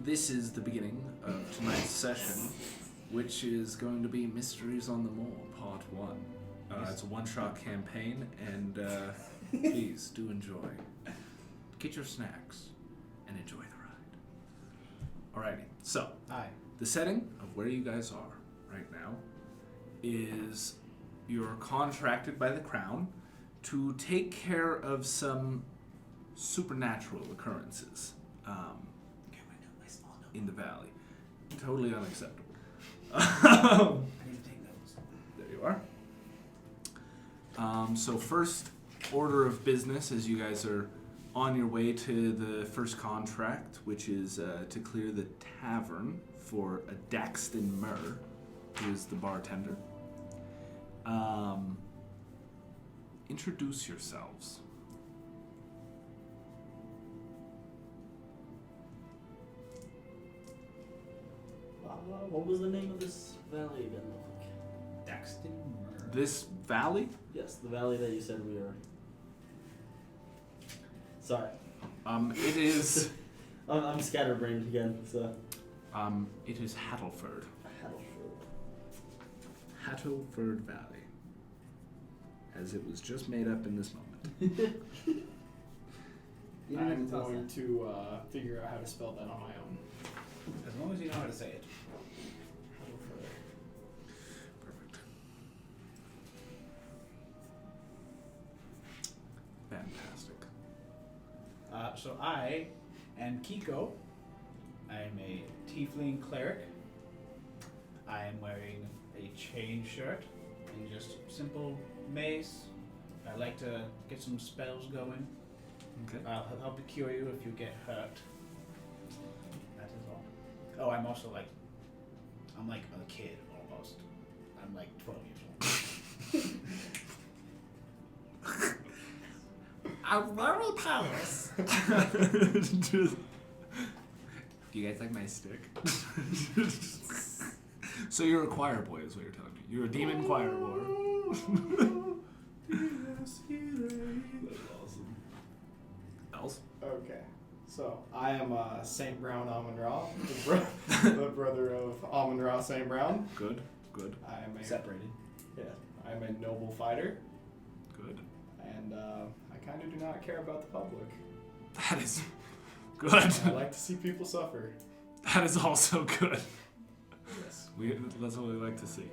this is the beginning of tonight's session, which is going to be Mysteries on the Moor, Part 1. It's a one-shot campaign, and please do enjoy. Get your snacks and enjoy the ride. Alrighty, so the setting of where you guys are right now is you're contracted by the Crown to take care of some supernatural occurrences in the valley. Totally unacceptable. I need to take notes. There you are. So first order of business as you guys are on your way to the first contract, which is to clear the tavern for a Daxton Moor, who is the bartender. Introduce yourselves. What was the name of this valley again? Daxton Moor. This valley? Yes, the valley that you said we were. Sorry. It is. I'm scatterbrained again, so. It is Hattleford. Hattleford. Hattleford Valley. As it was just made up in this moment. I'm going to figure out how to spell that on my own. As long as you know how to say it. Perfect. Fantastic. So I am Kiko. I am a tiefling cleric. I am wearing a chain shirt and just simple mace. I like to get some spells going. Okay. I'll help to cure you if you get hurt. That is all. Oh, I'm also I'm like a kid almost. I'm like 12 years old. I'm very powerless. Do you guys like my stick? So you're a choir boy is what you're telling me. You're a demon choir boy. That's awesome. Else? Okay. So, I am St. Brown Amon-Ra, the brother of Amon-Ra St. Brown. Good, good. I am a Separated. Yeah, I'm a noble fighter, Good. and I kind of do not care about the public. That is good. I like to see people suffer. That is also good. Yes. That's what we like to see.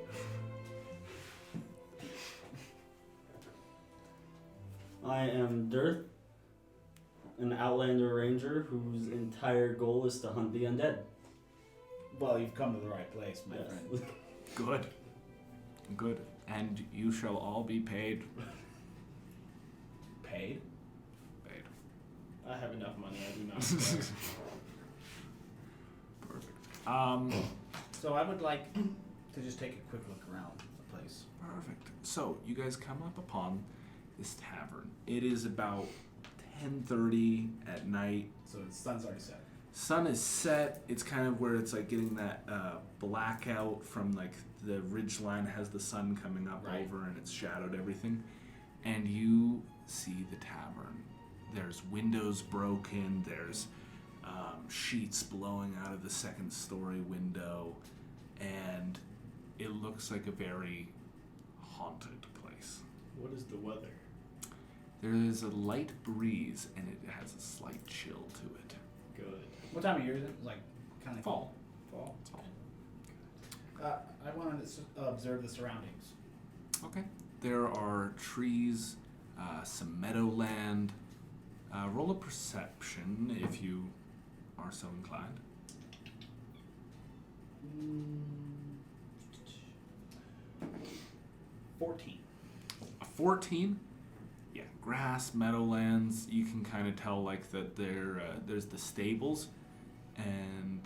I am Dirth, an Outlander Ranger whose entire goal is to hunt the undead. Well, you've come to the right place, my Yes. friend. Good. Good. And you shall all be paid. Paid? Paid. I have enough money, I do not care. Perfect. So I would like to just take a quick look around the place. Perfect. So you guys come up upon this tavern. It is about 10:30 at night. So the sun's already set. Sun is set. It's kind of where it's like getting that blackout from like the ridge line has the sun coming up Right. over and it's shadowed everything. And you see the tavern. There's windows broken. There's sheets blowing out of the second story window. And it looks like a very haunted place. What is the weather? There is a light breeze and it has a slight chill to it. Good. What time of year is it? Like, kind of Fall. Fall. It's fall. I want to observe the surroundings. Okay. There are trees, some meadowland. Roll a perception if you are so inclined. 14. A 14? Yeah, grass, meadowlands. You can kind of tell like that there's the stables, and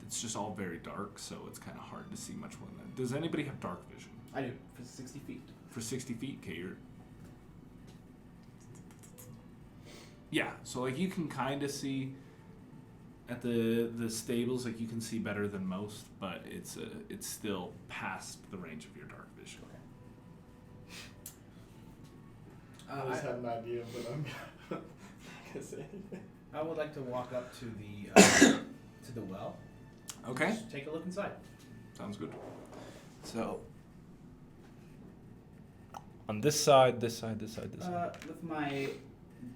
it's just all very dark, so it's kind of hard to see much more than that. Does anybody have dark vision? I do, for 60 feet. For 60 feet? Okay, you're... Yeah, so like you can kind of see at the stables, like you can see better than most, but it's still past the range of your dark vision. I always had an idea, but I'm not gonna say anything. I would like to walk up to the to the well. Okay. Just take a look inside. Sounds good. So, on this side. Lift my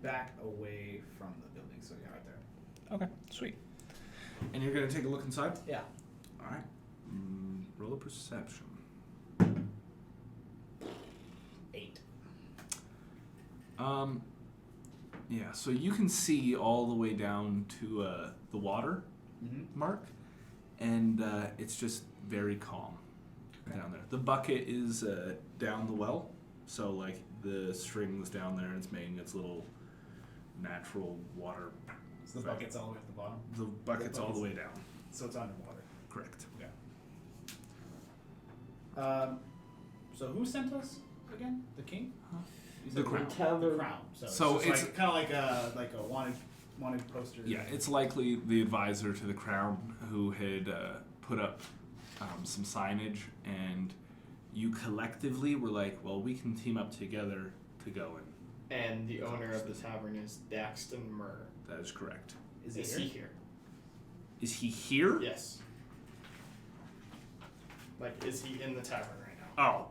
back away from the building, so yeah, right there. Okay, sweet. And you're gonna take a look inside? Yeah. All right. Roll a perception. 8. Yeah. So you can see all the way down to the water mark, and it's just very calm down there. The bucket is down the well, so like the string's down there, and it's making its little natural water. So the bucket's all the way at the bottom? The bucket's all the way down. So it's underwater. Correct. Yeah. So who sent us again? The king? Huh? You The said crown. The crown. So it's like, kind of like a wanted poster. Yeah, it's likely the advisor to the crown who had put up some signage, and you collectively were like, well, we can team up together to go in. And the owner of the tavern is Daxton Moor. That is correct. Is he here? Is he here? Yes. Like, is he in the tavern right now? Oh,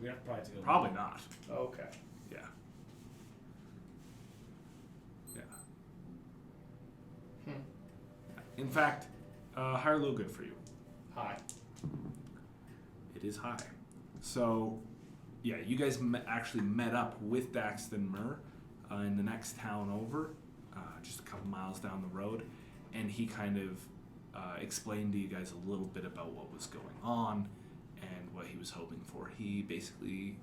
We have to probably go. probably not. Okay. Yeah. Yeah. In fact, high or low good for you? Hi. It is high. So, yeah, you guys actually met up with Daxton Moor in the next town over, just a couple miles down the road, and he kind of explained to you guys a little bit about what was going on and what he was hoping for. He basically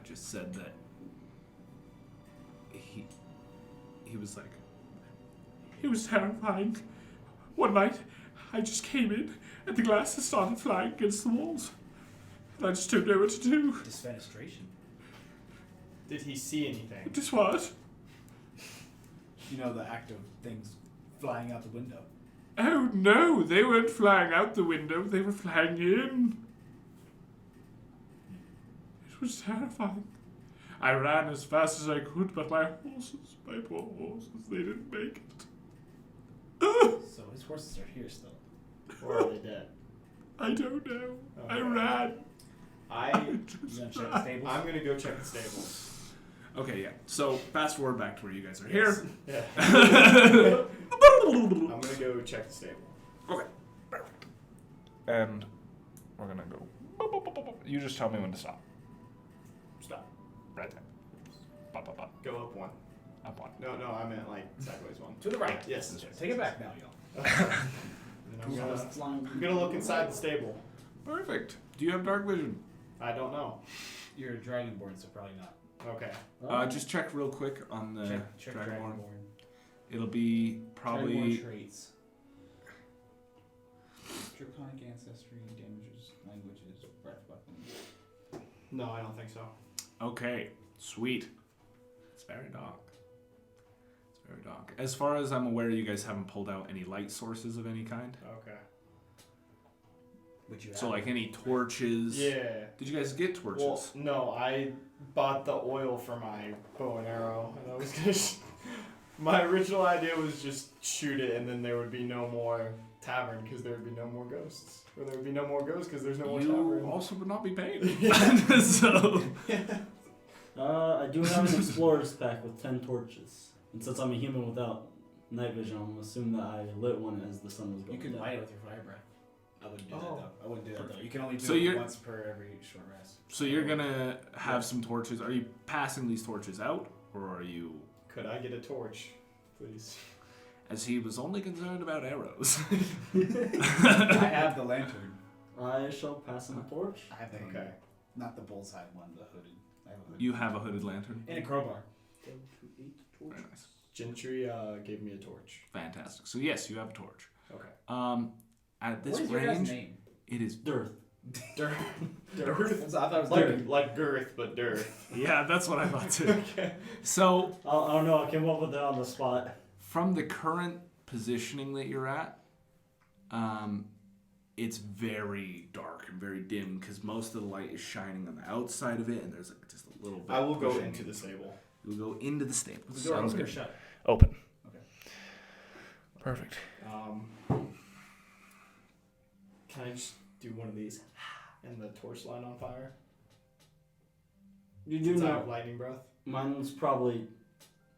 just said that he was like, it was terrifying. One night, I just came in, and the glasses started flying against the walls. And I just didn't know what to do. Disfenestration. Did he see anything? Just what? You know, the act of things flying out the window. Oh no, they weren't flying out the window, they were flying in. It was terrifying. I ran as fast as I could, but my poor horses, they didn't make it. So his horses are here still. Or are they dead? I don't know. Okay. I ran. You gonna check the stables? I'm gonna go check the stables. Okay, yeah. So fast forward back to where you guys are here. Yeah. I'm gonna go check the stable. Okay. And we're gonna go. You just tell me when to stop. Stop. Right there. Bop, bop, bop. Go up one. Up one. No, I meant like sideways one. To the right. Yes. Take it back now, y'all. And I'm gonna look inside the stable. Perfect. Do you have dark vision? I don't know. You're a dragonborn, so probably not. Okay. Just check real quick on the Check Dragonborn. dragonborn. It'll be probably. Dragonborn traits. Draconic ancestry, damages, languages, breath weapons. No, I don't think so. Okay, sweet. It's very dark. It's very dark. As far as I'm aware, you guys haven't pulled out any light sources of any kind. Okay. Would you So, have? like any torches. Yeah. Did you guys get torches? Well, no, I bought the oil for my bow and arrow, and I was gonna. My original idea was just shoot it, and then there would be no more tavern because there would be no more ghosts, or there would be no more ghosts because there's no more you tavern. also would not be paid. Yeah. So. I do have an explorer's pack with 10 torches. And since I'm a human without night vision, I'm gonna assume that I lit one as the sun was You going can down. light it with your fire breath. I wouldn't do that though. I wouldn't do that though. You can only do So it you're- once per every short rest. So you're gonna have some torches. Are you passing these torches out, or are you? Could I get a torch, please? As he was only concerned about arrows. I have the lantern. I shall pass him a torch. I have the Okay. not the bullseye one, the hooded. I have a hooded. You have a hooded lantern. And a crowbar. Go to 8 torches. Very nice. Gentry gave me a torch. Fantastic. So yes, you have a torch. Okay. At this What is your guys' range, name? it is. Dearth. Girth. I thought it was Like girth, but dearth. Yeah, that's what I thought too. Okay. So I don't know, I came up with that on the spot. from the current positioning that you're at, it's very dark and very dim because most of the light is shining on the outside of it, and there's like just a little bit. I will go pushing into in. the stable. You'll go into the stable. The door Sounds open or good. shut? Open. Okay. Perfect. Can I just do one of these and the torch line on fire? You do Since I know have lightning breath. mine's probably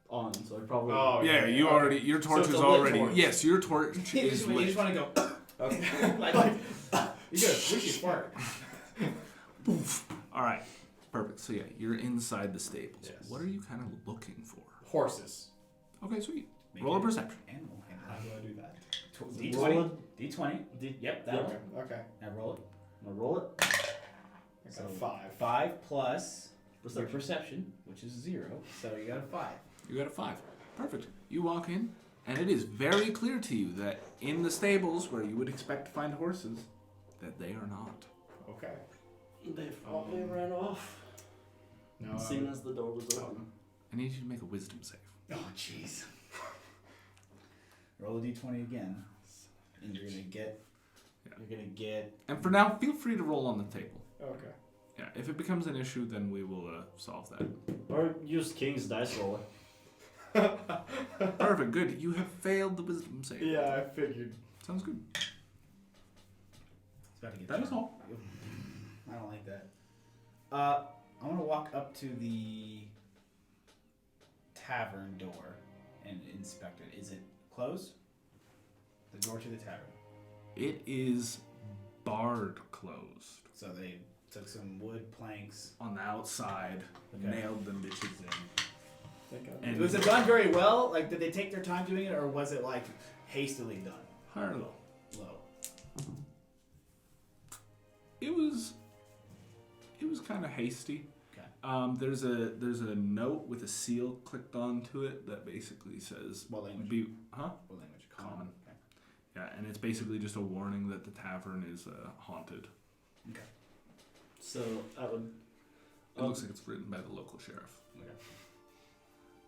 on, so I probably. Oh Yeah, you already. Your torch it's is a lit already. torch. Yes, your torch You is just lit. want to go. Okay. like, you get a squishy fart. All right, perfect. So yeah, you're inside the stables. Yes. What are you kind of looking for? Horses. Okay, sweet. Make Roll a it perception. Animal How handler. do I do that? Roll D20. D20. Yep, that Yeah. one. Okay. Now roll it. I'm gonna roll it. I got So, a 5. 5 plus your Perception. perception, which is 0. So you got a 5. You got a 5. Perfect. You walk in, and it is very clear to you that in the stables where you would expect to find horses, that they are not. Okay. They probably ran off. No. As soon as the door was open. I need you to make a wisdom save. Oh, jeez. Roll a D20 again, and you're gonna get. Yeah. You're gonna get. And for now, feel free to roll on the table. Okay. Yeah, if it becomes an issue, then we will solve that. Or use King's dice roller. Perfect. Good. You have failed the wisdom save. Yeah, I figured. Sounds good. It's about to get. That is dark. all. I don't like that. I want to walk up to the tavern door and inspect it. Is it closed? The door to the tavern. It is barred closed. So they took some wood planks. On the outside, Okay. nailed them bitches in. And Was it done very well? Like, did they take their time doing it, or was it like hastily done? high or low? Low. It was kind of hasty. Okay. There's a note with a seal clicked onto it that basically says What language? Huh? What language? Common. Okay. Yeah, and it's basically just a warning that the tavern is haunted. Okay. So I would. It looks like it's written by the local sheriff.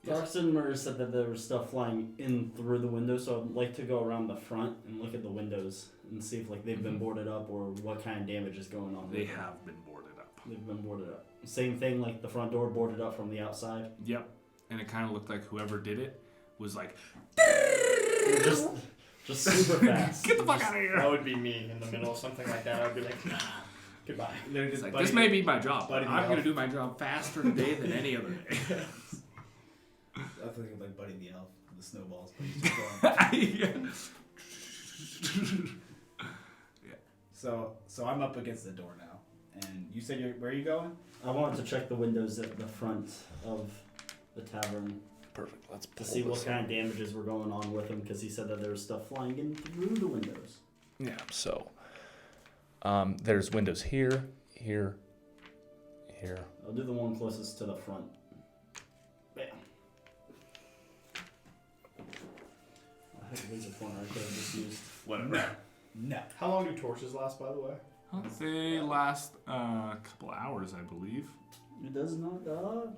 Darks and Moor said that there was stuff flying in through the window, so I'd like to go around the front and look at the windows and see if like they've been boarded up or what kind of damage is going on. They with them. have been boarded up. They've been boarded up. Same thing, like the front door boarded up from the outside. Yep. And it kind of looked like whoever did it was like, just super fast. get the fuck out of here. That would be me in the middle of something like that. I'd be like, nah, goodbye. They're It's just like, buddy- this may be my job, but buddy I'm the going to elf. do my job faster today than any other day. I was thinking like Buddy the Elf, the snowballs. But he's just going. Yeah. So I'm up against the door now, and you said where are you going? I wanted to check the windows at the front of the tavern Perfect. Let's to see what kind of damages were going on with them, because he said that there was stuff flying in through the windows. Yeah, so there's windows here, here, here. I'll do the one closest to the front. Bam. I had a laser pointer I could have just used. Whatever. No. How long do torches last, by the way? They last a couple hours, I believe. It does not,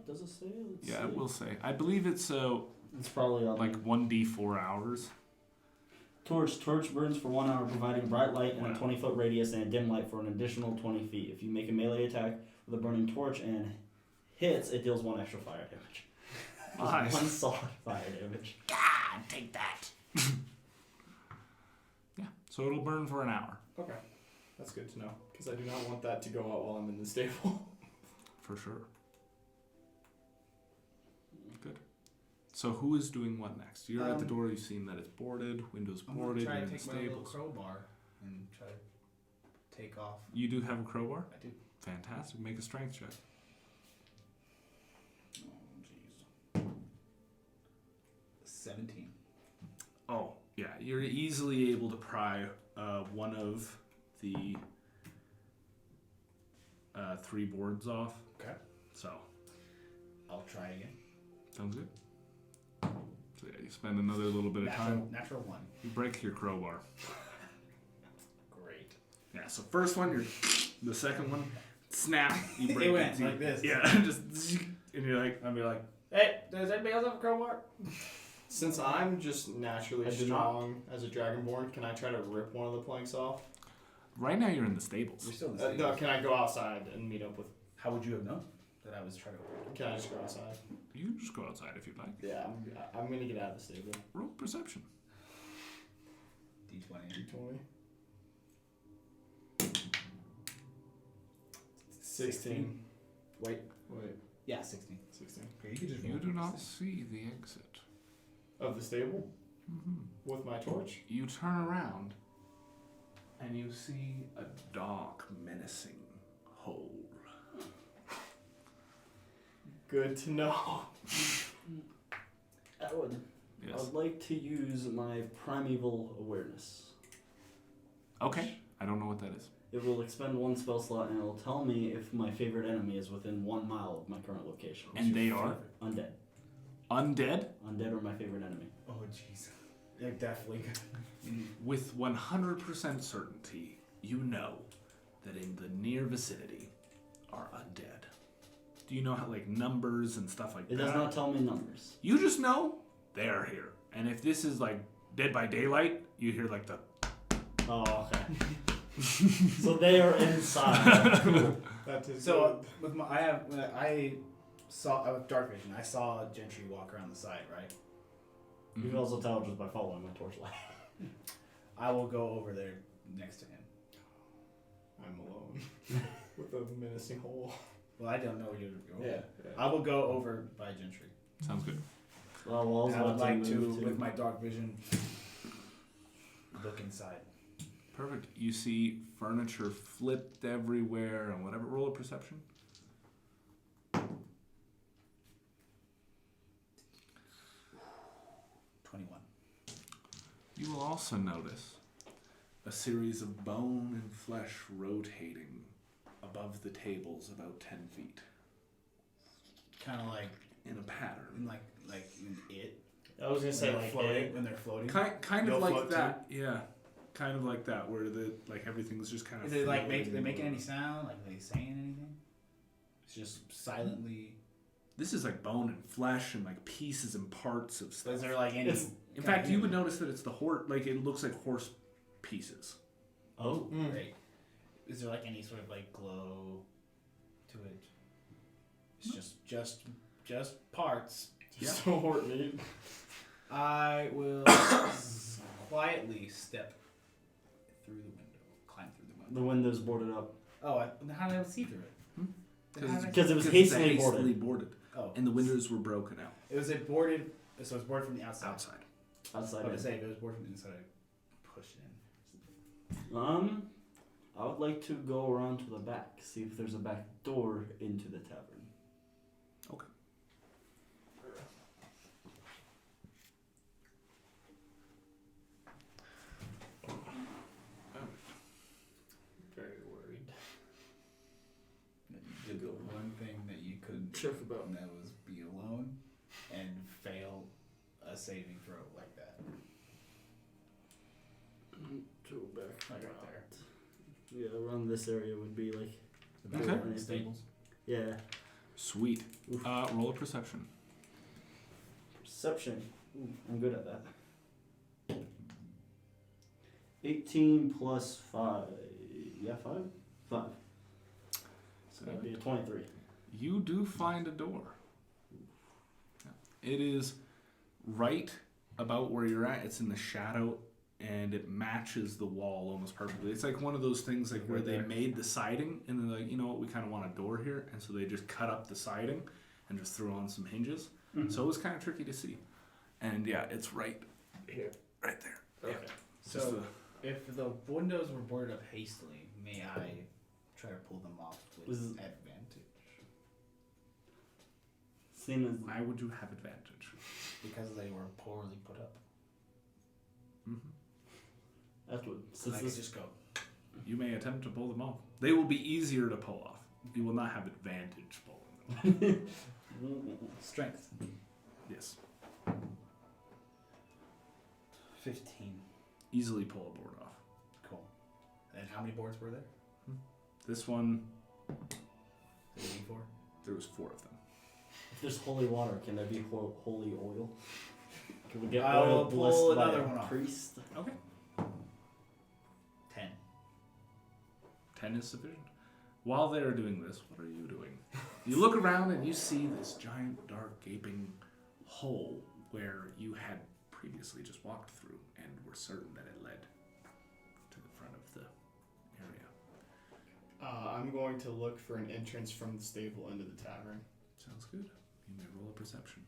does it say? Let's Yeah, see. it will say. I believe it's It's probably on like 1d4 hours. Torch burns for 1 hour, providing bright light in a Wow. 20-foot radius and a dim light for an additional 20 feet. If you make a melee attack with a burning torch and hits, it deals 1 extra fire damage. Just Nice. 1 solid fire damage. God, take that. Yeah, so it'll burn for an hour. Okay. That's good to know. Because I do not want that to go out while I'm in the stable. For sure. Good. So who is doing what next? You're at the door. You've seen that it's boarded. Windows I'm gonna boarded. try You're to in the take my little stables. crowbar and try to take off. You do have a crowbar? I do. Fantastic. Make a strength check. Oh, jeez. 17. Oh, yeah. You're easily able to pry one of the 3 boards off. Okay. So, I'll try again. sounds good. So yeah, you spend another little bit of time. Natural 1. You break your crowbar. Great. Yeah, so first one, the second one, snap, you break It went too. like this. Yeah, just, and you're like, I'll be like, hey, does anybody else have a crowbar? Since I'm just naturally I do strong as a dragonborn, can I try to rip one of the planks off? right now you're in the stables. You're still in the No, stables. can I go outside and meet up with... How would you have known that I was trying to? Can I just go outside? You can just go outside if you'd like. Yeah, I'm going to get out of the stable. Roll perception. D20. D20. 16. Wait. Yeah, 16. 16. Okay, you can just You roll. do not see the exit. Of the stable? Mm-hmm. With my torch? You turn around, and you see a dark, menacing hole. Good to know. Atwood, Yes. I'd like to use my Primeval Awareness. Okay. I don't know what that is. It will expend 1 spell slot and it will tell me if my favorite enemy is within 1 mile of my current location. And they are? Undead. Undead? Undead are my favorite enemy. Oh, jeez. They're definitely good. With 100% certainty, you know that in the near vicinity are undead. Do you know how, like, numbers and stuff like It that? does not tell me numbers. You just know they are here. And if this is, like, Dead by Daylight, you hear, like, the... Oh, okay. So they are inside. Cool. That is So with my, I saw with dark vision. I saw Gentry walk around the side, right? You can also tell just by following my torchlight. I will go over there next to him. I'm alone. With a menacing hole. Well, I don't know where you're going. Yeah. I will go over by Gentry. Sounds good. Well, Walls And I would about like to, move with my dark vision, look inside. Perfect. You see furniture flipped everywhere and whatever. Roll a perception. 21. You will also notice a series of bone and flesh rotating above the tables about 10 feet Kind of like in a pattern. like in it. I was gonna say When they're like floating. When they're floating. Kind They'll of like float that. Yeah. Kind of like that, where the like everything's just kind of. Is it like floating. they making any sound? Like are they saying anything? It's just silently. This is like bone and flesh and like pieces and parts of stuff. Is there like any? In fact, you would notice that it's the horse. Like it looks like horse pieces. Oh. Right. Is there like any sort of like glow to it? It's just parts. Just a hort meat. I will quietly step through the window, climb through the window. The window's boarded up. Oh, how did I see through it? Then how did I Because it was Because it's hastily boarded. Oh, and the windows were broken out it was boarded. So it's boarded from the outside. outside. Outside. I in. would say if it was boarded from the inside, I push it in. I would like to go around to the back, see if there's a back door into the tavern. Okay. Very worried. You did the one thing that you couldn't do, Check about. and that was be alone and fail a saving throw like that. Go back. Like right there. Yeah, around this area would be like. The Okay. back of the stables. Yeah. Sweet. Oof. Roll a perception. Perception. Ooh, I'm good at that. 18 plus 5. Yeah, 5? 5. So that'd be a 23. You do find a door. It is right about where you're at. It's in the shadow, and it matches the wall almost perfectly. It's like one of those things like where they made the siding, and they're like, you know what, we kind of want a door here, and so they just cut up the siding and just threw on some hinges. Mm-hmm. So it was kind of tricky to see. And yeah, it's right Here. right there. Okay. Yeah. So Just if the windows were boarded up hastily, may I try to pull them off with Was- advantage? Same as. why would you have advantage? Because they were poorly put up. Mm-hmm. Atwood. So Since I could this just go. You may attempt to pull them off. They will be easier to pull off. You will not have advantage pulling them off. Strength. Yes. 15. Easily pull a board off. Cool. And how many boards were there? This one, 84? there was 4 of them. If there's holy water, can there be holy oil? Can we get I oil will blessed pull by another a one off. priest? Okay. 10. 10 is sufficient. While they are doing this, what are you doing? You look around and you see this giant, dark, gaping hole where you had previously just walked through and were certain that it led to the front of the area. I'm going to look for an entrance from the stable into the tavern. Sounds good. You may roll a perception.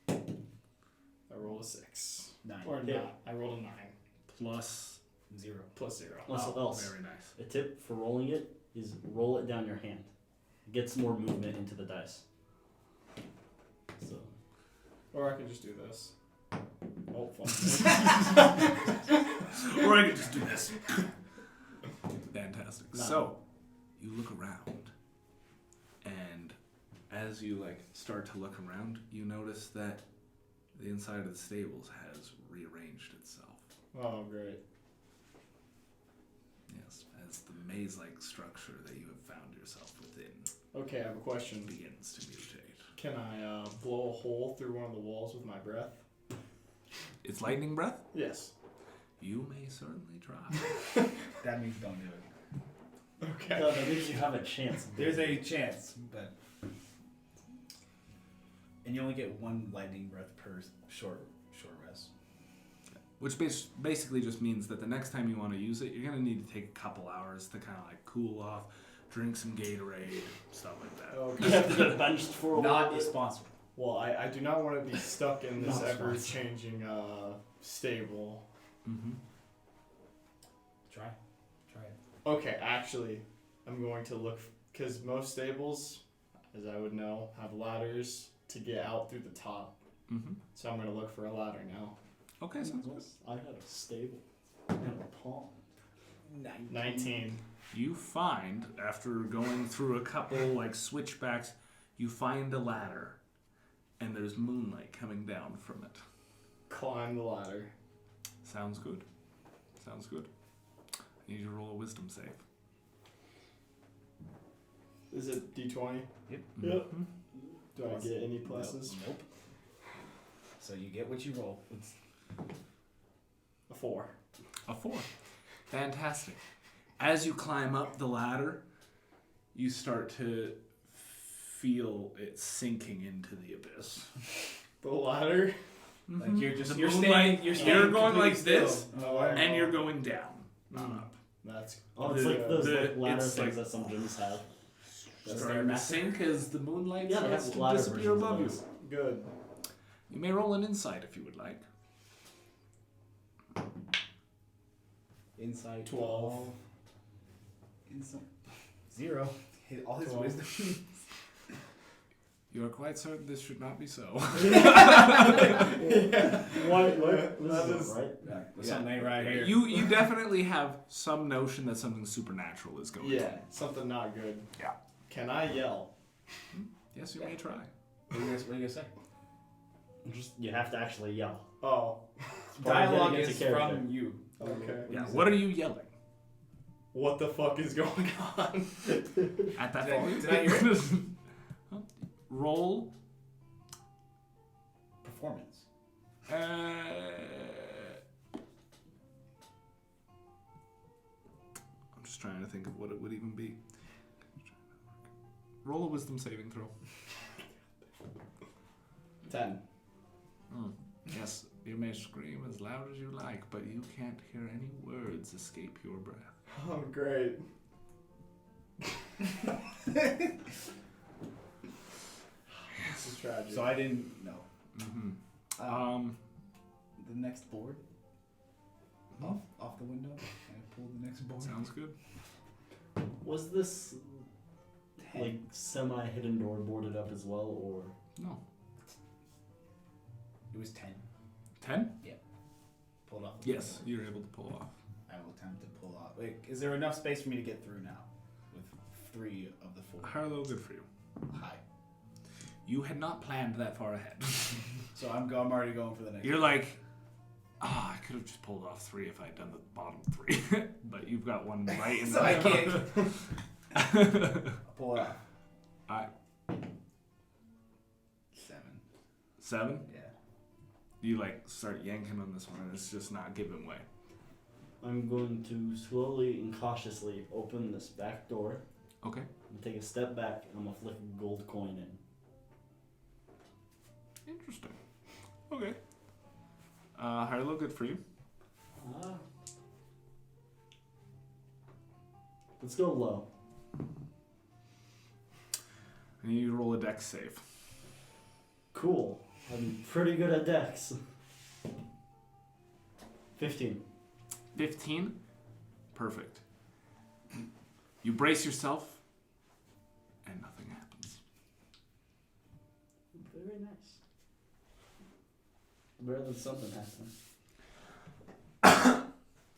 I rolled a 6. 9. Or Yeah. not. I rolled a 9. Plus 0. Plus 0. Also else, very nice. a tip for rolling it is roll it down your hand. It gets more movement into the dice. So Or I can just do this. Oh, fuck. Or I could just do this. Fantastic. No. So, you look around, and as you start to look around, you notice that the inside of the stables has rearranged itself. Oh, great. Yes, as the maze-like structure that you have found yourself within Okay, I have a question. begins to mutate. Can I blow a hole through one of the walls with my breath? It's lightning breath? Yes. You may certainly try. That means don't do it. Okay. no, that means you have a chance. There's a chance, but. And you only get one lightning breath per short rest. Which basically just means that the next time you want to use it, you're going to need to take a couple hours to kind of cool off, drink some Gatorade, stuff like that. Okay. You have to get benched for a while. Not sponsored. Well, I do not want to be stuck in this No, it's fine. ever-changing stable. Mm-hmm. Try it. Okay, actually, I'm going to look, because most stables, as I would know, have ladders to get out through the top. Mm-hmm. So I'm going to look for a ladder now. Okay, sounds good. I had a stable and a pond. 19. You find, after going through a couple switchbacks, you find a ladder, and there's moonlight coming down from it. Climb the ladder. Sounds good. Sounds good. I need you to roll a wisdom save. Is it D20? Yep. Yep. Mhm. Do I get any pluses? Nope. So you get what you roll. A 4. A 4. Fantastic. As you climb up the ladder, you start to feel it sinking into the abyss. The ladder? Like you're just The you're moonlight- standing you're you're going completely like this, still. Oh, and you're going down, not up. That's Oh, it's The- like those the- ladder it's things like- that some gyms have. That's Starting to master. sink as the moonlight Yeah, they starts have to ladder disappear versions of above you. those. good. You may roll an insight if you would like. Insight 12. Insight 0. Hit all his 12. wisdom. You are quite certain this should not be so. Why? This That is is- right. Yeah, there's something ain't right here. You definitely have some notion that something supernatural is going on. Yeah, something not good. Yeah. Can I yell? Yes, you may try. What are you gonna say? Just you have to actually yell. Oh, It's part of Dialogue getting into is character. from you. okay. Yeah. What are you yelling? What the fuck is going on? At that Did I- volume? did I hear Roll. Performance. I'm just trying to think of what it would even be. Roll a wisdom saving throw. 10. Yes, you may scream as loud as you like, but you can't hear any words escape your breath. Oh, great. This is tragic. So I didn't know. Mm-hmm. The next board. Off the window. I pulled the next board. Sounds good. Was this 10. like semi-hidden door boarded up as well, or? No. It was 10. 10? Pulled off. The Yes, window. you're able to pull off. I will attempt to pull off. Wait, is there enough space for me to get through now? With 3 of the 4. Harlow, good for you. Hi. You had not planned that far ahead. So I'm already going for the next. You're like, I could have just pulled off 3 if I'd done the bottom 3. But you've got one right in So I can't. the I'll pull it off. Alright. 7. 7? Yeah. You start yanking on this one and it's just not giving way. I'm going to slowly and cautiously open this back door Okay. and take a step back, and I'm gonna flick a gold coin in. Interesting. Okay. Harlow, good for you. Let's go low. I need you to roll a dex save. Cool. I'm pretty good at dex. 15. 15? Perfect. You brace yourself, and nothing happens. Very nice. Better than something happening.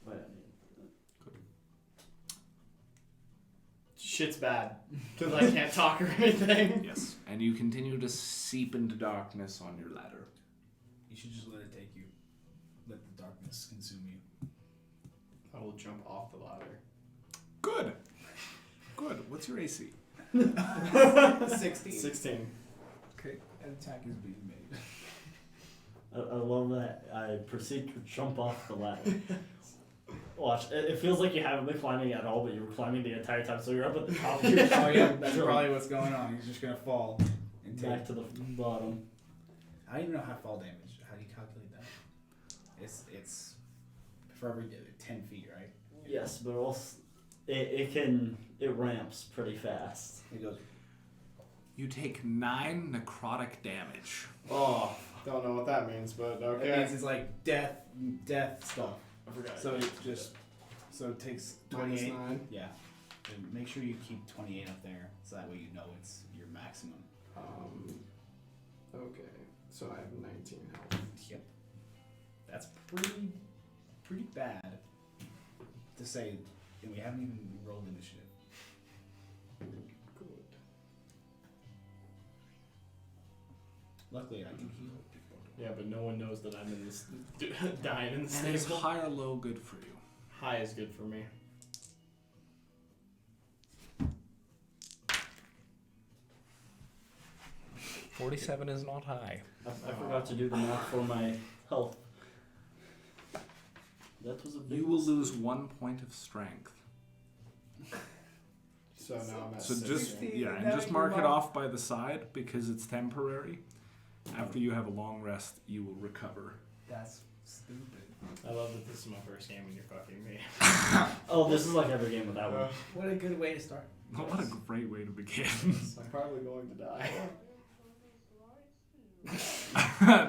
Wait, Shit's bad. Because I can't talk or anything. Yes. And you continue to seep into darkness on your ladder. You should just let it take you. Let the darkness consume you. I will jump off the ladder. Good. Good. What's your AC? 16. 16. Okay. An attack is being made. I love that. I proceed to jump off the ladder. Watch, it feels like you haven't been climbing at all, but you were climbing the entire time, so you're up at the top of your Oh yeah, that's probably what's going on. He's just gonna fall and take. back to the bottom. I don't even know how fall damage. How do you calculate that? It's for every 10 feet, right? Yes, but also it ramps pretty fast. It goes. You take 9 necrotic damage. Oh, don't know what that means, but okay. It means it's like death stuff. I forgot. So it takes Minus 28. 9. Yeah. And make sure you keep 28 up there, so that way you know it's your maximum. Okay. So I have 19 health. Yep. That's pretty bad to say, and we haven't even rolled initiative. Good. Luckily, I can heal. Yeah, but no one knows that I'm in this dying in this And is stable. high or low good for you? High is good for me. $47 is not high. I forgot to do the math for my health. That was a big You will mistake. lose 1 point of strength. So now I'm at So 16. just and just mark it off by the side because it's temporary. After you have a long rest, you will recover. That's stupid. I love that this is my first game and you're fucking me. Oh, this is like every game with that one. What a good way to start. What a great way to begin. I'm probably going to die.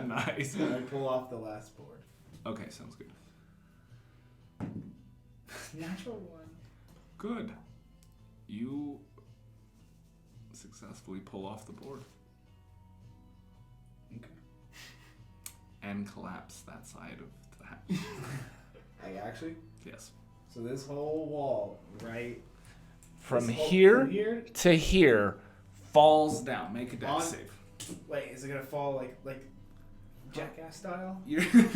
Nice. I pull off the last board. Okay, sounds good. Natural one. Good. You successfully pull off the board Okay. and collapse that side of the house. I actually. Yes. So this whole wall, right? From this whole- here from here. to here falls down. Make a dex On- save. Wait, is it gonna fall like jackass style? You're Like I'm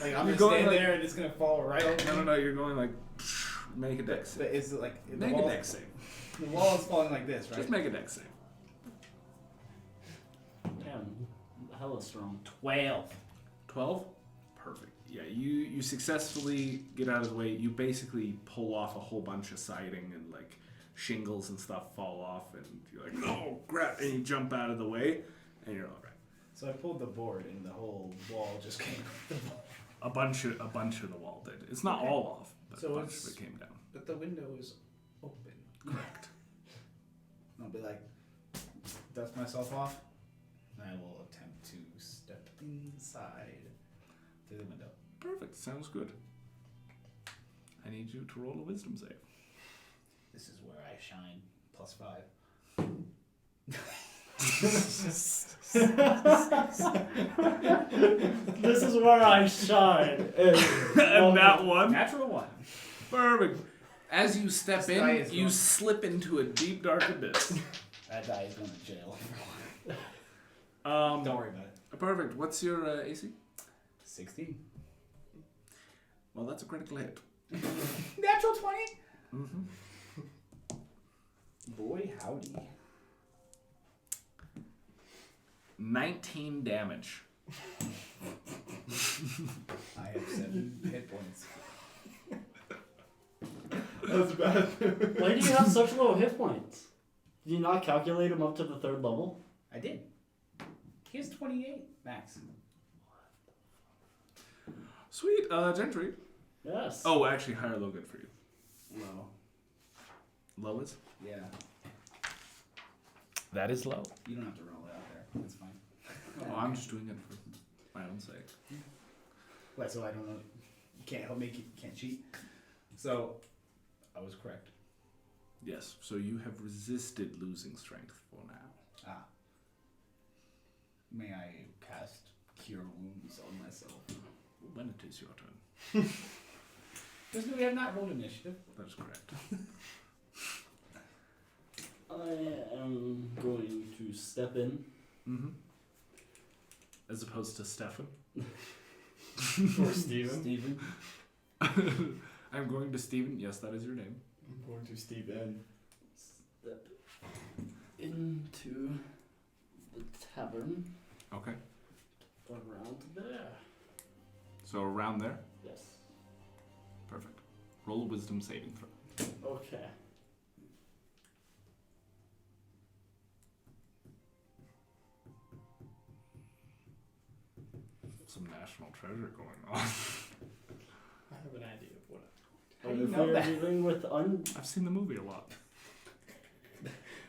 You're gonna going stand like- there and it's gonna fall right over. no. You're going like make a dex save. But is it like the Make a wall? dex save. The wall is falling like this, right? Just make a dex save. Damn, hella strong. 12. 12? Perfect. Yeah, you successfully get out of the way. You basically pull off a whole bunch of siding and like shingles and stuff fall off and you're like, oh crap, and you jump out of the way and you're alright. So I pulled the board and the whole wall just came. A bunch of the wall did. It's not Okay. all off, but So a bunch it's- of it came down. But the window is open. Correct. And I'll be like, dust myself off, and I will attempt to step inside through the window. Perfect. Sounds good. I need you to roll a wisdom save. This is where I shine. +5. This is where I shine. And that one. Natural 1. Perfect. As you step This guy in, is you going- slip into a deep, dark abyss. That guy is going to jail. Don't Don't worry about it. Perfect. What's your AC? 16. Well, that's a critical hit. Natural 20? Mm-hmm. Boy, howdy. 19 damage. I have 7 hit points. That's bad. Why do you have such low hit points? Did you not calculate them up to the 3rd level? I did. He has 28 max. Sweet. Gentry. Yes. Oh, actually, high or low good for you. Low. Low is? Yeah. That is low. You don't have to roll it out there. It's fine. Oh, I'm just doing it for my own sake. Wait, so I don't know. You can't help me. You can't cheat. So, I was correct. Yes, so you have resisted losing strength for now. Ah. May I cast Cure Wounds on myself? When it is your turn. Because we have not rolled initiative. That is correct. I am going to step in. Mm-hmm. As opposed to Stefan. Or Steven. Steven. I'm going to Steven. Yes, that is your name. I'm going to Steven. Step into the tavern. Okay. Around there. So around there? Yes. Perfect. Roll a wisdom saving throw. Okay. Some national treasure going on. I have an idea of what How do you know that? Dealing with I've seen the movie a lot.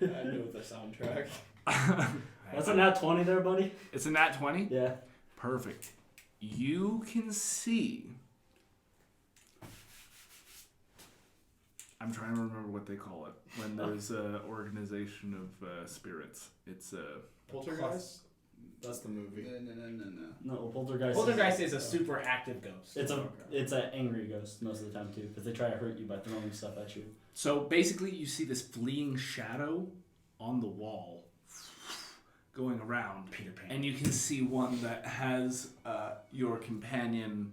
I know the soundtrack. That's a nat 20 there, buddy. It's a nat 20? Yeah. Perfect. You can see... I'm trying to remember what they call it. When there's an organization of spirits. It's a... Poltergeist? That's the movie. No. No, Poltergeist. Poltergeist is a super active ghost. It's an angry ghost most of the time too, because they try to hurt you by throwing stuff at you. So basically you see this fleeing shadow on the wall going around. Peter Pan. And you can see one that has your companion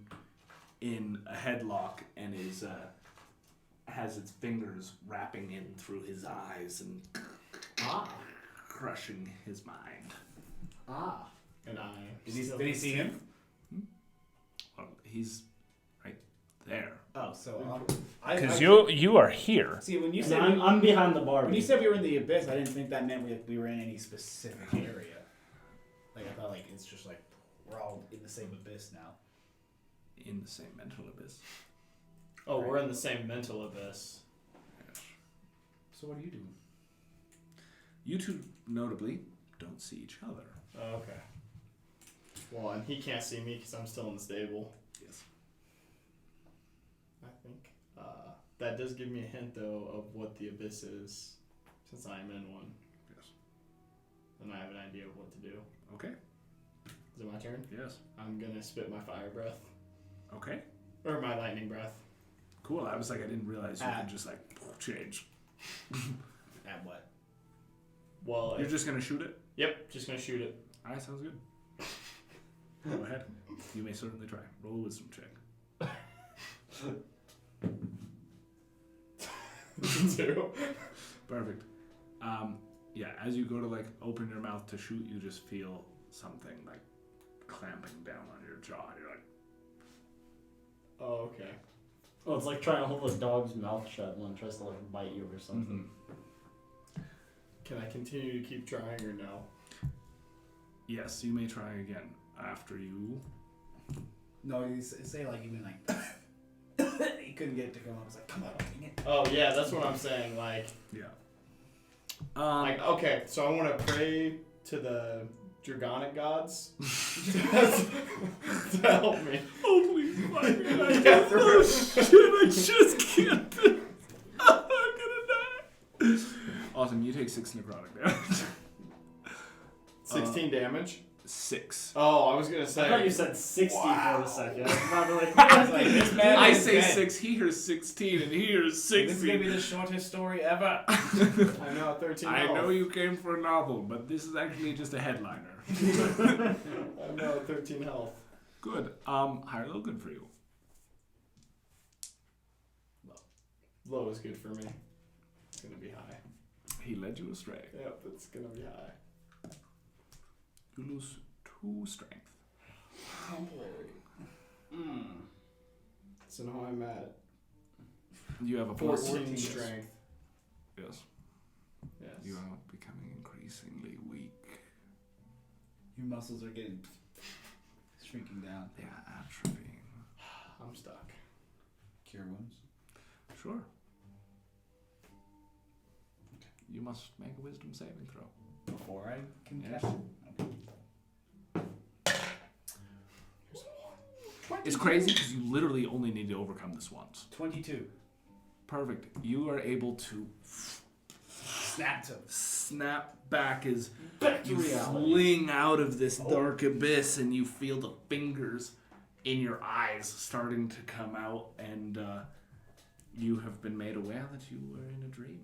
in a headlock and is has its fingers wrapping in through his eyes and crushing his mind. And I. Did he see him? Well, he's right there. Oh, so Because you are here. See, when you And said I'm behind the bar. when you said we were in the abyss, I didn't think that meant we were in any specific area. Like I thought, like it's just like we're all in the same abyss now. In the same mental abyss. Oh, we're in the same mental abyss. Yes. So what are you doing? You two, notably, don't see each other. Oh, okay. Well, and he can't see me because I'm still in the stable. Yes. I think. That does give me a hint, though, of what the abyss is, since I am in one. Yes. And I have an idea of what to do. Okay. Is it my turn? Yes. I'm gonna spit my fire breath. Okay. Or my lightning breath. Cool. I was like, I didn't realize you could just like change. At what? Well, You're just gonna shoot it? Yep, just gonna shoot it. Alright, sounds good. Go ahead. You may certainly try. Roll a wisdom check. 2. Perfect. Yeah, as you go to like open your mouth to shoot, you just feel something like clamping down on your jaw. You're like, Oh, okay. Oh, it's like trying to hold a dog's mouth shut when it tries to like bite you or something. Can I continue to keep trying or no? yes, you may try again after you. No, you say like even like he couldn't get it to come up. I was like, come on, dang it. Oh yeah, that's what I'm saying. Like, Yeah. okay, so I want to pray to the Dragonic gods to help me. Oh, please, find me. I Get through. shit, I just can't. I'm gonna die. Awesome, you take 6 necrotic damage. 16 damage. 6. Oh, I was gonna say. I thought you said 60 for a second. I was like, this man I is say dead. 6, he hears 16, and he hears This is gonna 60. be the shortest story ever. I know, 13 I health. know you came for a novel, but this is actually just a headliner. I know, 13 health. Good. High or low, good for you. Low is good for me. It's gonna be high. He led you astray. Yep, it's gonna be high. You lose 2 strength. So now I'm at You have a 14 plus strength. Yes. Yes. You are becoming increasingly weak. Your muscles are getting shrinking down. They are atrophying. I'm stuck. Cure wounds. Sure. You must make a wisdom saving throw. Before I can Yes. cast it? Okay. It's crazy because you literally only need to overcome this once. 22. Perfect. You are able to Snap to. snap back as Back to you reality. fling out of this dark abyss, and you feel the fingers in your eyes starting to come out, and you have been made aware that you were in a dream.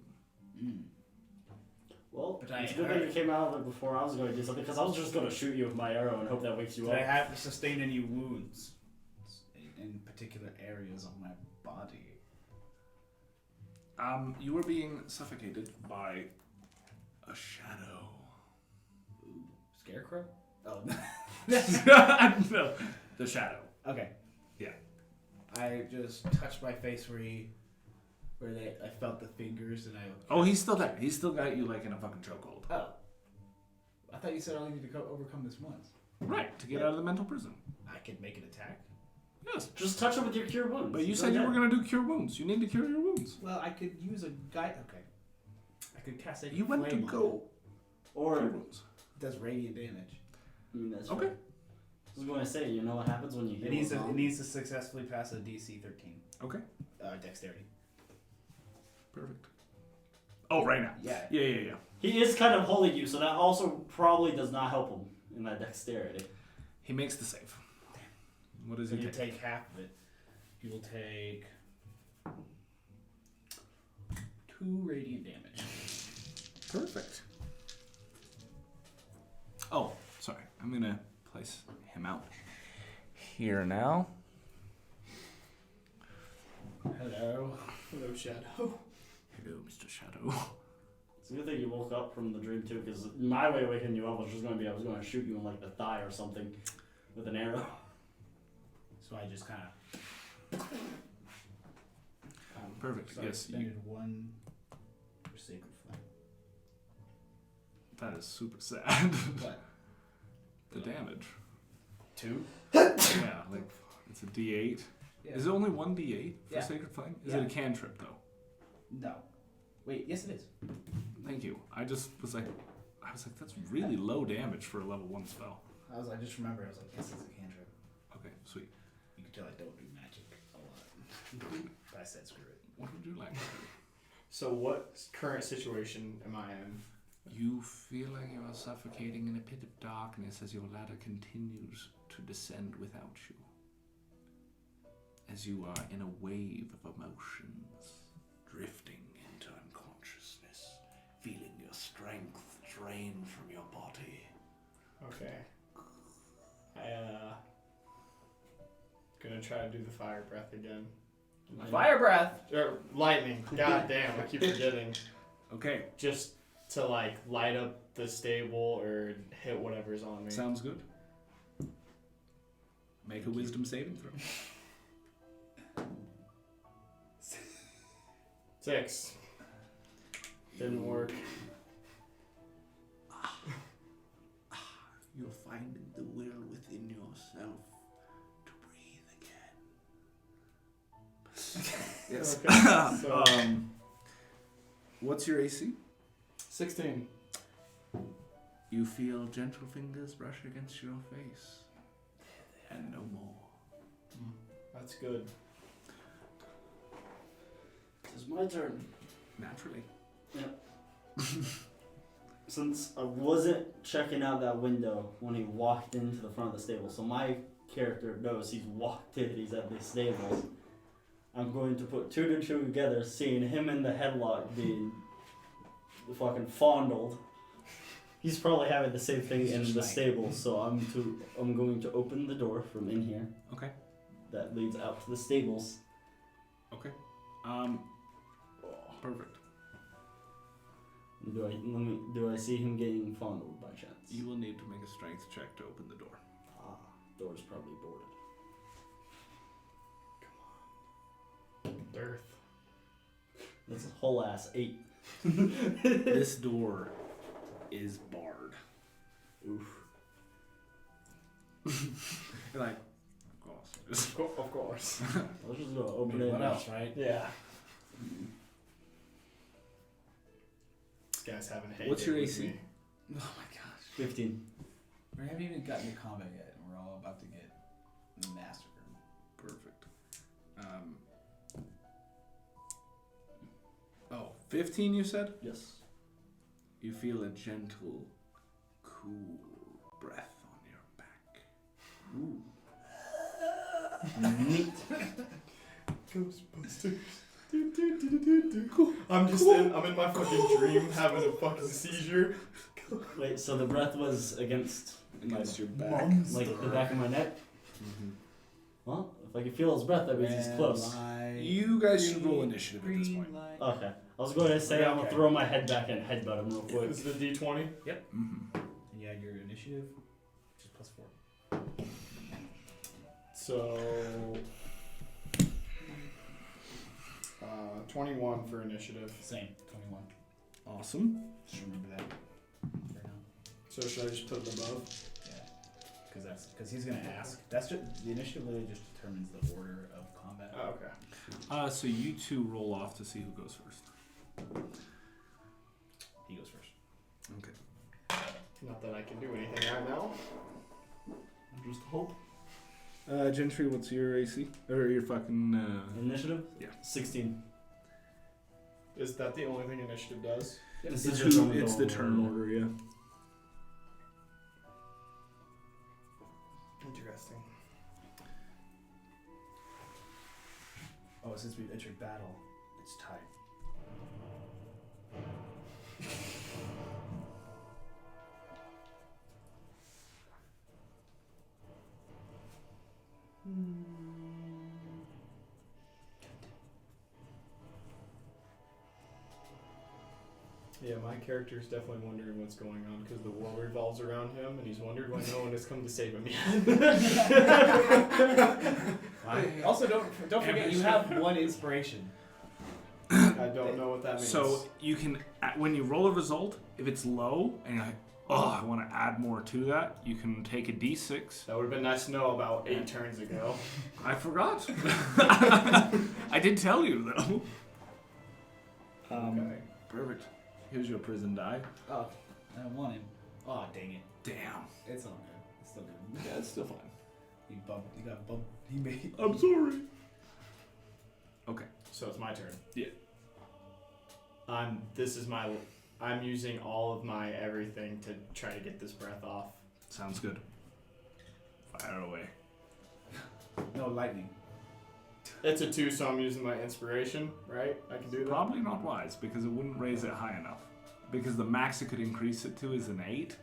Well, But I it's good heard- that you came out of it before I was going to do something, because I was just going to shoot you with my arrow and hope that wakes you Did I up. have sustained any wounds in particular areas of my body? You were being suffocated by a shadow. Ooh, scarecrow? Oh, No, the shadow. okay. Yeah. I just touched my face where I felt the fingers and I. Oh, he's still there. He's still got you like in a fucking chokehold. Oh. I thought you said I only need to overcome this once. Right, to get out of the mental prison. I could make an attack. Yes. Just touch him with your cure wounds. But you Go said you ahead. were going to do cure wounds. You need to cure your wounds. Well, I could use a guide. Okay. I could cast a You went to flame on go it. Or, cure wounds. It does radiant damage. I mean, that's Okay. right. I was going to say, you know what happens when you heal It a needs to successfully pass a DC 13. Okay. Dexterity. Perfect. Oh, right now. Yeah. Yeah. He is kind of holding you, so that also probably does not help him in that dexterity. He makes the save. What does So he you take? take half of it. You will take 2 radiant damage. Perfect. Oh, sorry. I'm going to place him out here now. Hello. Hello, Shadow. Hello, Mr. Shadow. It's a good thing you woke up from the dream too, because my way of waking you up was just going to be I was going to shoot you in like the thigh or something with an arrow. So I just kind of. Perfect. So I Yes, expended 1 for Sacred Flame. that is super sad. What? The damage. 2? Yeah, like it's a D8. Yeah. Is it only 1 D8 for Yeah. Sacred Flame? Is Yeah. it a cantrip though? No. Wait, yes it is. Thank you. I was like, that's really low damage for a level 1 spell. I just remembered, I was like, yes, it's a cantrip. Okay, sweet. You can tell I don't do magic a lot. But I said screw it. What would you like? So what current situation am I in? You feel like you are suffocating in a pit of darkness as your ladder continues to descend without you. As you are in a wave of emotions, drifting into unconsciousness, feeling your strength drain from your body. Okay. Gonna try to do the fire breath again. Fire breath! Or lightning. God damn, I keep forgetting. Okay, Just to like light up the stable or hit whatever's on me. sounds good. Make a wisdom saving throw. 6. Didn't work. You're finding the will within yourself to breathe again. Yes. Okay, so- What's your AC? 16. You feel gentle fingers brush against your face. And no more. That's good. It's my turn. Naturally. Since I wasn't checking out that window when he walked into the front of the stable, so my character knows he's walked in, he's at the stables. I'm going to put 2 to 2 together, seeing him in the headlock being fucking fondled. He's probably having the same thing He's in just the like- stable, so I'm going to open the door from in here. Okay. That leads out to the stables. Okay. Perfect. Do I see him getting fondled by chance? You will need to make a strength check to open the door. Door's probably boarded. Dearth. That's a whole ass 8. This door is barred. Oof. You're like, of course. Of course. I was just gonna I open mean, it. what else, right? Yeah. This guy's having a heyday What's your with AC? me. Oh my gosh. 15. We haven't even gotten to combat yet, and we're all about to get massacred. Perfect. 15 you said? Yes. You feel a gentle, cool breath on your back. Ooh. Neat. Ghostbusters. I'm just I'm in my fucking dream having a fucking seizure. Wait, so the breath was against Your back. like the back of my neck? Mm-hmm. Well, if I can feel his breath, that means he's close. You guys should roll initiative at this point. Okay. I was going to say I'm gonna throw my head back and headbutt him real quick. This is the D20. Mm-hmm. And you add your initiative, which is +4. So 21 for initiative. Same, 21. Awesome. Just remember that for now. So should I just put it above? Yeah, because he's gonna ask. That's just the initiative. Literally just determines the order of combat. Oh, okay. So you two roll off to see who goes first. He goes first. Okay. Not that I can do anything right now. Just hope. Gentry, what's your AC? Or your fucking, Initiative? Yeah. 16. Is that the only thing initiative does? This It's, is it's the turn order, yeah. Interesting. Oh, since we've entered battle, it's tied. Yeah, my character's definitely wondering what's going on because the world revolves around him, and he's wondered why no one has come to save him yet. Also, don't forget you have one inspiration. I don't know what that means. So you can, when you roll a result, if it's low and you're like, oh, I want to add more to that, you can take a d6. that would have been nice to know about 8 turns ago. I forgot. I did tell you though. Okay. Perfect. Here's your prison die. Oh, I don't want him. Oh, dang it. Damn. It's all good. It's still good. Yeah, it's still fine. He bumped. He got bumped. He made. I'm sorry. Okay. So it's my turn. Yeah. I'm using all of my everything to try to get this breath off. Sounds good. Fire away. No lightning. It's a 2, so I'm using my inspiration, right? I can do that. Probably not wise because it wouldn't raise it high enough. Because the max it could increase it to is an 8,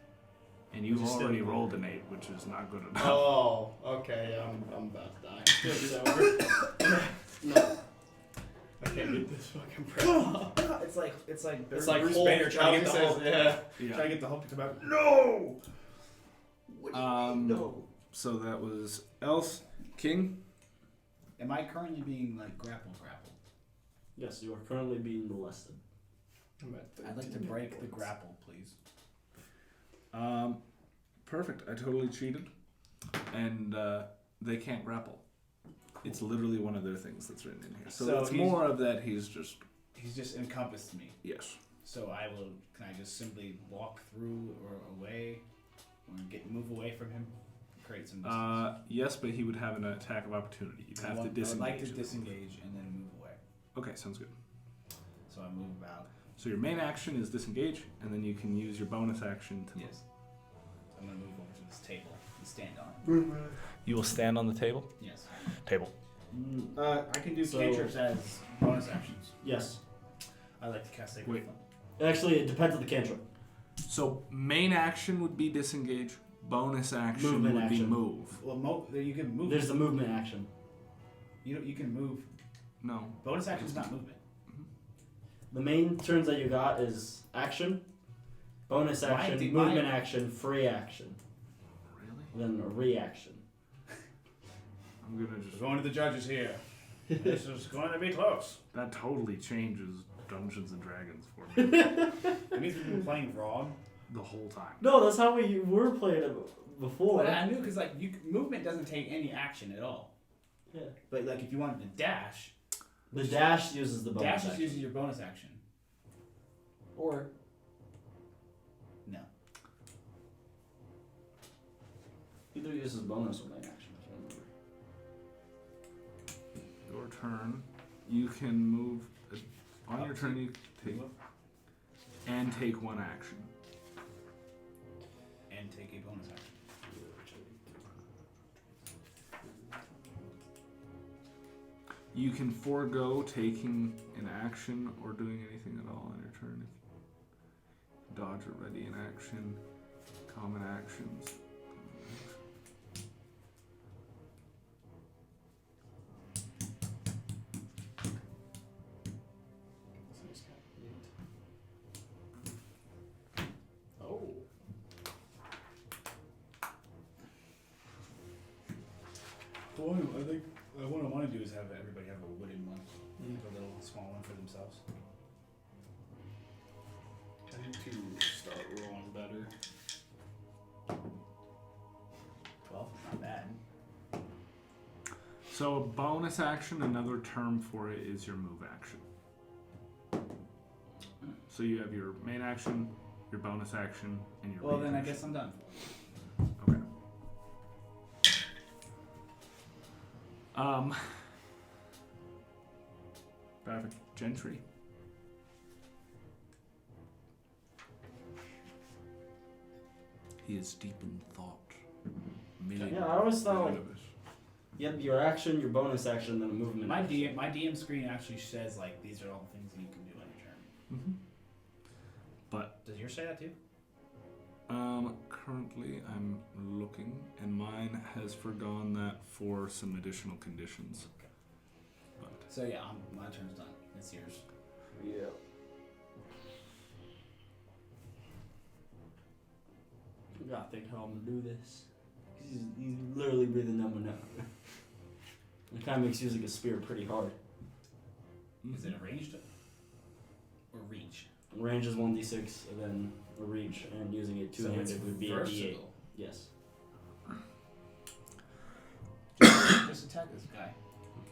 and you've Which is already still rolled an 8, which is not good enough. Oh, okay. Yeah, I'm about to die. It's over. No. I can't get this fucking breath off. It's like It's like Bruce Hulk. Banner trying to get the says, Hulk. yeah. Trying to get the Hulk to come out. No. No. So that was Else King. Am I currently being like grappled? Yes, you are currently being molested. I'd like to break the grapple, please. Perfect. I totally cheated, and they can't grapple. It's literally one of their things that's written in here. So it's he's- more of that he's just He's just encompassed me. yes. So can I just simply walk through or away, or move away from him, create some distance? Yes, but he would have an attack of opportunity. You'd have to disengage. I would like to him. disengage and then move away. Okay, sounds good. So I move about. So your main action is disengage, and then you can use your bonus action to move. Yes. I'm gonna move over to this table and stand on it. You will stand on the table. Yes. Table. I can do So- cantrips as bonus actions. Yes. I like to cast Sacred Wait. Flame. Actually, it depends on the cantrip. So main action would be disengage. Bonus action Movement would action. be move. Well, you can move. There's the movement action. You can move. No. Bonus action is not movement. The main turns that you got is action, bonus action, movement action, free action, Really? then a reaction. I'm gonna just. We're going to the judges here. This is going to be close. That totally changes Dungeons and Dragons for me It means we've been playing wrong. the whole time. No, that's how we were playing it before. But I knew because movement doesn't take any action at all. Yeah. But like if you wanted to dash, The dash uses the bonus dash is action. using your bonus action. Or no. Either uses bonus or main action. I can't remember. Your turn. You can move. On your turn, you take. And take one action. And take a bonus action. You can forego taking an action or doing anything at all on your turn. Dodge or ready in action. Common actions. Oh. Well, I think what I want to do is have everybody have a wooden one, a little small one for themselves. I need to start rolling better. 12, not bad. So a bonus action, another term for it is your move action. So you have your main action, your bonus action, and your Well, then I reaction. guess I'm done. Okay. Perfect. Gentry. He is deep in thought. Yeah, I always thought like you have your action, your bonus action, then a movement. My action. DM screen actually says like these are all the things that you can do on your turn. Mm-hmm. But Does yours say that too? currently I'm looking, and mine has forgone that for some additional conditions. But So yeah, my turn's done. It's yours. Yeah. I gotta think how I'm gonna do this. He's literally breathing down my neck. It kind of makes using a spear pretty hard. Is it a ranged or reach? Range is 1d6, and then a reach, and using it So it's two-handed would be a d8. versatile. Yes. Just attack this guy.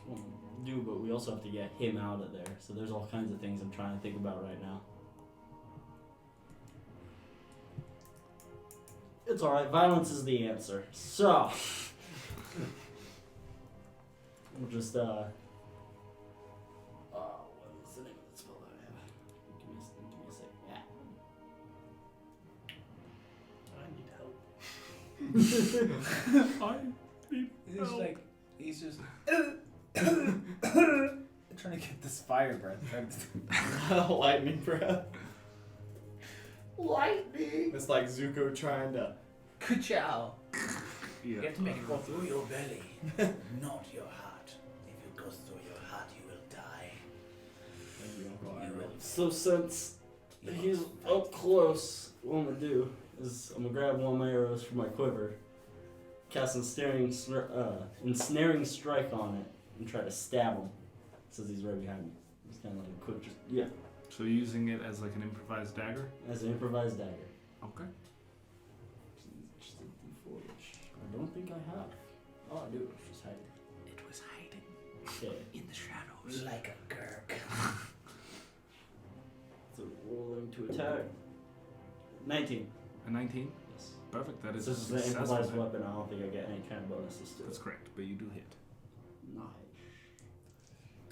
Well, do, but we also have to get him out of there. So there's all kinds of things I'm trying to think about right now. It's alright, violence is the answer. So, we'll just, what is the name of the spell that I have? Give me a sec. Yeah. I need help. He's just trying to get this fire breath. Lightning breath. Lightning! It's like Zuko trying to. Ka-chow. yeah. You have to make it go through your belly, not your heart. If it goes through your heart, you will die. You will. So since he's up close, what I'm gonna do is I'm gonna grab one of my arrows from my quiver, cast ensnaring strike on it, and try to stab him since he's right behind me. It's kind of like a quick, So using it as like an improvised dagger? as an improvised dagger. Okay. Just a D4, which I don't think I have. Oh, I do. It's just hiding. It was hiding Okay. in the shadows. Like a gurk. So rolling to attack. 19. A 19? Yes. Perfect. That is This is an successful. improvised weapon. I don't think I get any kind of bonuses to That's it. correct, but you do hit. Nice.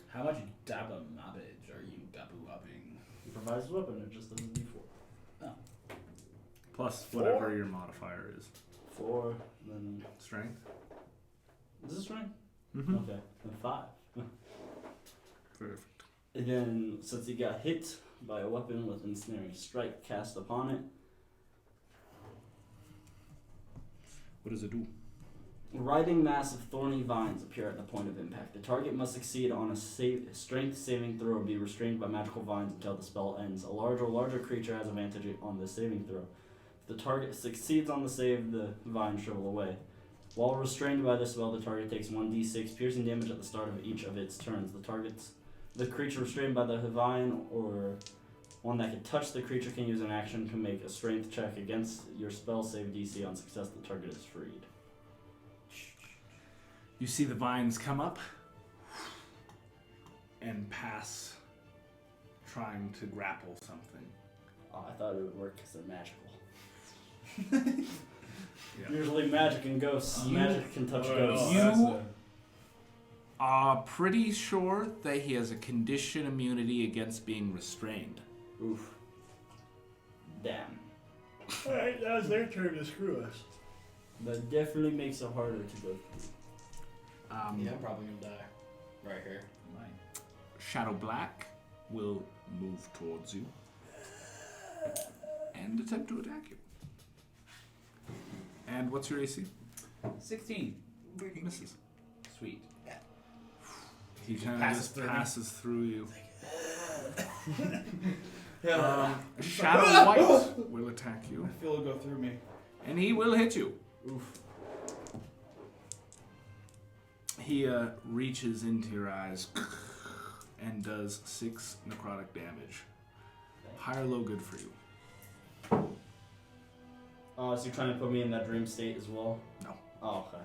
How much dabba mabbage are you dabu-upping? Improvised weapon. It just does a D4. Plus whatever your modifier is. 4, then Strength? is this right? Mm-hmm. Okay, then 5. Perfect. And then since he got hit by a weapon with ensnaring strike cast upon it, What does it do? a writhing mass of thorny vines appear at the point of impact. The target must succeed on a strength saving throw or be restrained by magical vines until the spell ends. A larger creature has advantage on the saving throw. If the target succeeds on the save, the vines shrivel away. While restrained by the spell, the target takes 1d6 piercing damage at the start of each of its turns. The creature restrained by the vine or one that can touch the creature can use an action to make a strength check against your spell save DC. On success, the target is freed. You see the vines come up and pass, trying to grapple something. Oh, I thought it would work because they're magical. Yeah. Usually magic and ghosts. Magic can touch ghosts. You are pretty sure that he has a condition immunity against being restrained. Oof. Damn. Alright, that was their turn to screw us. That definitely makes it harder to go through. Yeah, I'm probably gonna die. Right here. Shadow Black will move towards you and attempt to attack you. And what's your AC? 16. Misses. Sweet. He kind of Passes just through me. passes through you. Shadow White will attack you, I feel it go through me. and he will hit you. Oof. He reaches into your eyes and does 6 necrotic damage. High or low good for you? So you're trying to put me in that dream state as well? No. Oh, okay.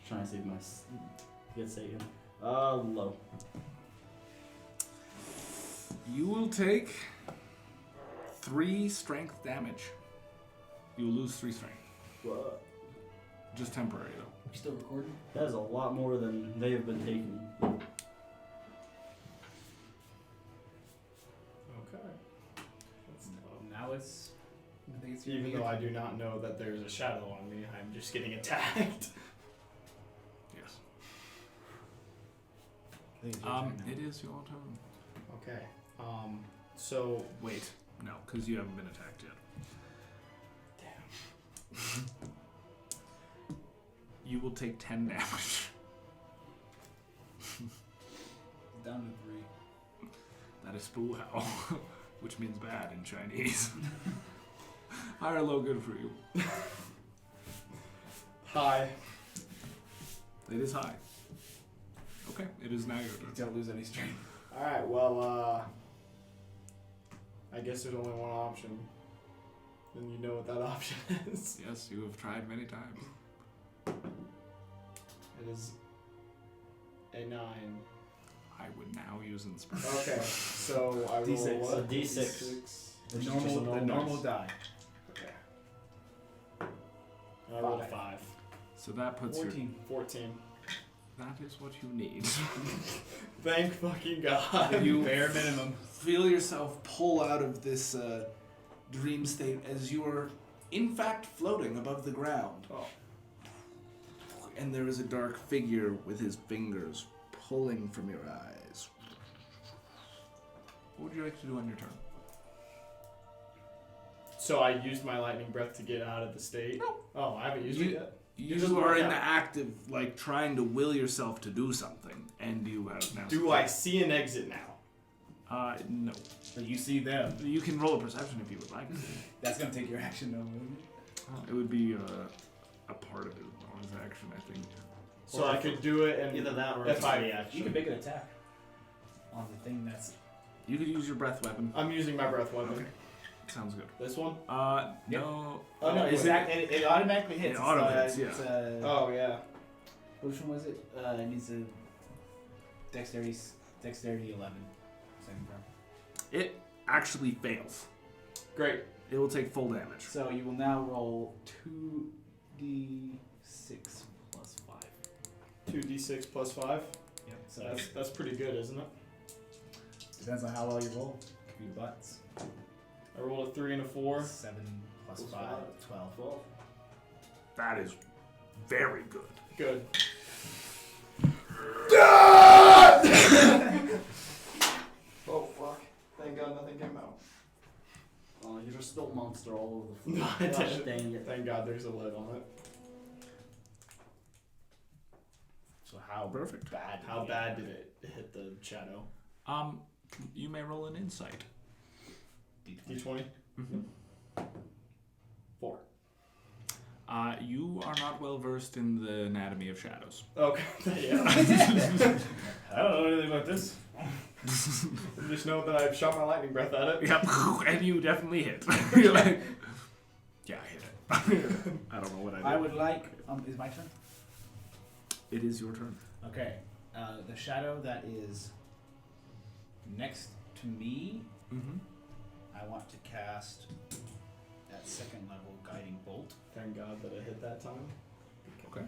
Trying to save my get saved. Low. You will take 3 strength damage. You will lose 3 strength. What? Just temporary though. You still recording? That is a lot more than they have been taking. Okay. That's low. Now it's. I think it's Even though I do not know that there's a shadow on me, I'm just getting attacked. Yes. It It is your turn. Okay. So Wait, no, because you haven't been attacked yet. damn. You will take 10 damage. Down to 3. That is Spuhao, which means bad in Chinese. High or low good for you? Hi. It is high. Okay, it is now your turn. Don't lose any strength. Alright, well, I guess there's only one option. Then you know what that option is. Yes, you have tried many times. It is a 9. I would now use Inspiration. Okay, so I roll D6. what? A D6. The Just normal, a normal the normal dice. die. Okay. I rolled a 5. 5. So that puts 14. 14. That is what you need. Thank fucking God. You Bare minimum. feel yourself pull out of this dream state as you are, in fact, floating above the ground. Oh. And there is a dark figure with his fingers pulling from your eyes. What would you like to do on your turn? So I used my lightning breath to get out of the state? No. Oh, I haven't used it yet? You doesn't are work in out. the act of like trying to will yourself to do something, and you have now. Do I see an exit now? No. But you see them. You can roll a perception if you would like. That's gonna take your action though, wouldn't it? It would be a part of his bonus action, I think. So I could do it and Either that or if it's I- a reaction. You can make an attack on the thing that's. You could use your breath weapon. I'm using my breath weapon. Okay. Sounds good. This one? Yep. No. Oh no! Is It automatically hits. It auto hits, It's, Oh yeah. Which one was it? It needs a dexterity 11. Second round. It actually fails. Great. It will take full damage. So you will now roll 2d6 plus 5. 2d6 plus 5. Yep. So That's pretty good, isn't it? depends on how well you roll. Could be butts. I rolled a 3 and a 4. 7 plus Plus 5, 12. 12. That is very good. Good. Oh fuck. Thank God nothing came out. Oh, you just spilled monster all over the No, floor. I Gosh didn't. dang it. Thank God there's a lid on it. So how Perfect. bad? How bad did it hit the shadow? You may roll an insight. D20? Mm-hmm. 4. You are not well versed in the anatomy of shadows. Okay. Yeah. I don't know anything about this. You just know that I've shot my lightning breath at it. Yep, and you definitely hit. You're like, yeah, I hit it. I don't know what I did. I would like. Is my turn? It is your turn. Okay. The shadow that is next to me, Mm-hmm. I want to cast at second level guiding bolt. Thank God that it hit that time. Okay.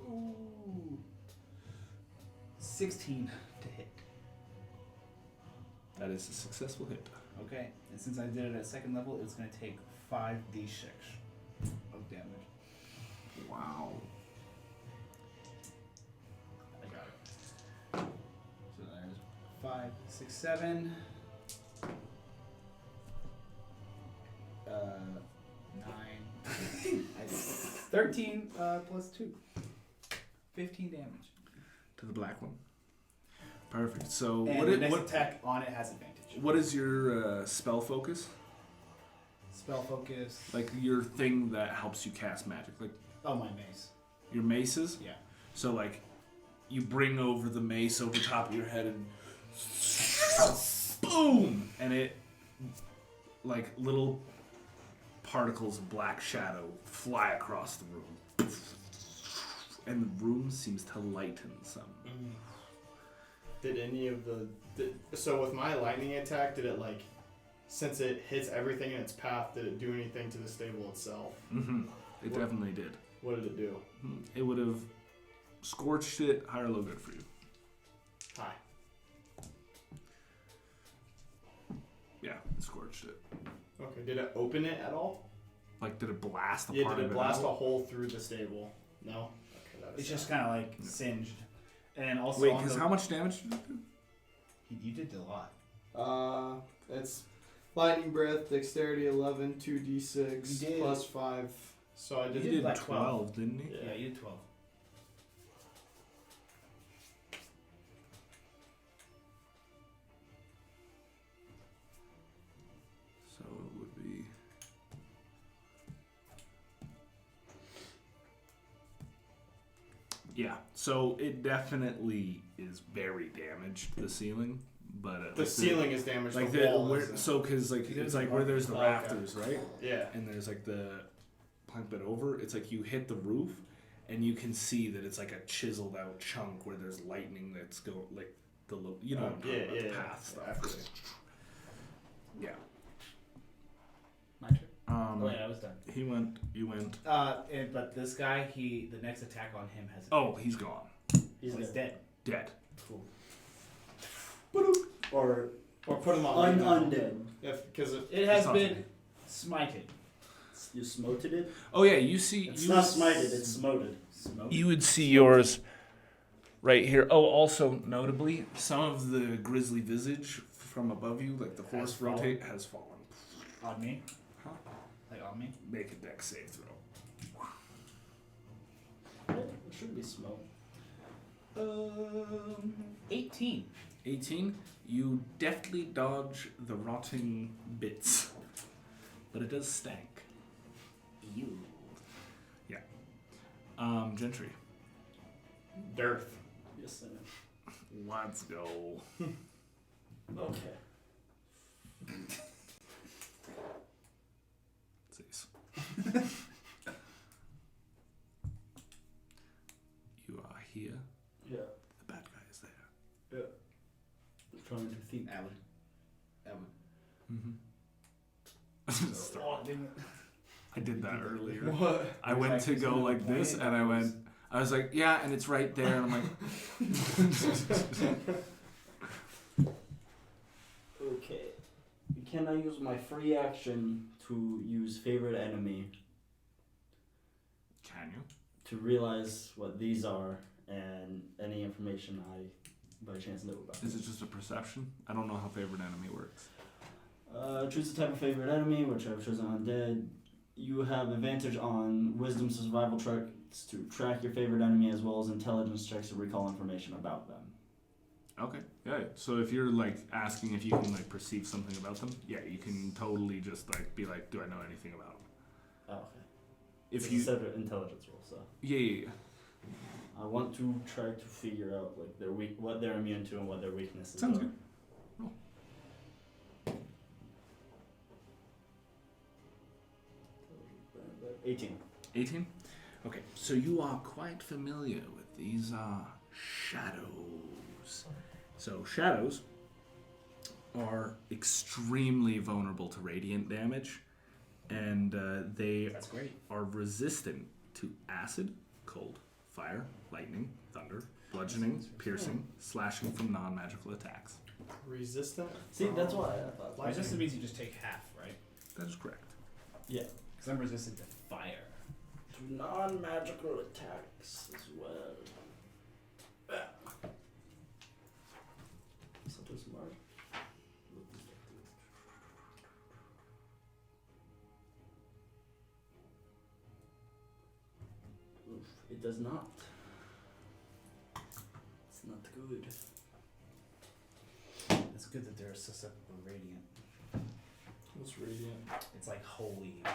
Ooh. 16 to hit. That is a successful hit. Okay, and since I did it at second level, it's going to take 5d6 of damage. Wow. I got it. So there's 5, 6, 7. 9. 13 plus 2. 15 damage. To the black one. Perfect. So And the next attack on it has advantage. what is your spell focus? Spell focus. Like your thing that helps you cast magic, like Oh, my mace. your maces. Yeah. So like, you bring over the mace over top of your head and boom, and it like little particles of black shadow fly across the room, and the room seems to lighten some. Did any of so with my lightning attack, did it like, since it hits everything in its path, did it do anything to the stable itself? Mm-hmm. It What- definitely did. What did it do? It would have scorched it. High or low good for you? Hi. Yeah, it scorched it. Okay. Did it open it at all? Like, did it blast the Yeah. part Did of it it blast a out? hole through the stable? No. Okay. That is It's just sad. kind of like singed. And also Wait, on because the- how much damage did it do? You did a lot. It's lightning breath, dexterity 11, 2d6 You did- plus 5. So I You did. He did did like 12, didn't he? Yeah, you did 12. So it would be. Yeah, so it definitely is very damaged, the ceiling, but The like ceiling is damaged. like the the wall where, isn't. so because like There's it's like a where there's the okay. rafters, right? Yeah. And there's like the plank bit over. It's like you hit the roof, and you can see that it's like a chiseled out chunk where there's lightning that's go like the you know what I'm talking about, the path stuff. After. Yeah. My turn. Oh yeah, I was done. He went. You went. But this guy, the next attack on him has. Oh, he's gone. He's He's dead. dead. Dead. Cool. Or Put him on. undead. Because It has It's not been smited. You smoted it? Oh yeah, you see. It's you not smited, it's smoted. Smote. You would see yours right here. Oh, also notably, some of the grisly visage from above you, like the horse fallen. rotate, has fallen. On me? Huh? Like on me? Make a dex save throw. It should be smoke. 18. 18. You deftly dodge the rotting bits, but it does stank. You. Yeah. Gentry. Dearth. Yes, I know. Let's go. Okay. Please. You are here. Yeah. The bad guy is there. I'm trying to think. Atwood. Mm-hmm. Oh, dang it. I did that earlier. What? I went to go like this, and I was like, yeah, and it's right there, and I'm like, Okay. Can I use my free action to use favorite enemy can you? to realize what these are and any information I by chance know about? Is it just a perception? I don't know how favorite enemy works. Choose the type of favorite enemy, which I've chosen undead. You have advantage on wisdom survival checks to track your favorite enemy as well as intelligence checks to recall information about them. Okay. Yeah. So if you're like asking if you can like perceive something about them, yeah, you can totally just like be like, do I know anything about them? Oh, okay. If It's you, a separate intelligence roll, so yeah. I want to try to figure out like their what they're immune to and what their weaknesses Sounds are. good. Roll. Uh, 18. 18? Okay, so you are quite familiar with these shadows. So shadows are extremely vulnerable to radiant damage, and they That's great. are resistant to acid, cold, fire, lightning, thunder, bludgeoning, piercing, slashing from non-magical attacks. Resistant? See, that's why I thought. Resistant means you just take half, right? That is correct. Yeah. Because I'm resistant to fire. To non-magical attacks as well. So smart. Oof, it does not. It's not good. It's good that they're susceptible to radiant. What's radiant? It's like holy, like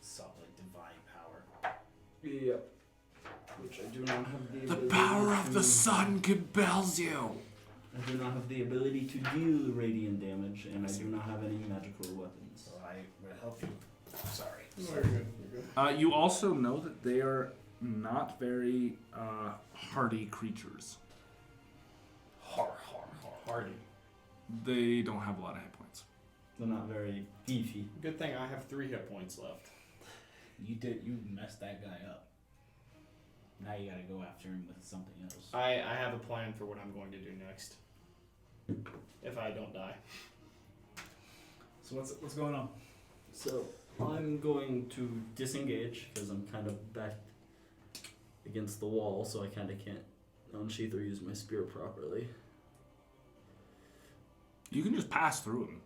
solid, divine power. Yep. Which I do not have the The ability power of the to- sun compels you. I do not have the ability to deal radiant damage, and I do not have any magical weapons. So I will help you. Sorry. No, you're good. You're good. You also know that they are not very hardy creatures. Hardy. They don't have a lot of hit points. They're not very beefy. Good thing I have 3 hit points left. You messed that guy up. Now you gotta go after him with something else. I have a plan for what I'm going to do next. If I don't die. So what's going on? So I'm going to disengage because I'm kind of back against the wall, so I kind of can't unsheath or use my spear properly. You can just pass through him.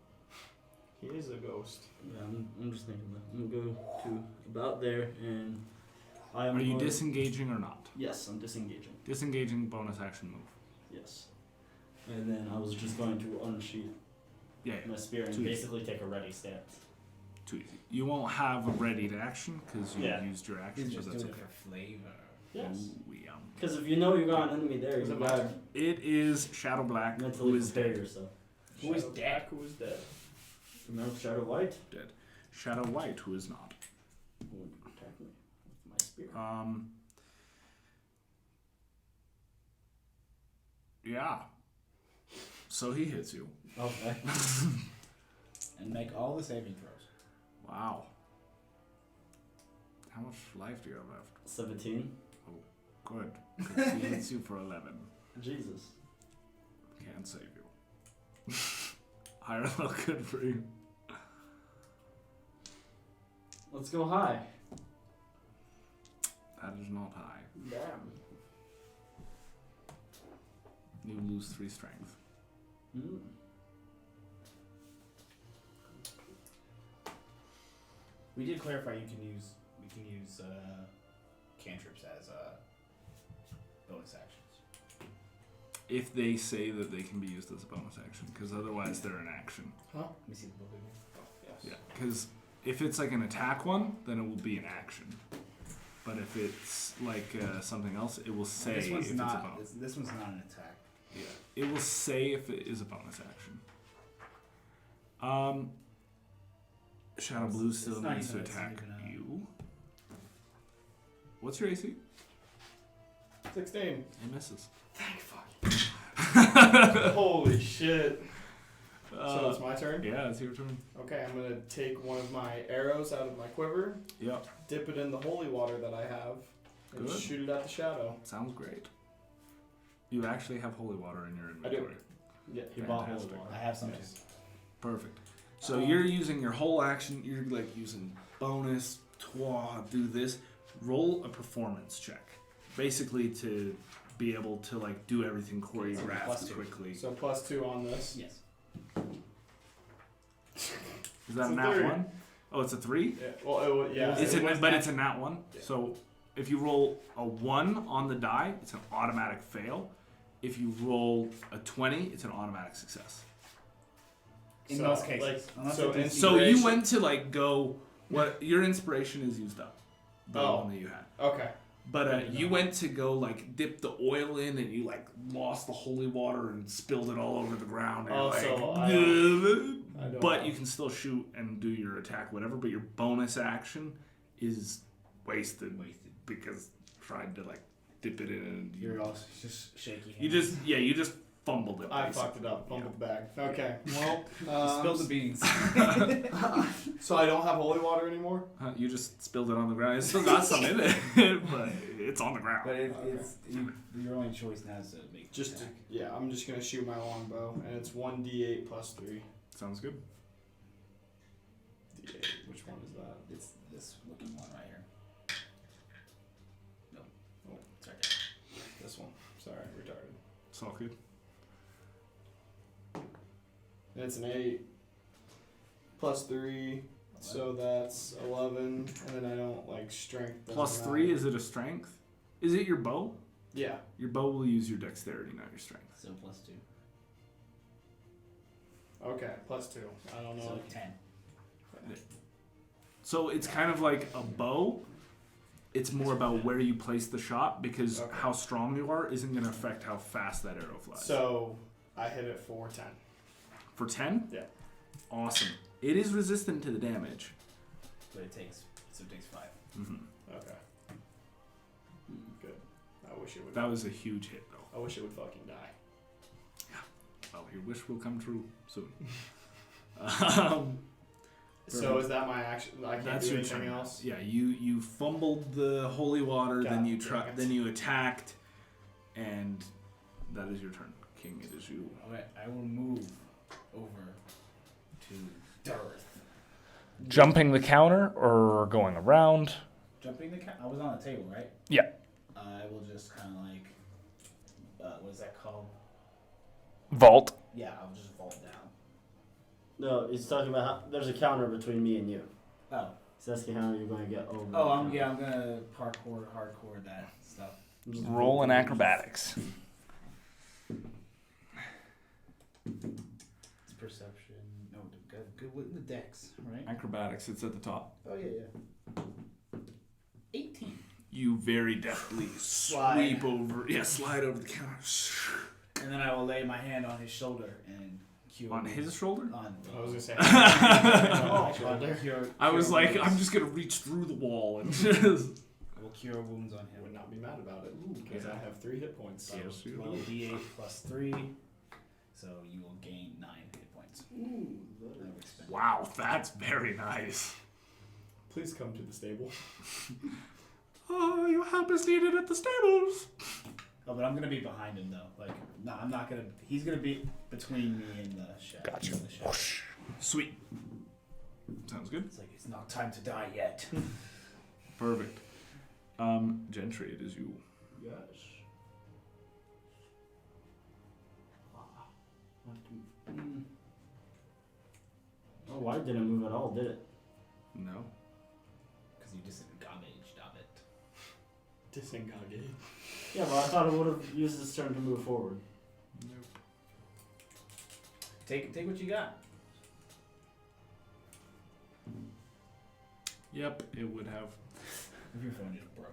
He is a ghost. Yeah, I'm just thinking that. I'm gonna go to about there, and I am. Are you going- disengaging or not? Yes, I'm disengaging. Disengaging, bonus action move. Yes. And then I was just going to unsheath Yeah, my spear and Too easy. basically take a ready stance. too easy. You won't have a ready to action because you Yeah. used your action, He's so just that's doing okay. it for flavor. Yes. Ooh, Because if you know you got an enemy there, Is you it gotta mine? It is Shadow Black, who mentally is prepare dead. yourself. Who is Shadow dead? Black, who is dead? Remember Shadow White? Dead. Shadow White, who is not. Who would attack me with my spear? Yeah. So he hits you. Okay. And make all the saving throws. Wow. How much life do you have left? 17. Good. 'Cause he hits you for 11. Jesus. Can't save you. Higher level good for you. Let's go high. That is not high. Damn. You lose 3 strength. Mm. We did clarify we can use cantrips as bonus actions. If they say that they can be used as a bonus action, because otherwise they're an action. Let me see the book again. Oh, yes. Yeah, because if it's like an attack one, then it will be an action. But if it's like something else, it will say This one's if it's a not. bonus. This one's not an attack. Yeah, it will say if it is a bonus action. Shadow Blue It's still not needs to even- it's not attack even a- you. What's your AC? 16. It misses. Thank fuck. Holy shit. So it's my turn? Yeah, it's your turn. Okay, I'm gonna take one of my arrows out of my quiver, Yep, dip it in the holy water that I have, and Good. shoot it at the shadow. sounds great. You actually have holy water in your I do. inventory. Yeah. He bought holy Fantastic. water. I have some too. Yes. Perfect. So you're using your whole action. You're like using bonus, do this. Roll a performance check, basically to be able to like do everything choreographed +2. quickly. So +2 on this. Yes. Is that It's a a nat 3. 1? Oh, it's a 3. Yeah. Well, yeah. It's it a, was but nat- it's a nat 1. Yeah. So if you roll a 1 on the die, it's an automatic fail. If you roll a 20, it's an automatic success. In So, most cases. like, Unless so it's in- So you Inspiration. went to like go. What your inspiration is used up. The Oh. one that you had. Okay. But you went to go like dip the oil in, and you like lost the holy water and spilled it all over the ground. And Oh, you're like, so I don't but know. you can still shoot and do your attack, whatever. But your bonus action is wasted because trying to like dip it in. And You're also just shaky hands. you just fumbled it. I fucked it up. Fumbled the bag. Okay. Well, Spill the beans. so I don't have holy water anymore. You just spilled it on the ground. It still got some in it, but it's on the ground. But it's your only choice now is to make Just to, attack. yeah, I'm just gonna shoot my longbow, and it's 1d8 plus 3. Sounds good. D8. Which one is that? It's this looking one right here. No. Oh. It's right there. This one. Sorry, retarded. It's all good. And it's an 8 plus 3, so that's 11. And then I don't like strength. Plus doesn't 3, matter. is it a strength? Is it your bow? Yeah. Your bow will use your dexterity, not your strength. So plus 2. Okay, plus 2. I don't know. So 10. So it's kind of like a bow. It's more about where you place the shot because Okay. how strong you are isn't going to affect how fast that arrow flies. So I hit it for 10. For 10? Yeah. Awesome. It is resistant to the damage. But it takes 5. Mm-hmm. Okay. Good. I wish it would. That was a huge hit, though. I wish it would fucking die. Well, your wish will come true soon. So is that my action? I can't That's do your anything turn. else. Yeah, you fumbled the holy water, God then you damn it. then you attacked, and that is your turn. King, it is you. Alright, I will move over to Darth. Jumping the counter or going around? Jumping the I was on the table, right? Yeah. I will just kind of like, what is that called? Vault. Yeah, I'll just vault down. No, he's talking about how there's a counter between me and you. Oh. So that's how you're going to get over. Oh, I'm gonna hardcore that stuff. Roll in acrobatics. It's perception. No, good with the dex, right? Acrobatics, it's at the top. Oh yeah. 18. You very deftly Slide. sweep over. Yeah, slide over the counter. And then I will lay my hand on his shoulder and cure. On his shoulder? On. I was gonna say. Cure I was like, wounds. I'm just gonna reach through the wall and just. I will cure wounds on I would him. not be mad about it because Yeah. I have 3 hit points. So Yes, you roll will. d8 plus 3. So you will gain 9 hit points. I will expend. Wow, that's very nice. Please come to the stable. Oh, your help is needed at the stables. Oh, but I'm gonna be behind him though. Like, no, I'm not gonna. He's gonna be between me and the shed. Gotcha. The shed. Sweet. Sounds good. It's like it's not time to die yet. Perfect. Gentry, it is you. Yes. Oh, why didn't it move at all, did it? No. Because you disengaged of it. Disengage. Yeah, but I thought it would have used its turn to move forward. Nope. Take what you got. Yep, it would have. If your phone just broke.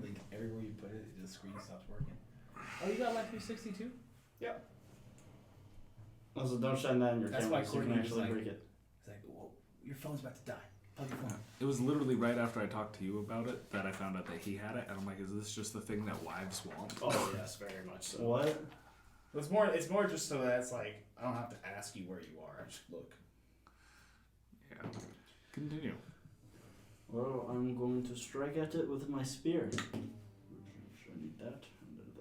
Like everywhere you put it, the screen stops working. Oh, you got like 362? Also, don't shine that in your That's camera why so you can Courtney was actually like- break it. It's like, whoa, your phone's about to die. Plug your phone. It was literally right after I talked to you about it that I found out that he had it, and I'm like, is this just the thing that wives want? Oh yes, very much so. What? It's more just so that it's like I don't have to ask you where you are. I just look. Yeah. Continue. Well, I'm going to strike at it with my spear. I need that. And then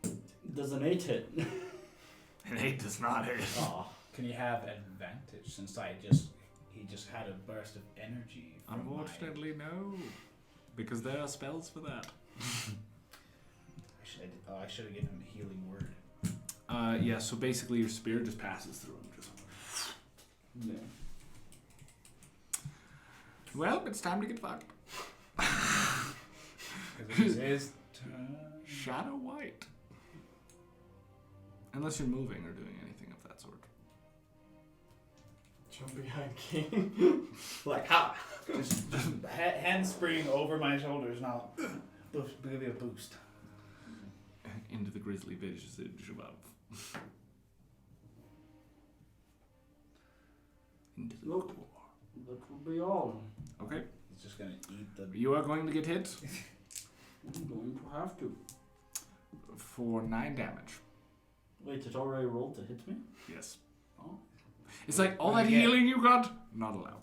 this. Does an 8 hit? An 8 does not hit. Aw. Can you have advantage since he just had a burst of energy? From Unfortunately, no. Because there are spells for that. I should have given him a healing word. Yeah, so basically your spear just passes through him. Just... Yeah. Well, it's time to get fucked. Because it is his turn. Shadow White. Unless you're moving or doing anything of that sort. Jump behind King. Like ha. Just hand spring over my shoulders and I'll give you a boost. Into the grisly visage above. Into the Nope. core. That will be all. Okay. He's just gonna eat the. You are going to get hit. I'm going to have to. for 9 damage. Wait, it already rolled to hit me? Yes. Oh. It's like, all Well, that yeah. healing you got? Not allowed.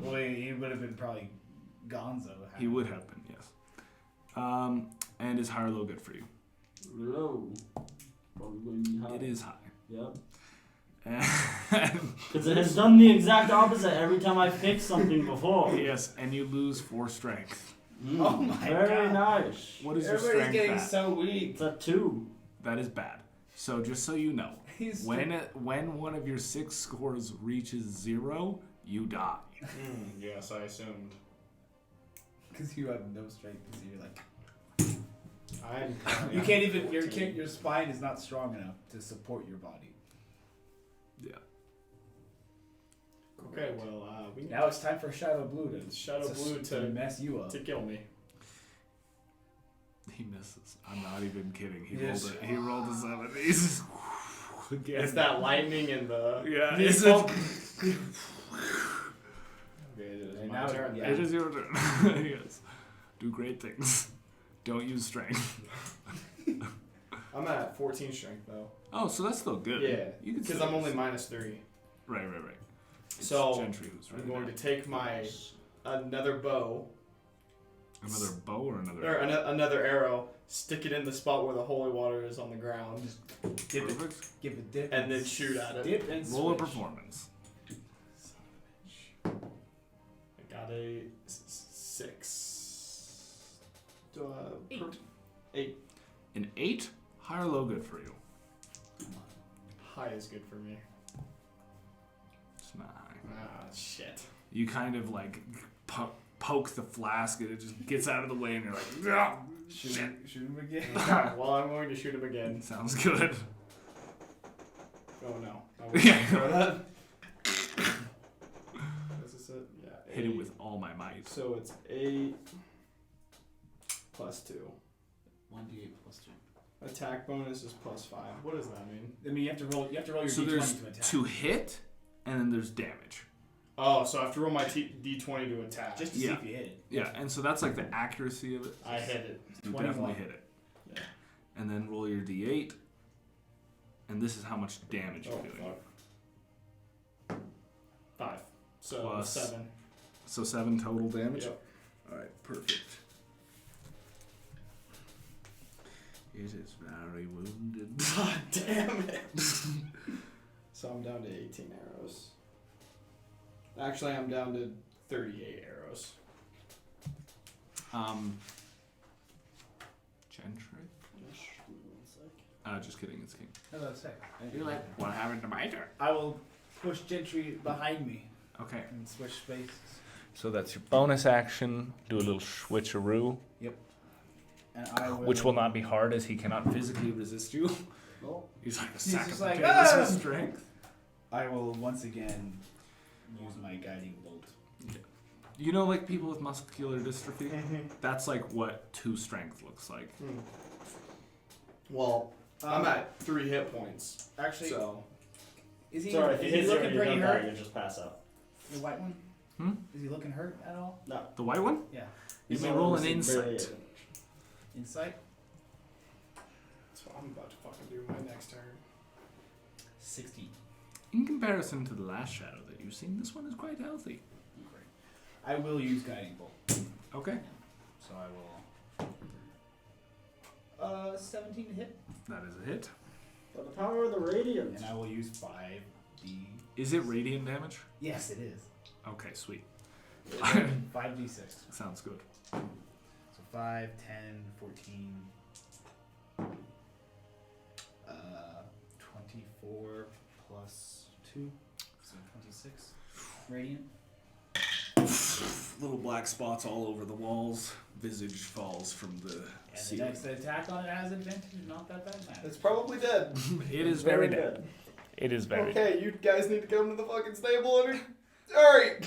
Well, he would have been probably gonzo. He would have been, yes. And is high or low good for you? Low. Probably going to be high. It is high. Yep. And Because it has done the exact opposite every time I fixed something before. yes, and you lose 4 strength. Oh my Very God. nice. What is your Everybody's strength getting at? so weak. It's at 2. That is bad. So just so you know, He's when one of your 6 scores reaches 0, you die. Yes, I assumed. Because you have no strength. Because you're like I'm. you can't even your spine is not strong enough to support your body. Yeah. Okay, well, we Now it's time for Shadow Blue to to mess you up. to kill me. He misses. I'm not even kidding. Yes. He rolled a 7. He's again. It's that lightning and the. Yeah, the it's fog. Okay, It is and my now turn. yeah. It is your turn. Yes. Do great things. Don't use strength. I'm at 14 strength though. Oh, so that's still good. Yeah, You can because still I'm only use- -3. Right. It's So, Gentry who's I'm right going now. to take my another bow Another bow or another? or another arrow, stick it in the spot where the holy water is on the ground, Dip it, Perfect. give it dip, and then shoot at it. Dip and Roll a switch. performance. I got a 6. 8. An 8, high or low good for you. High is good for me. It's not high. Ah, shit. You kind of like poke the flask and it just gets out of the way and you're like, "Ah, Shoot shit." him again. Okay, well, I'm going to shoot him again. Sounds good. Oh no. I wouldn't throw that. Is this it? Yeah. Hit him 8. with all my might. So it's 8 plus 2. 1d8 plus 2. Attack bonus is plus 5. What does that mean? I mean, you have to roll your So d20 there's to attack. 2 hit and then there's damage. Oh, so I have to roll my d20 to attack. Just to see Yeah. if you hit it. Yeah, and so that's like the accuracy of it. I hit it. You 21. definitely hit it. Yeah. And then roll your d8. And this is how much damage you're Oh, doing. fuck. 5. So Plus 7. So 7 total damage? Yep. Alright, perfect. It is very wounded. God damn it. So I'm down to 18 arrows. Actually, I'm down to 38 arrows. Gentry? One sec. Just kidding, it's King. How's that say? You're like, what happened to my turn? I will push Gentry behind me Okay. and switch spaces. So that's your bonus action. Do a little switcheroo, And I will. which will not be hard as he cannot Physically resist you. Oh. He's like a He's sack just of like, potatoes "Ah!" with strength. I will once again use my guiding bolt. You know, like people with muscular dystrophy? That's like what 2 strength looks like. Well, I'm at 3 hit points. Actually, So is he, Sorry, if is you he hit 0, looking you pretty don't die, hurt? you just pass out. The white one? Hmm? Is he looking hurt at all? No. The white one? Yeah. You He's may roll an barely insight. hit. Insight? that's what I'm about to fucking do my next turn. 60. In comparison to the last shadow that you've seen, this one is quite healthy. Great. I will use guiding bolt. Okay. So I will. 17 to hit. That is a hit. By the power of the radiant. And I will use 5d. Is it radiant damage? Yes, it is. Okay, sweet. 5d6. Sounds good. So 5, 10, 14. 24 plus 2. So 26. Radiant. Little black spots all over the walls. Visage falls from the And the ceiling. next attack on it has advantage. Not that bad, man. It's probably dead. It is very dead. good. It is very. Okay, you guys need to come to the fucking stable and. Alright!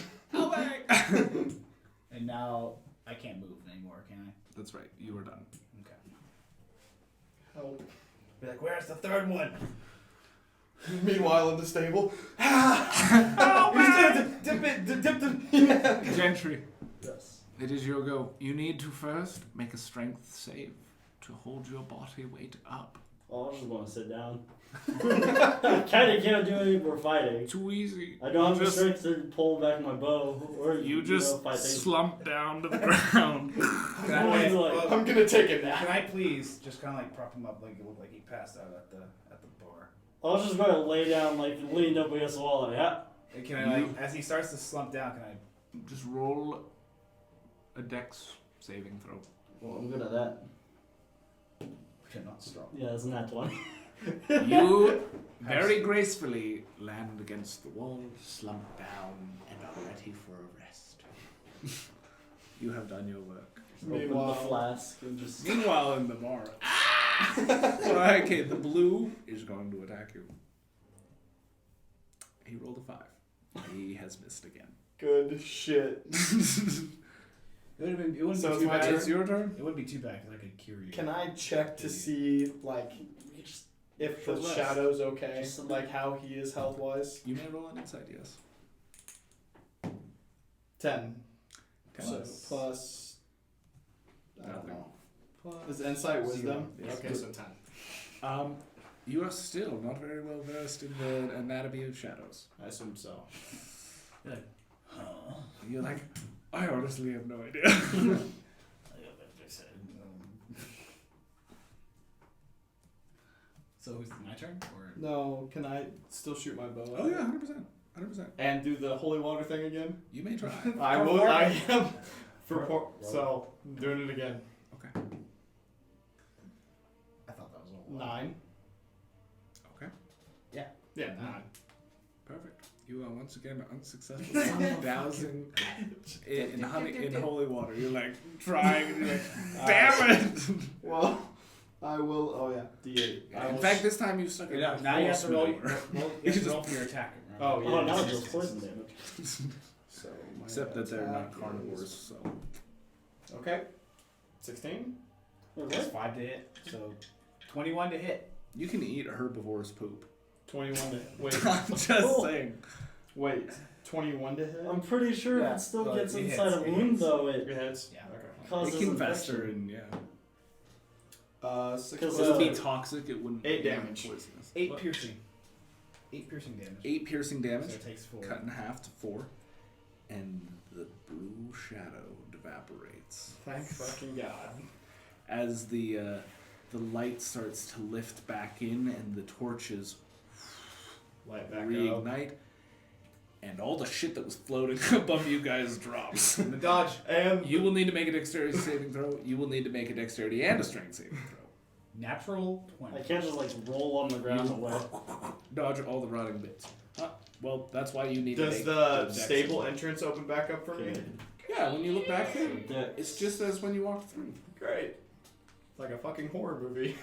And now I can't move anymore, can I? That's right. You are done. Okay. Help. Be like, where's the third one? Meanwhile, in the stable. Gentry, Yes. it is your go. You need to first make a strength save to hold your body weight up. Oh, I just want to sit down. I kind of can't do any more fighting. Too easy. I don't have the Just- strength to pull back my bow or You just fight things. slump down to the ground. Can I, Wait, well, I'm gonna take a nap. can I please just kind of like prop him up like it looked like he passed out at the bar? I was just going to lay down, like, leaned up against the wall. Like, yeah. Can I like as he starts to slump down? Can I? Just roll a dex saving throw. Well, I'm good at that. You're not strong. Yeah, it's not 20. You very gracefully land against the wall, slump down, and are ready for a rest. You have done your work. Open the Meanwhile- flask and just. Meanwhile, in the bar, okay, the blue is going to attack you. He rolled a 5. He has missed again. Good shit. It would have been. It wouldn't So be it's too my bad. turn? It's your turn. It wouldn't be too bad because I could cure you. Can I check to see like if the Less. shadow's okay? Just some- Like how he is health wise? You may roll an insight, yes. 10. Ten. So plus I don't Nothing. know. Is insight wisdom? Yes. Okay, so 10. You are still not very well versed in the anatomy of shadows. I assume so. You're like, huh? You're like, I honestly have no idea. I got that fixed. So is it my turn or? No, can I still shoot my bow? Oh yeah, 100%, 100%. And do the holy water thing again? You may try. I For will. four? I am. For For- por- so I'm doing it again. Okay. I thought that was a little. 9. Okay. Yeah, 9. Perfect. You are once again unsuccessful dousing in honey in holy water. You're like trying, and you're like, damn it! Well, I will. Oh yeah, D8. I In will fact, this time you stuck it. Yeah, with now you have to roll. horse maneuver. You have to roll for your attack. Oh, yeah. Oh, now it's just poison damage. So my Except that they're not attack carnivores, is- so. Okay. 16. That's 5 to hit. So 21 to hit. You can eat herbivores' poop. 21 to wait. I'm just Oh. saying. Wait. 21 to hit. I'm pretty sure Yeah, if it still well, gets it hits, inside a it wound, hits. though, it It hits. Yeah. Okay. causes It can infection. fester and yeah. 6 'Cause, It would be Uh, toxic. It wouldn't. 8 be damage. Poisonous. 8 What? piercing. 8 piercing damage. 8 piercing damage. So it takes 4. Cut in half to 4, and the blue shadow evaporates Thank fucking God. as the light starts to lift back in, and the torches Light back up. reignite, and all the shit that was floating above you guys drops. The dodge. And You will need to make a dexterity saving throw. You will need to make a dexterity and a strength saving throw. Natural 20. I can't just like roll on the ground away. Dodge all the rotting bits. Well, that's why you need to does make the dex stable saving. entrance open back up for me? Okay. Yeah, when you look back there, Dex. it's just as when you walked through. Great. It's like a fucking horror movie.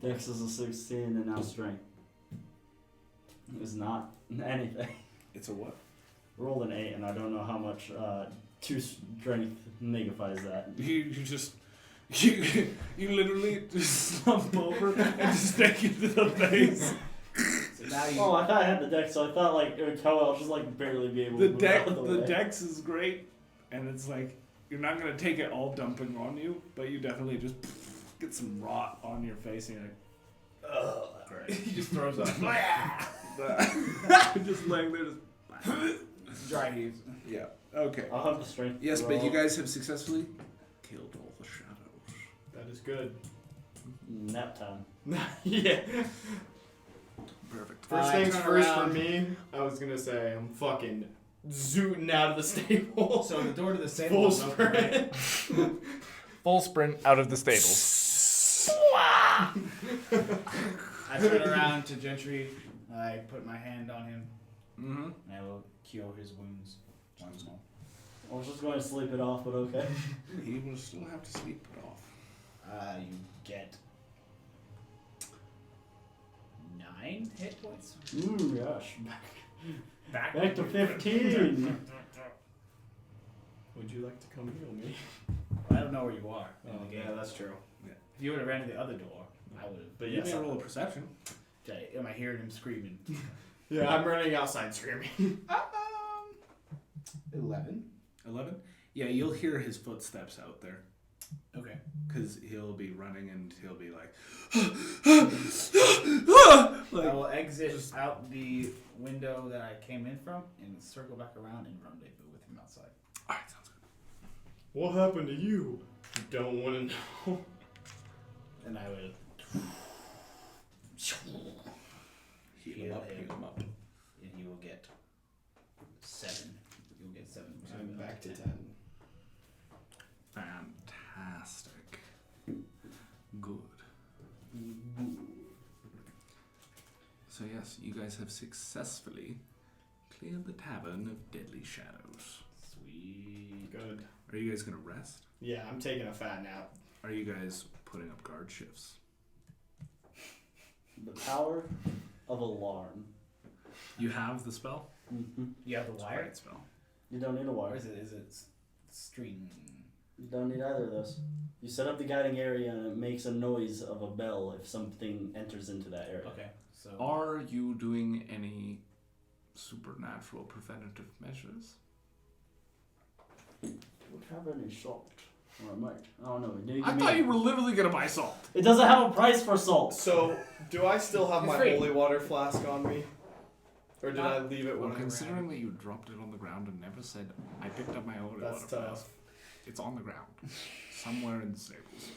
Dex is a 16 and now strength. It's not anything. It's a what? Rolled an 8 and I don't know how much 2 strength negatifies that. You just you literally just slump over and stick it to the face. So now you. Oh, I thought I had the dex, so I thought like it would tell I'll just like barely be able The to move deck out of the the way. dex is great, and it's like you're not gonna take it all dumping on you, but you definitely just get some rot on your face and you're like, ugh, great. He just throws up. Just laying there just Dry heaves. yeah. Okay. I'll have the strength. Yes, to but you roll. guys have successfully killed all the shadows. That is good. Nap time. Yeah. Perfect. First I things turn first around. for me, I was gonna say I'm fucking zooting out of the stable. So the door to the Full stable is open, right? sprint. Full sprint out of the stables. I turn around to Gentry. I put my hand on him. Mm-hmm. And I will cure his wounds once more. I was just going to sleep it off, but okay. He will still have to sleep it off. You get 9 hit points. Ooh, gosh. Back Back to 15. Would you like to come heal me? I don't know where you are in the game. yeah, that's true. If you would have ran to the other door, I would have. But You yes, may I- roll a perception. Am I hearing him screaming? yeah, I'm running outside screaming. 11. 11? Yeah, you'll hear his footsteps out there. Okay. Because he'll be running and he'll be like, I will exit out the window that I came in from and circle back around and rendezvous with him outside. Alright, sounds good. What happened to you? You don't want to know. And I will Heal him up, heal him up. and he will get 7. You'll get 7. I'm back to 10. Fantastic. Good. So yes, you guys have successfully cleared the Tavern of Deadly Shadows. Sweet. Good. Are you guys going to rest? Yeah, I'm taking a fat nap. Are you guys putting up guard shifts? The power of alarm. You have the spell? Mm-hmm. You have the It's a wire? great spell. You don't need a Or wire. is it string? You don't need either of those. You set up the guiding area and it makes a noise of a bell if something enters into that area. Okay. So Are you doing any supernatural preventative measures? Would have any salt. Or I might. I don't know. Did you I give thought me you were literally going to buy salt. It doesn't have a price for salt. So, do I still have It's my free. holy water flask on me? Or did I leave it Well, when I considering that you dropped it on the ground and never said, I picked up my holy That's water tough. flask. It's on the ground. Somewhere in the stables.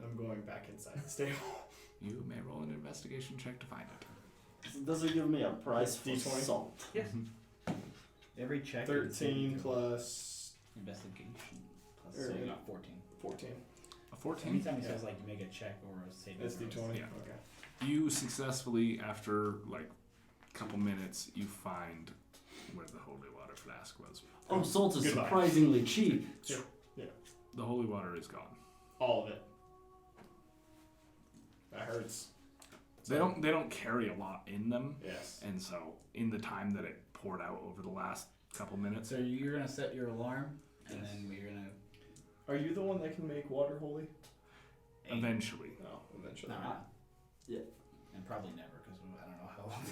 I'm going back inside the stable. You may roll an investigation check to find it. It doesn't give me a price for D20. salt. yes. Every check. 13 plus investigation. Plus, Or- so you got 14. 14. A 14? Anytime he Yeah. says like you make a check or a saving That's throw. D20. Yeah. Okay. You successfully, after like a couple minutes, you find where the holy water flask was. Oh, salt is Goodbye. surprisingly cheap. The holy water is gone. All of it. That hurts. They don't carry a lot in them, Yes. and so in the time that it poured out over the last couple minutes, So you're gonna set your alarm, and then we're gonna. Are you the one that can make water holy? eventually. No, eventually. No, we're not. Yeah. And probably never, because I don't know how long.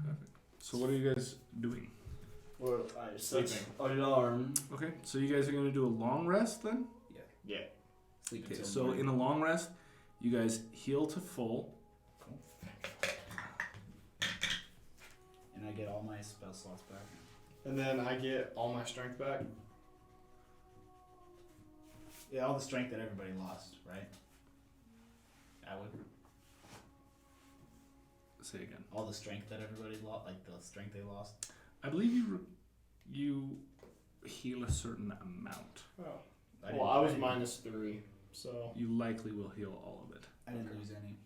Perfect. So what are you guys doing? Well, I set Sleeping. alarm. Okay, so you guys are going to do a long rest then? Yeah. Sleep Okay, until so morning. in a long rest, you guys heal to full. And I get all my spell slots back. And then I get all my strength back. Yeah, all the strength that everybody lost, right? Atwood? Say again. All the strength that everybody lost, like the strength they lost. I believe you heal a certain amount. Oh. I Well, I was didn't- -3, so. You likely will heal all of it. I didn't lose any.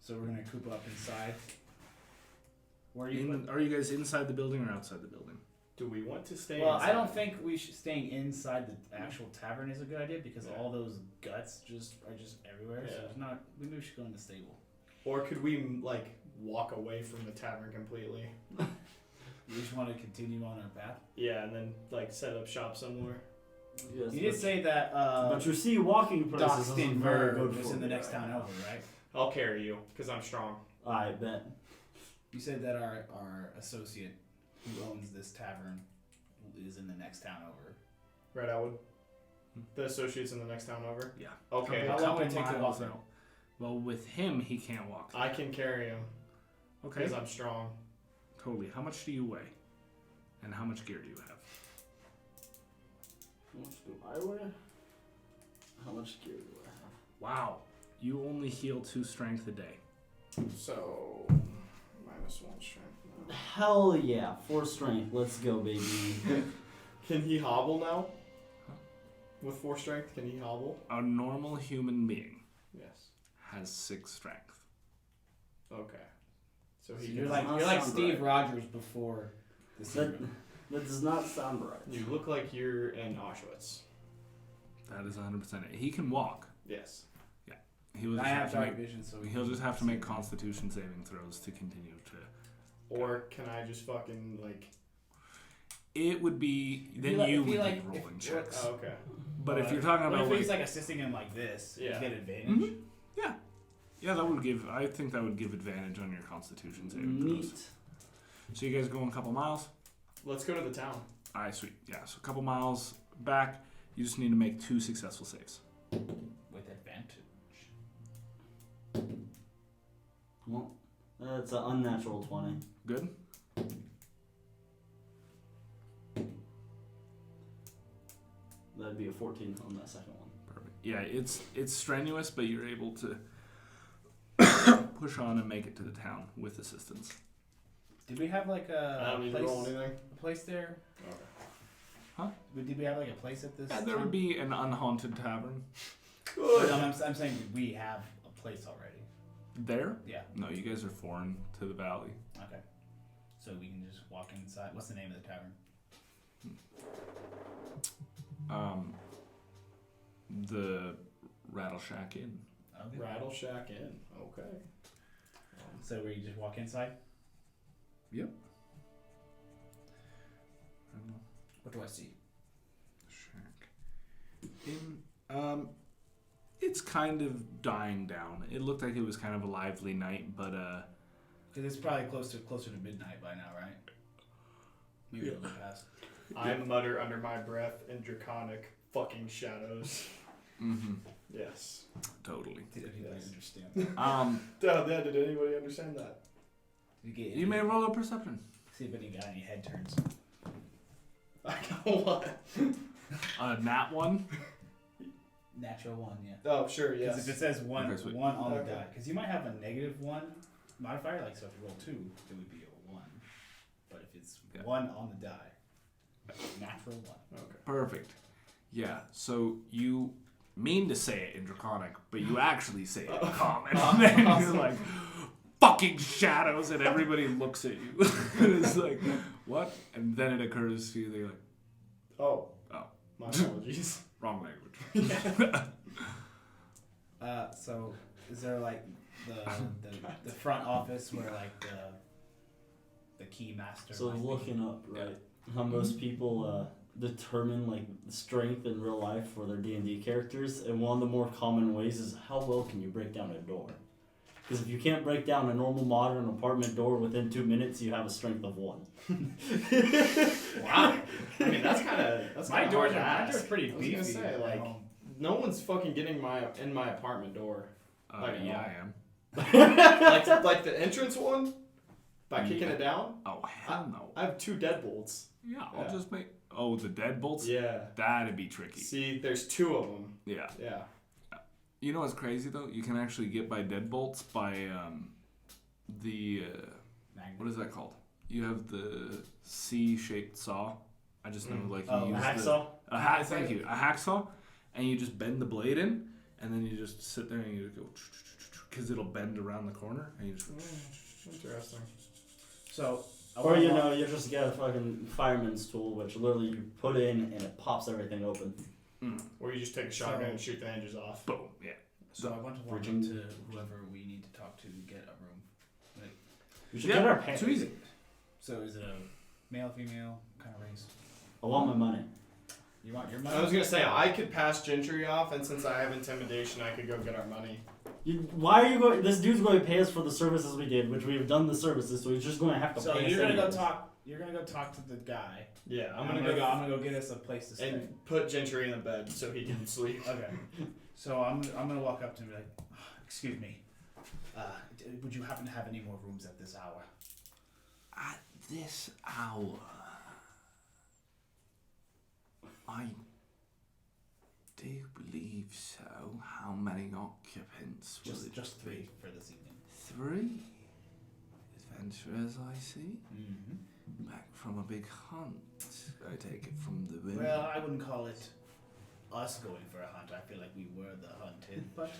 So we're gonna coop up inside. Where are you? Are you guys inside the building or outside the building? Do we want to stay Well, inside? I don't think staying inside the actual tavern is a good idea because Yeah. all those guts are just everywhere. So Yeah. it's not. Maybe we should go in the stable. Or could we, like, walk away from the tavern completely? We just want to continue on our path. Yeah, and then, like, set up shop somewhere. Yes, You did say that but you see, walking places isn't Doxton very Bird good was for in the me next right town now. over, right? I'll carry you, because I'm strong. I bet. You said that our associate who owns this tavern is in the next town over. Right, Atwood? The associate's in the next town over? Yeah. Okay. How long would it take to walk there? out. Well, with him, he can't walk. I can carry him, Okay. because I'm strong. Totally. How much do you weigh? And how much gear do you have? How much do I weigh? How much gear do I have? Wow. You only heal 2 strength a day. So, -1 strength. No. Hell yeah, 4 strength. Let's go, baby. Can he hobble now? Huh? With 4 strength, can he hobble? A normal human being Yes. has 6 strength. Okay. So So he you're can. like not sound Steve right. Rogers before the That, serum. that does not sound right. You look like you're in Auschwitz. That is 100% it. He can walk. Yes. He will I just have have to dark make, vision, so he'll just have to make Constitution saving throws to continue to. Or can I just fucking, like. It would be then like- you if would he, be like, rolling if- checks. Oh, okay. But if you're talking What about if like, he's like assisting him like this? Yeah. You get advantage. Mhm. yeah, that would give. I think that would give advantage on your Constitution saving throws. Neat. So you guys going a couple miles? Let's go to the town. All right, sweet. Yeah, so a couple miles back. You just need to make 2 successful saves. With advantage. Well, that's an unnatural 20. Good. That'd be a 14 on that second one. Perfect. Yeah, it's strenuous, but you're able to push on and make it to the town with assistance. Did we have like I a don't need to roll anything. place there? Okay. Huh? Did we have like a place at this? Yeah, there would be an unhaunted tavern. But I'm saying did we have a place already? There? Yeah. No, you guys are foreign to the valley. Okay. So we can just walk inside. What's the name of the tavern? The Rattle Shack Inn. Okay. Rattle Shack Inn. Okay. So where you just walk inside? Yep. What do I see? Shack Inn. It's kind of dying down. It looked like it was kind of a lively night, but Because it's probably closer to midnight by now, right? Maybe a little past. I mutter under my breath in draconic fucking shadows. mm-hmm. Yes. Totally. Did anybody Yes. understand? Did anybody understand that? You may roll a perception. See if any got any head turns. I know what. Nat 1. Natural 1, yeah. Oh, sure, Because yes. if it says one, Okay, sweet. one on the Okay. die, because you might have a -1 modifier, like so if you roll 2, it would be a 1. But if it's Yeah. 1 on the die, natural 1. Okay. Perfect. Yeah, so you mean to say it in Draconic, but you actually say it in Common. And then you're like, fucking shadows, and everybody looks at you. It's like, what? And then it occurs to you, they're like, Oh. Oh. My apologies. wrong language. So is there like the front office where like the key master? So might be? looking up, right, how most people determine like strength in real life for their D&D characters, and one of the more common ways is how well can you break down a door? Because if you can't break down a normal modern apartment door within 2 minutes, you have a strength of 1. Wow. I mean, that's kind of My door's ask. pretty I was beefy. gonna say, like, no one's fucking getting in my apartment door. Like, yeah, no. I am. like the entrance one? By kicking it down? Oh, hell no. I have 2 deadbolts. Yeah, I'll Yeah. just make... Oh, the deadbolts? Yeah. That'd be tricky. See, there's 2 of them. Yeah. Yeah. You know what's crazy, though? You can actually get by deadbolts by the... what is that called? You have the C-shaped saw. I just know, like, you use A hacksaw? Thank you. A hacksaw, and you just bend the blade in, and then you just sit there and you just go... Because it'll bend around the corner, and you just... Interesting. So. Or you just get a fucking fireman's tool, which literally you put in and it pops everything open. Or you just take a shotgun and shoot the hinges off. Boom, yeah. So I want to walk up Virgin- to whoever we need to talk to get a room. Like, We should get our pants. Too easy. so is it a male, female kind of race? I want my money. You want your money? I was gonna say, I could pass Gentry off, and since I have intimidation, I could go get our money. Why are you going? This dude's going to pay us for the services we did, which we've done the services, so he's just going to have to So pay us. you're gonna go anyways. talk. You're gonna go talk to the guy. Yeah, I'm gonna go get us a place to stay. and put Gentry in the bed so he can sleep. Okay. So I'm gonna walk up to him and be like, excuse me, would you happen to have any more rooms at this hour? At this hour, I do believe so. How many occupants will it Just be? 3 for this evening. 3 adventurers, I see. Mm-hmm. Back from a big hunt. I take it from the wind. Well, I wouldn't call it us going for a hunt. I feel like we were the hunted, but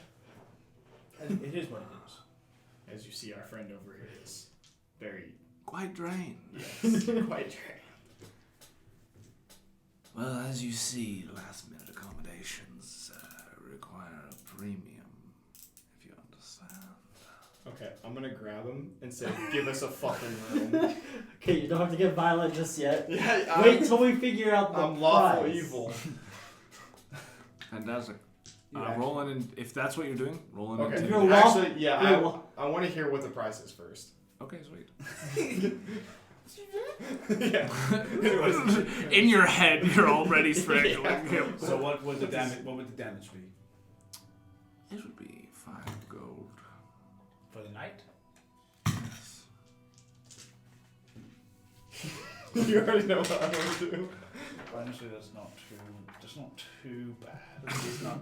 it is what it is. As you see, our friend over here is very, Quite drained. yes, quite drained. Well, as you see, last-minute accommodations require a premium, if you understand. Okay, I'm gonna grab him and say, give us a fucking room. Okay, you don't have to get violent just yet. Yeah, Wait till we figure out the I'm lawful price. evil. Fantastic. You actually- Rolling in, if that's what you're doing, rolling Okay, into... You're law- actually, yeah, you're law- I want to hear what the price is first. Okay, sweet. Yeah. In your head, you're already strangling him. So what would the damage be It would be 5 gold. for the night? Yes. You already know what I want to do. Honestly, that's not too bad.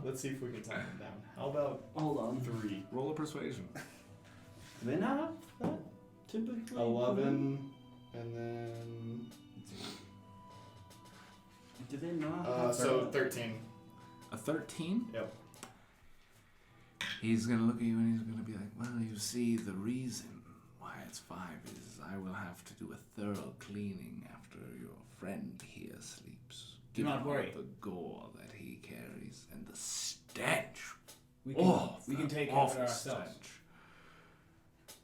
Let's see if we can time it down. How about Hold on. 3? Roll a persuasion. Do they not have that? Typically. 11, and then Do they not have so that? 13. A 13? Yep. He's gonna look at you and he's gonna be like, well, you see, the reason why it's 5 is I will have to do a thorough cleaning after your friend here sleeps. Do not Given worry. all the gore that he carries and the stench. We can take care of it awful ourselves. stench.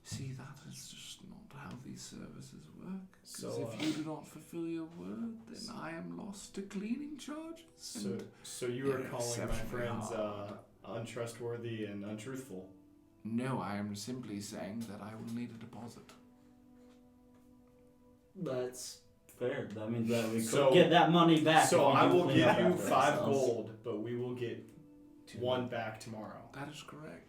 See, that is just not how these services work. So, Because if you do not fulfill your word, then I am lost to cleaning charges. So you are they're calling my exceptionally friends hard. untrustworthy and untruthful. No, I am simply saying that I will need a deposit. That's fair. That means that we could So- get that money back. So if we I do will clean give up you after 5 ourselves. gold, but we will get 1 back tomorrow. That is correct.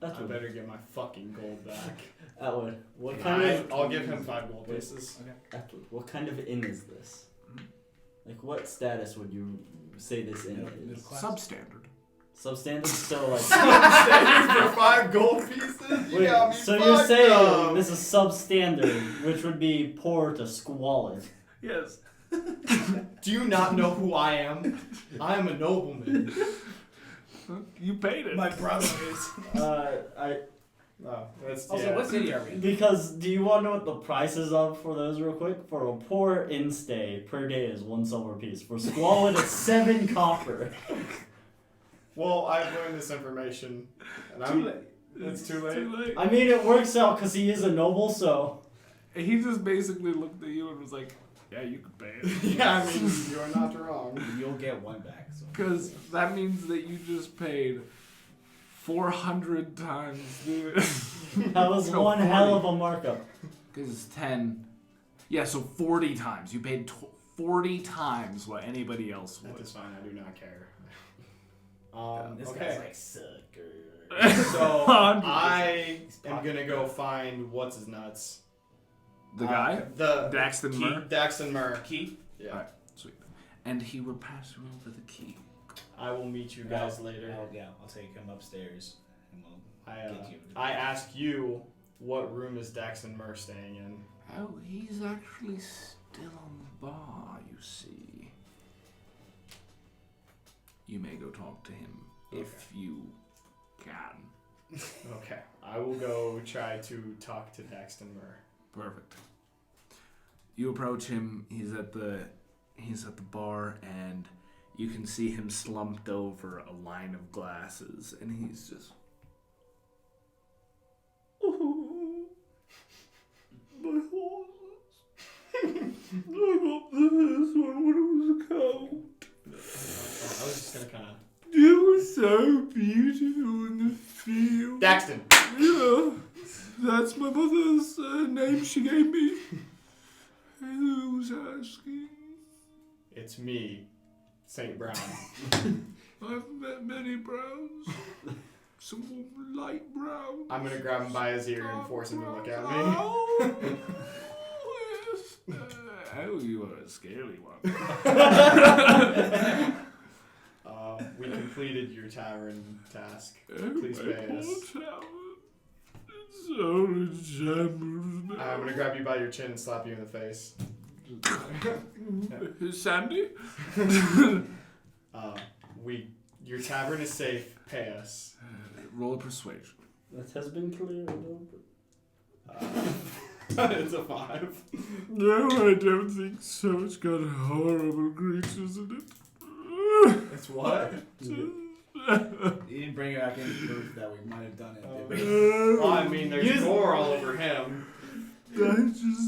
That's I better get my fucking gold back. Atwood, what kind of I'll give him 5 gold pieces. Atwood, what kind of inn is this? Like, what status would you say this inn Middle is? class? Substandard. Substandard. So like. Standard for 5 gold pieces? You Wait, got me so you're fucked saying up. this is substandard, which would be poor to squalid. Yes. Do you not know who I am? I am a nobleman. You paid it. My brother is. No, that's Also, what city are we in? Because do you want to know what the prices are for those real quick? For a poor inn stay per day is 1 silver piece. For squalid, it's 7 copper. Well, I've learned this information, and Too late. It's too late. I mean, it works out because he is a noble, so. He just basically looked at you and was like, yeah, you could pay it. Yeah, I mean, you're not wrong. You'll get 1 back. So. Because that means that you just paid 400 times. That was No, one 40. hell of a markup. Because it's 10. Yeah, so 40 times. You paid 40 times what anybody else would. That is fine. I do not care. This okay. guy's like, sucker. So 100%. I am gonna go find what's his nuts. The guy? The Daxton Murr? Daxton Murr. Key? Yeah. Alright, sweet. And he will pass you over the key. I will meet you guys later. I'll take him upstairs and we'll get you. I asked you what room is Daxton Murr staying in. Oh, he's actually still on the bar, you see. You may go talk to him if you can. Okay. I will go try to talk to Daxton Murr. Perfect. You approach him. He's at the bar, and you can see him slumped over a line of glasses, and he's just. Oh, my horses. I got this one when it was a cold. I was just gonna kind of. You were so beautiful in the field. Daxton. Yeah, that's my mother's name she gave me. Who's asking? It's me, St. Brown. I've met many browns. Some light brown. I'm gonna grab him by his ear and force him to look at me. Oh, yes. Oh, you are a scaly one. We completed your tavern task. Oh, Please my pay poor us. tower. It's all in shambles now. I'm gonna grab you by your chin and slap you in the face. Sandy? Your tavern is safe. Pay us. Roll a persuasion. That has been cleared up. It's a 5. No, I don't think so. It's got horrible creatures in it. It's what? You didn't bring it back any proof that we might have done it, did we? Well, I mean, there's gore all over him.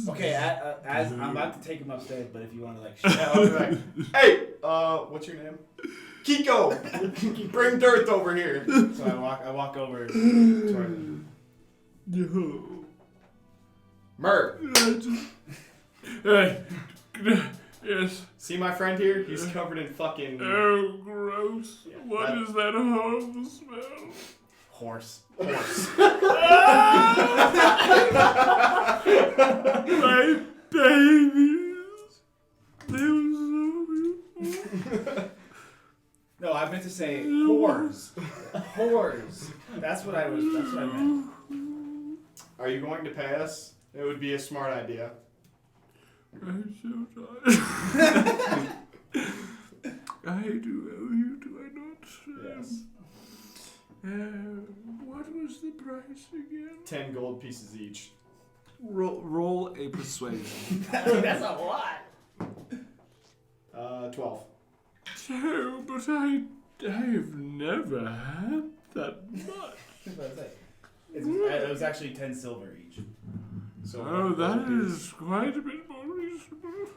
Okay, as I'm about to take him upstairs, but if you want to like, Yeah, I'll be like, hey, what's your name? Kiko, bring dirt over here. so I walk over toward him. No. Merv. Yes. See my friend here? He's covered in fucking Oh, gross. Yeah, What that- is that horrible smell? Horse. horse. My babies. They were so beautiful. No, I meant to say whores. Whores. That's what I meant. Are you going to pay us? It would be a smart idea. I'm so tired. I do owe you, do I not? Yes. What was the price again? 10 gold pieces each. Roll a persuasion. That's a lot. 12. Oh, but I've never had that much. It was actually 10 silver each. So Oh, one that gold is piece. quite a bit more reasonable.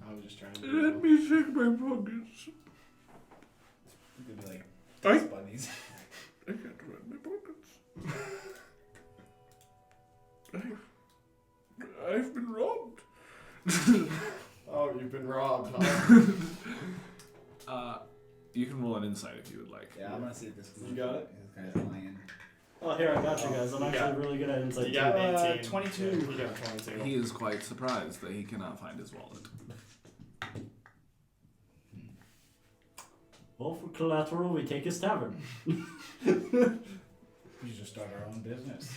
I was just trying to Let me check my pockets. It could be like I dust bunnies. can't find my pockets. I've been robbed. Oh, you've been robbed, huh? You can roll an insight if you would like. Yeah, I'm gonna see if this. You got it? This guy's lying. Oh, here, I got you guys. I'm You actually got- really good at insight. You got too. 18. 22. Yeah, you got 22. He is quite surprised that he cannot find his wallet. Well, for collateral, we take his tavern. We should just start our own business.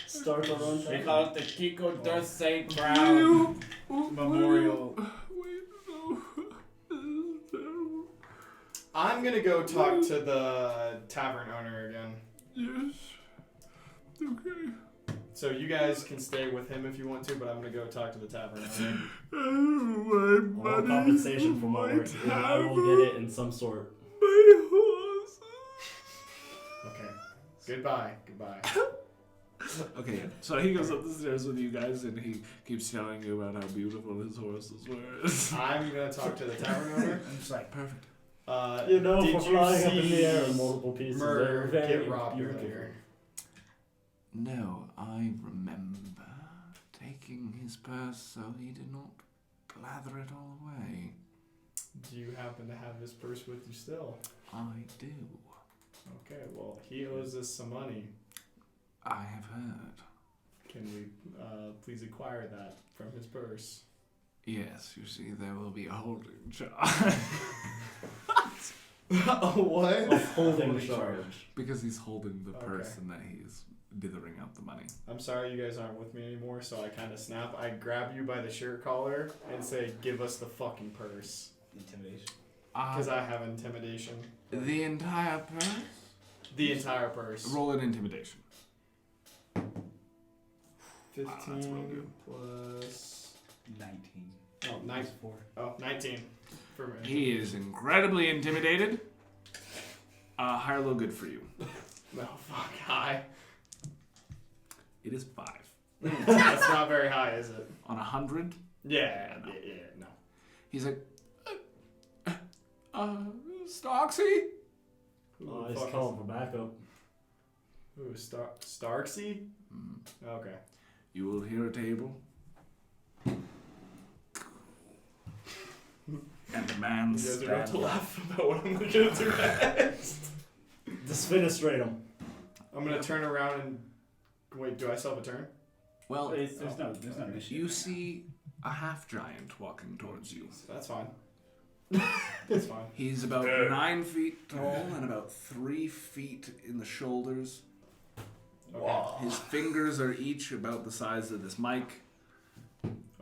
Start our own We tavern. call it the Kiko Darth St. Brown Memorial. Wait, no. This is terrible. I'm gonna go talk to the tavern owner again. Yes. Okay. So you guys can stay with him if you want to, but I'm gonna go talk to the tavern owner. Oh, my All money. compensation for my my work. And I will tavern, get it in some sort. My horse. Okay. Goodbye. Goodbye. Okay, so he goes up the stairs with you guys and he keeps telling you about how beautiful his horses were. I'm gonna talk to the tavern owner. I'm just like, Perfect. You know, Did for you flying up in see the air in multiple pieces, they're Murr very get robbed beautiful. earlier? No, I remember taking his purse so he did not blather it all away. Do you happen to have his purse with you still? I do. Okay, well, he owes us some money. I have heard. Can we please acquire that from his purse? Yes, you see, there will be a holding charge. What? A holding charge. Because he's holding the purse Okay. and that he's dithering out the money. I'm sorry you guys aren't with me anymore, so I kind of snap. I grab you by the shirt collar and say, give us the fucking purse. intimidation. Because I have intimidation. The entire purse? The entire purse. Roll an intimidation. 15 that's real good. plus... 19. Oh, Minus 4. 19. For me. He is incredibly intimidated. High or low good for you. No, fuck, high. It is 5. That's not very high, is it? On 100, Yeah, no. no. he's like, Stoxy? Who Oh, the he's fuck is- calling for backup. Who, Starksy? Mm. Okay. You will hear a table. And the man You guys are about to stands. laugh about what I'm gonna do next. Disfenestrate him. I'm gonna turn around and... Wait, do I still have a turn? Well, There's no mission. you see a half-giant walking towards you. That's fine. That's fine. He's about 9 feet tall and about 3 feet in the shoulders. Okay. His fingers are each about the size of this mic.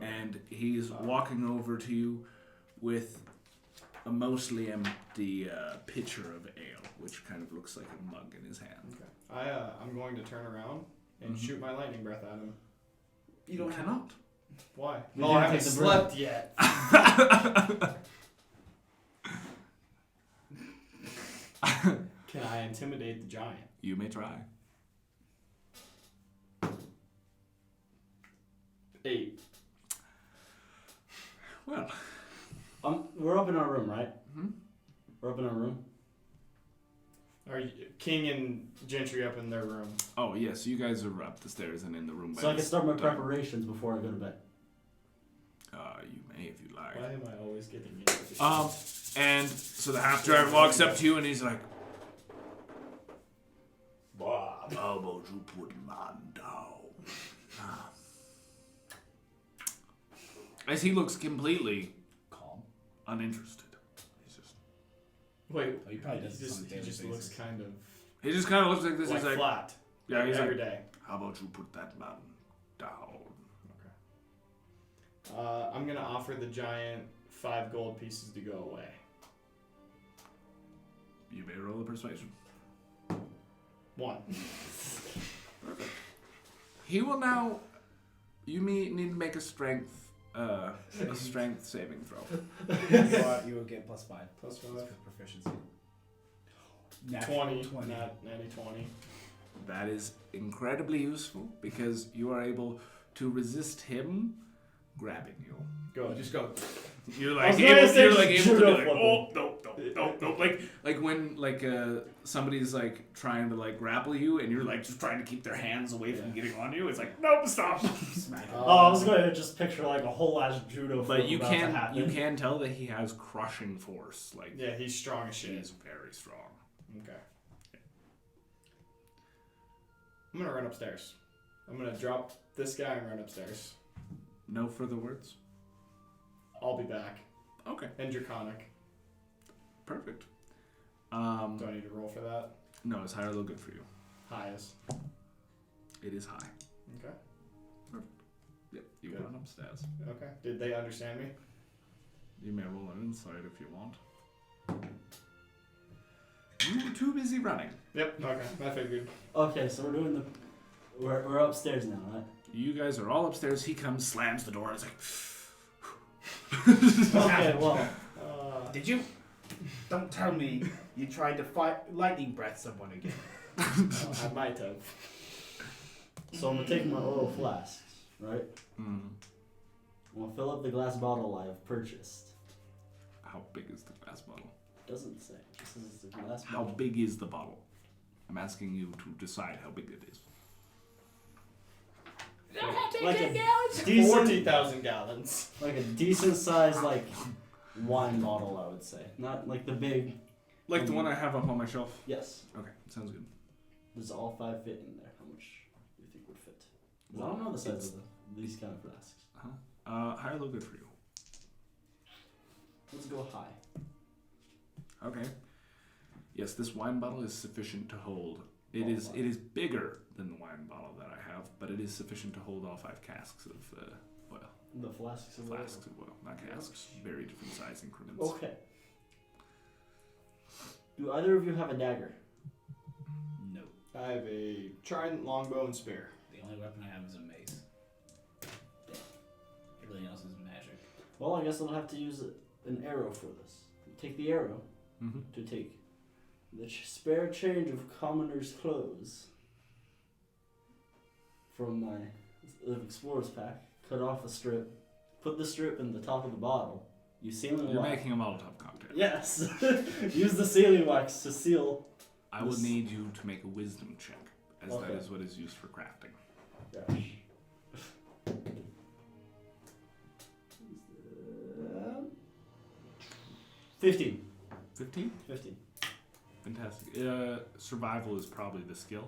And he's walking over to you with a mostly empty pitcher of ale, which kind of looks like a mug in his hand. Okay. I'm going to turn around and shoot my lightning breath at him. You don't cannot. Why? We Oh, didn't I haven't take the slept yet. Can I intimidate the giant? You may try. 8. Well, We're up in our room, right? Mhm. We're up in our room. Are King and Gentry up in their room? Oh yes, you guys are up the stairs and in the room. So I can start my Done. preparations before I go to bed. You may if you like. Why am I always getting it? And so the half driver walks up to you and he's like, Bob. "How about you put man down?" As he looks completely Calm. uninterested. He's just. Wait, Oh, he probably does this on a he daily just looks basis. kind of He just kind of looks like this. like He's like, flat. yeah, he's every like, day. "How about you put that man down?" I'm gonna offer the giant 5 gold pieces to go away. You may roll a persuasion. 1. He will now. You may need to make a strength saving throw. You will get +5. Plus That's 5. for proficiency. 20. 20. Natty 20. That is incredibly useful because you are able to resist him grabbing you. Good. Just go. You're I was like gonna able, say you're like able to be judo like, flipping. oh no, like when somebody's like trying to like grapple you and you're like just trying to keep their hands away from getting on you. It's like nope, stop. Smack. Oh, I was going to just picture like a whole ass judo. But flip you about to can happen. tell that he has crushing force. Like Yeah, he's strong as shit. he's very strong. Okay. I'm gonna run upstairs. I'm gonna drop this guy and run upstairs. No further words. I'll be back. Okay, And Draconic. perfect. Do I need to roll for that? No, it's high or low good for you. Highest. It is high. Okay. Yep, you Good. run upstairs. Okay. Did they understand me? You may roll an insight if you want. You were too busy running. Yep. Okay. I figured. Okay, so we're doing the. We're upstairs now, right? You guys are all upstairs. He comes, slams the door, and is like, Okay, well, Did you? Don't tell me you tried to lightning breath someone again. I might have. so I'm gonna take my oil flasks, right? mm, I'm gonna fill up the glass bottle I have purchased. how big is the glass bottle? Doesn't say. It just says it's a glass How bottle. big is the bottle? I'm asking you to decide how big it is. Like a decent, 40,000 gallons. like a decent sized like wine bottle, I would say. Not like the big. Like the one I have up on my shelf? Yes. Okay, sounds good. Does all 5 fit in there? How much do you think would fit? 'Cause I don't know the size of these kind of flasks. High or low good for you? Let's go high. Okay. Yes, this wine bottle is sufficient to hold. It is bigger than the wine bottle that I have, but it is sufficient to hold all 5 casks of oil. The flasks of oil. Flasks of oil, not casks. Very different size increments. Okay. Do either of you have a dagger? No. I have a trident, longbow, and spear. The only weapon I have is a mace. Everything else is magic. Well, I guess I'll have to use an arrow for this. Take the arrow Mm-hmm. to take the spare change of commoner's clothes from my explorer's pack, cut off a strip, put the strip in the top of the bottle, use sealing You're wax. making a Molotov cocktail. Yes! Use the sealing wax to seal. I will This- need you to make a wisdom check, as Okay. that is what is used for crafting. Gosh. 15. 15? 15. Fantastic. Survival is probably the skill.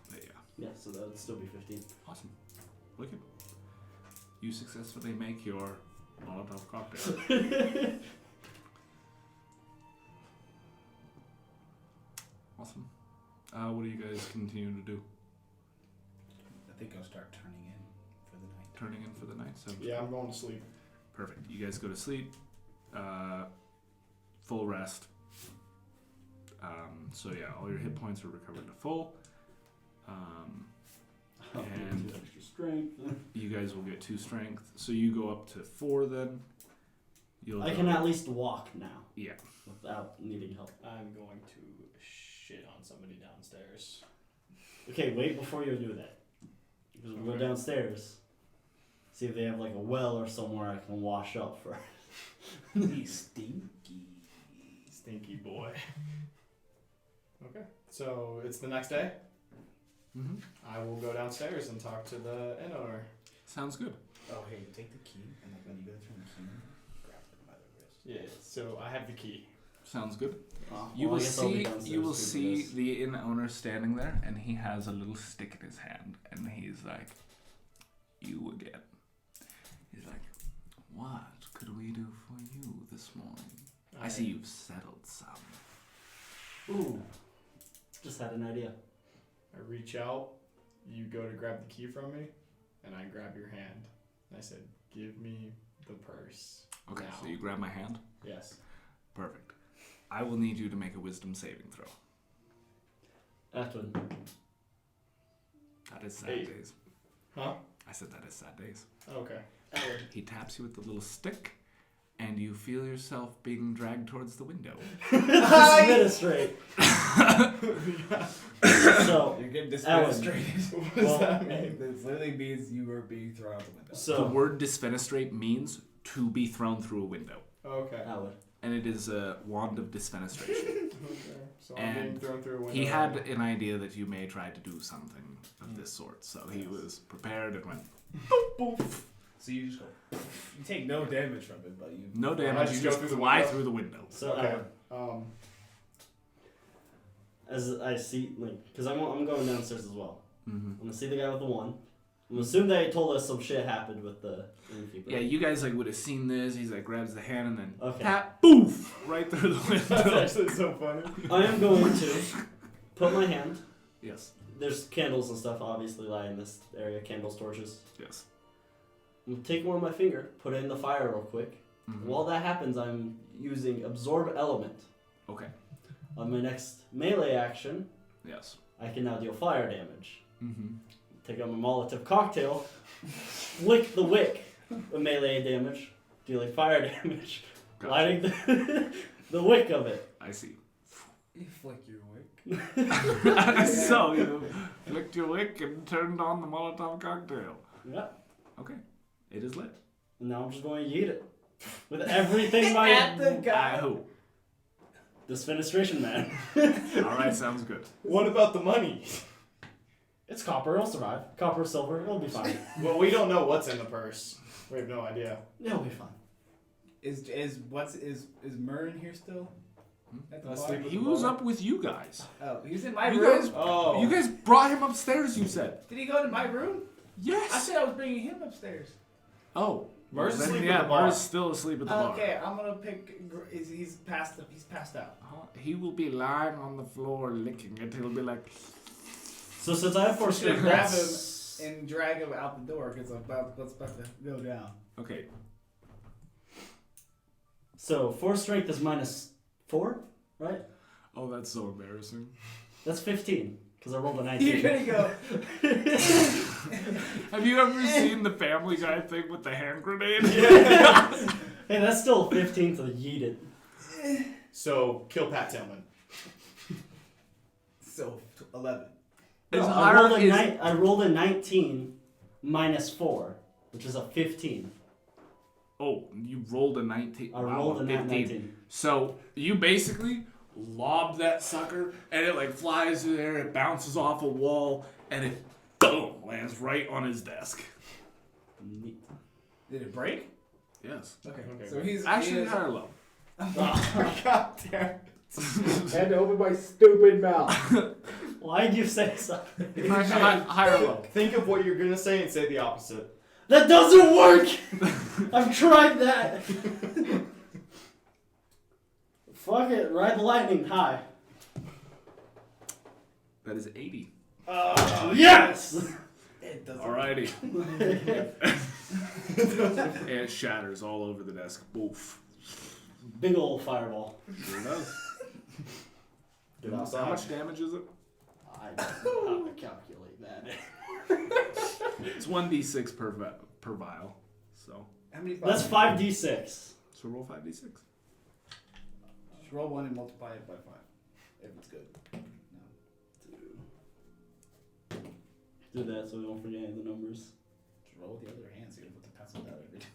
But yeah. Yeah, so that would still be 15. Awesome. Wicked. You successfully make your Molotov cocktail. Awesome. What do you guys continue to do? I think I'll start turning in for the night. Turning in for the night? So Yeah, I'm going to sleep. perfect. You guys go to sleep. Full rest. So yeah, all your hit points are recovered to full. And extra strength. you guys will get 2 strength. So you go up to 4 then. I can at least walk now Yeah. without needing help. I'm going to shit on somebody downstairs. Okay, wait before you do that. Because we'll go Okay. downstairs. See if they have like a well or somewhere I can wash up for. He's stinky. Stinky boy. Okay. So it's the next day. Mm-hmm. I will go downstairs and talk to the inn owner. Sounds good. Oh, hey, take the key, and like when you go to turn the key, grab it by the wrist. Yeah. So I have the key. Sounds good. Well, You will I guess I'll be see. downstairs You will too for see this. the inn owner standing there, and he has a little stick in his hand, and he's like, "You again." He's like, "What could we do for you this morning? I see you've settled some." Ooh. Just had an idea. I reach out. You go to grab the key from me, and I grab your hand. And I said, "Give me the purse." Okay, now." so you grab my hand. Yes. Perfect. I will need you to make a wisdom saving throw. Atwood. That is sad 8. days. Huh? I said that is sad days. Okay. He taps you with the little stick, and you feel yourself being dragged towards the window. Administrate. So, You're getting Alan. disfenestrated. What does that mean? This literally means you were being thrown out the window. The so word disfenestrate means to be thrown through a window, Okay. Atwood. and it is a wand of disfenestration. Okay. So I'm being And thrown through a window. He had an idea that you may try to do something of this sort, so he was prepared and went boop, boop. So you just go. You take no damage from it, but you. No I damage, you just go just through the fly window? through the window. So Okay. Atwood, as I see, like, because I'm going downstairs as well. Mm-hmm. I'm gonna see the guy with the one. I'm assuming that he told us some shit happened with the innkeeper. Yeah, you guys like would have seen this. He's like grabs the hand and then Okay. tap, boof, right through the That's window. actually so funny. I am going to put my hand. Yes, There's candles and stuff obviously lying in this area. Candles, torches. yes. I'm gonna take one with my finger, put it in the fire real quick. Mhm. While that happens, I'm using Absorb Element. Okay. On my next melee action, Yes. I can now deal fire damage. Mm-hmm. Take out my Molotov cocktail, flick the wick with melee damage, dealing fire damage, lighting the wick of it. I see. You flick your wick. So you flicked your wick and turned on the Molotov cocktail. Yep. Okay. It is lit. And now I'm just going to eat it. With everything my... At the guy. I hope. This fenestration man. All right, sounds good. What about the money? It's copper, it'll survive. Copper, silver, it'll be fine. Well, we don't know what's in the purse. We have no idea. It'll be fine. Is Moor in here still? At the bar? Sleep with He the was bar. up with you guys. Oh, he's in my You room. guys, Oh. you guys brought him upstairs. You said. Did he go to my room? I Yes. said I was bringing him upstairs. Oh. Murs Then, asleep at yeah, the bar. Murs still asleep at the bar. Okay, I'm gonna pick. He's passed out. He will be lying on the floor licking it. He'll be like, So since I have force Should strength, grab that's... him and drag him out the door because what's about to go down. okay. So force strength is -4, right? Oh, that's so embarrassing. That's 15, because I rolled a 19. You're gonna go. Have you ever seen the Family Guy thing with the hand grenade? Hey, that's still 15 to yeet it. So, kill Pat Tillman. So 11. Is No, higher- is- I rolled a 19 -4, which is a 15. Oh, you rolled a 19. I Wow, rolled a 15. 19. So you basically lobbed that sucker, and it like flies through there. It bounces off a wall, and it boom lands right on his desk. Neat. Did it break? Yes. Okay. Okay, So good. he's Actually, higher low. God damn it. Had to open my stupid mouth. Why'd you say something? Higher low. Think of what you're gonna say and say the opposite. That doesn't work! I've tried that! Fuck it, ride the lightning high. That is 80. Yes! It doesn't. Alrighty. It shatters all over the desk. Boof. Big old fireball. Sure does. Good How outside. much damage is it? I don't know how to calculate that. It's 1d6 per vial. So How many? That's 5d6. roll 5d6. Just roll 1 and multiply it by 5. If it's good. No. Do that so we don't forget any of the numbers. Just roll with the other hand so you don't put the pencil down every time.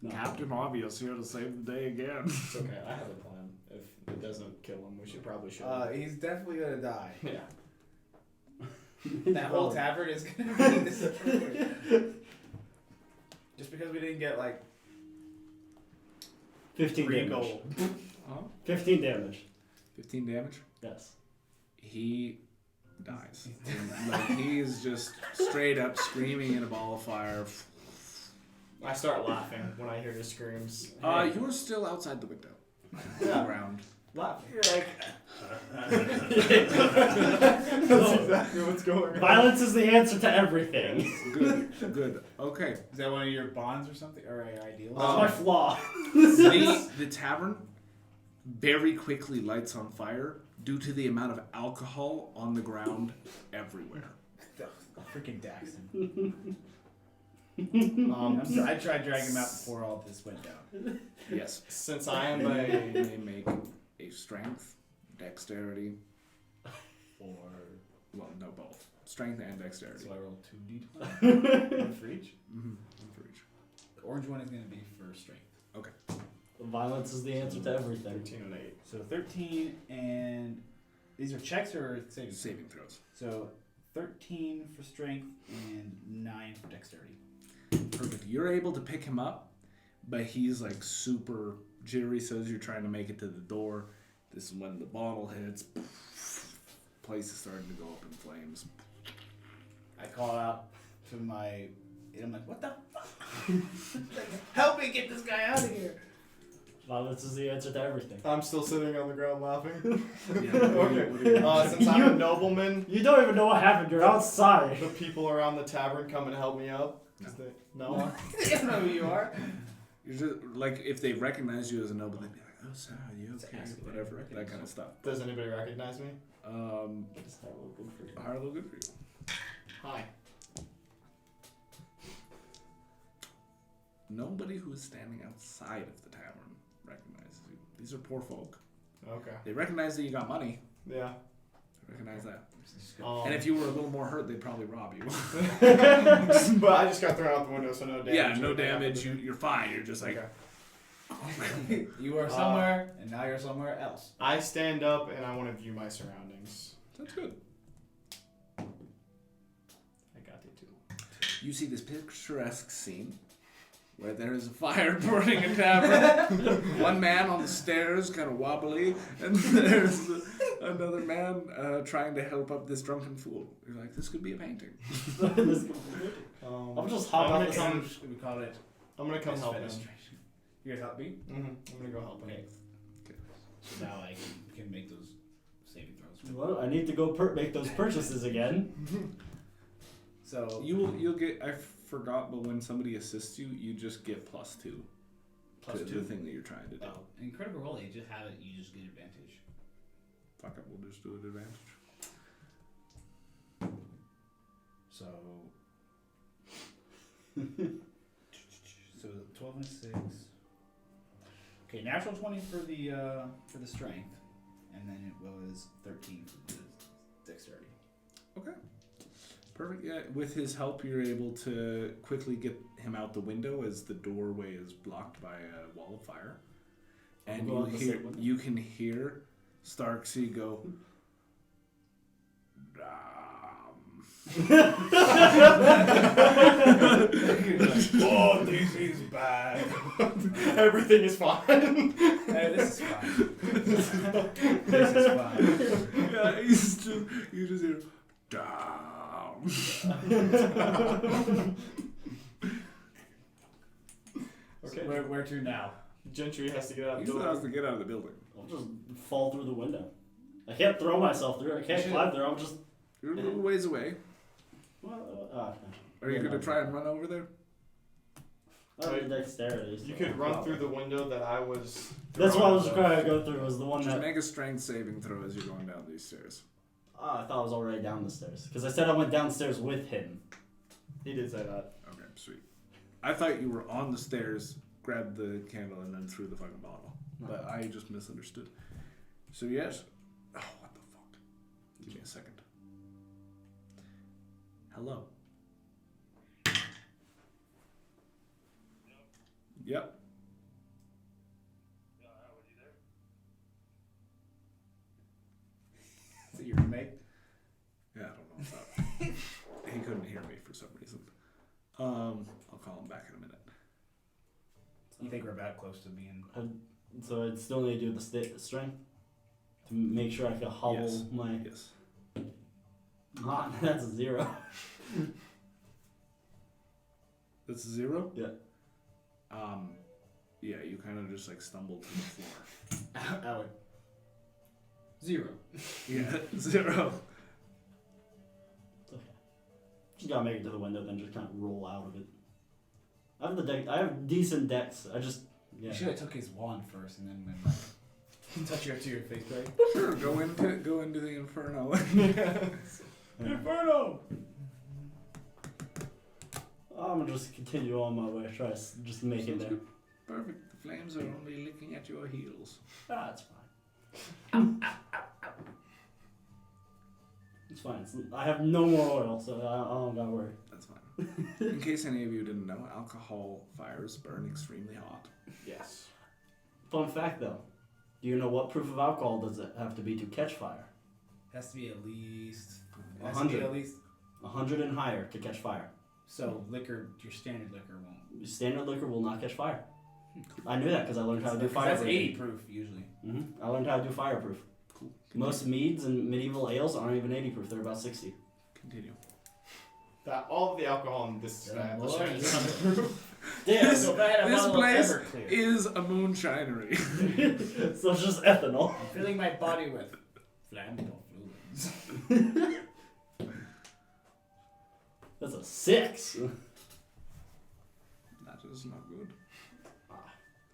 No. Captain Obvious here to save the day again. It's okay, I have a plan. If doesn't kill him. We should probably show him. He's definitely gonna die. Yeah. That whole tavern is gonna be destroyed. Just because we didn't get like 15 3 damage. gold. Huh? 15 damage. 15 damage. Yes. He dies. And, like, he is just straight up screaming in a ball of fire. I start laughing when I hear his screams. You're still outside the window. Yeah. Around. Laughing. you're like That's exactly what's going on. Violence is the answer to everything. Good. Good. Okay. is that one of your bonds or something or your ideals? That's my flaw. The tavern very quickly lights on fire due to the amount of alcohol on the ground everywhere. Freaking Daxon. I tried dragging him out before all this went down. Yes. Since I am They a may make a strength, dexterity, Or well, no, both. Strength and dexterity. so I roll 2d20. One for each. Mm-hmm. For each. The orange one is gonna be for strength. Violence is the answer to everything. 13 and 8. So 13 and these are checks or savings? Saving throws. So 13 for strength and 9 for dexterity. Perfect. You're able to pick him up, but he's like super jittery. So as you're trying to make it to the door, this is when the bottle hits. Place is starting to go up in flames. I call out to my. I'm like, what the fuck? Help me get this guy out of here. Violence is the answer to everything. I'm still sitting on the ground laughing. Yeah. Okay. Since I'm a nobleman, You don't even know what happened. You're outside. the people around the tavern come and help me up. No. They don't know who you are. You're just like if they recognize you as a noble, they'd be like, "Oh, sir, are you It's okay?" asking Whatever, them to that kind of stuff. Does anybody recognize me? Just have a little good for you. Harlow, good for you. Hi. Nobody who is standing outside of the tavern recognizes you. These are poor folk. Okay. They recognize that you got money. Yeah. They recognize that. Um, And if you were a little more hurt, they'd probably rob you. but I just got thrown out the window, so no damage. Yeah, no damage. You're fine. You're just like, Okay. You are somewhere, and now you're somewhere else. I stand up and I want to view my surroundings. that's good. I got it too. You see this picturesque scene where there is a fire burning a tavern. One man on the stairs, kind of wobbly, and there's another man trying to help up this drunken fool. You're like, this could be a painting. I'm just hopping I'm on gonna the come. We call it. I'm gonna come help him. Misfenestration. You guys help me? I'm gonna go help him. Okay. So now I can make those saving throws. Well, I need to go make those purchases again. So You'll get. I forgot, but when somebody assists you, you just get +2 plus to 2. the thing that you're trying to do. Oh, in critical role, you just have it. You just get advantage. Fuck it, we'll just do it advantage. So. So 12 and 6. Okay, natural 20 for the strength, and then it was 13 for the dexterity. Okay. Perfect. Yeah, with his help, you're able to quickly get him out the window as the doorway is blocked by a wall of fire, and Go out the side window. you can hear Starksy go. Oh, this is bad. Everything is fine. Hey, this is fine. This is fine. Yeah, you just hear. Damn. Okay. Where to now? Gentry has to get out He the still door. has to get out of the building. I'll just fall through the window. I can't throw myself through it. I can't climb there. I'm just. You're a little ways away. Are you Yeah, going no. to try and run over there? I have the dexterity. You so could run probably. through the window that I was. That's what I was throwing, trying to go through. Was the one Just that. make a strength saving throw as you're going down these stairs. Oh, I thought I was already down the stairs because I said I went downstairs with him. He did say that. Okay, sweet. I thought you were on the stairs, grabbed the candle, and then threw the fucking bottle. No. But I just misunderstood. So yes. Oh, what the fuck? Give me a second. Hello. Yep. hear me for some reason. I'll call him back in a minute. You think we're about close to being... So I'd still need to do the strength to make sure I can hobble Yes. my. Yes. Ah, that's a 0. That's a 0? Yeah. Yeah, you kind of just like stumble to the floor. Atwood. 0. Yeah, 0. Okay. Just gotta make it to the window, then just kind of roll out of it. I have the deck. I have decent decks. I just You should have took his wand first and then went touch your to your face, right? Sure, go into the inferno. Inferno! I'm gonna just continue on my way. Try to just make it Sounds there. good. Perfect. The flames are only licking at your heels. Ah, it's fine. It's fine. I have no more oil, so I don't gotta worry. That's fine. In case any of you didn't know, alcohol fires burn extremely hot. Yes. Fun fact, though. Do you know what proof of alcohol does it have to be to catch fire? Has to be at least... 100. At least... 100 and higher to catch fire. So liquor, your standard liquor won't. Standard liquor will not catch fire. I knew that because I learned how to do That's fireproof. 80 proof usually. I learned how to do fireproof. Cool. Most meads and medieval ales aren't even 80 proof. They're about 60. Continue. That all of the alcohol in this Yeah, is Lord. 100% proof. Damn. So if I had a This bottle of place Everclear, is a moonshinery. So it's just ethanol. I'm filling my body with flammable fluids. That's a 6. That is not good.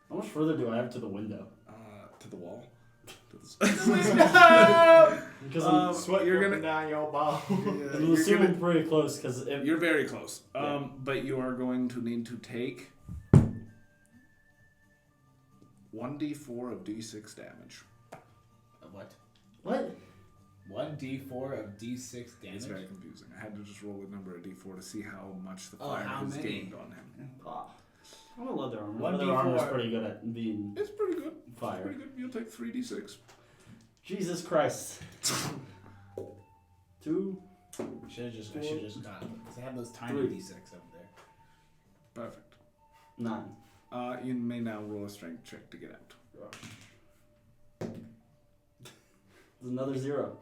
How much further do I have to the window? To the wall. To Because I'm, Sweat you're you're gonna- down your ball. I'm assuming pretty close. Because You're very close. Yeah. But you are going to need to take 1d4 of d6 damage. What? what? 1d4 of d6 damage? It's very confusing. I had to just roll a number of d4 to see how much the Oh, fire how has many? gained on him. I'm a leather armor. 1d4. Leather armor is pretty good at being It's pretty good. It's fire. pretty good. You'll take 3d6. Jesus Christ. 2. I should have just got it. Because they have those tiny 3. d6 over there. Perfect. 9. You may now roll a strength check to get out. There's another 0.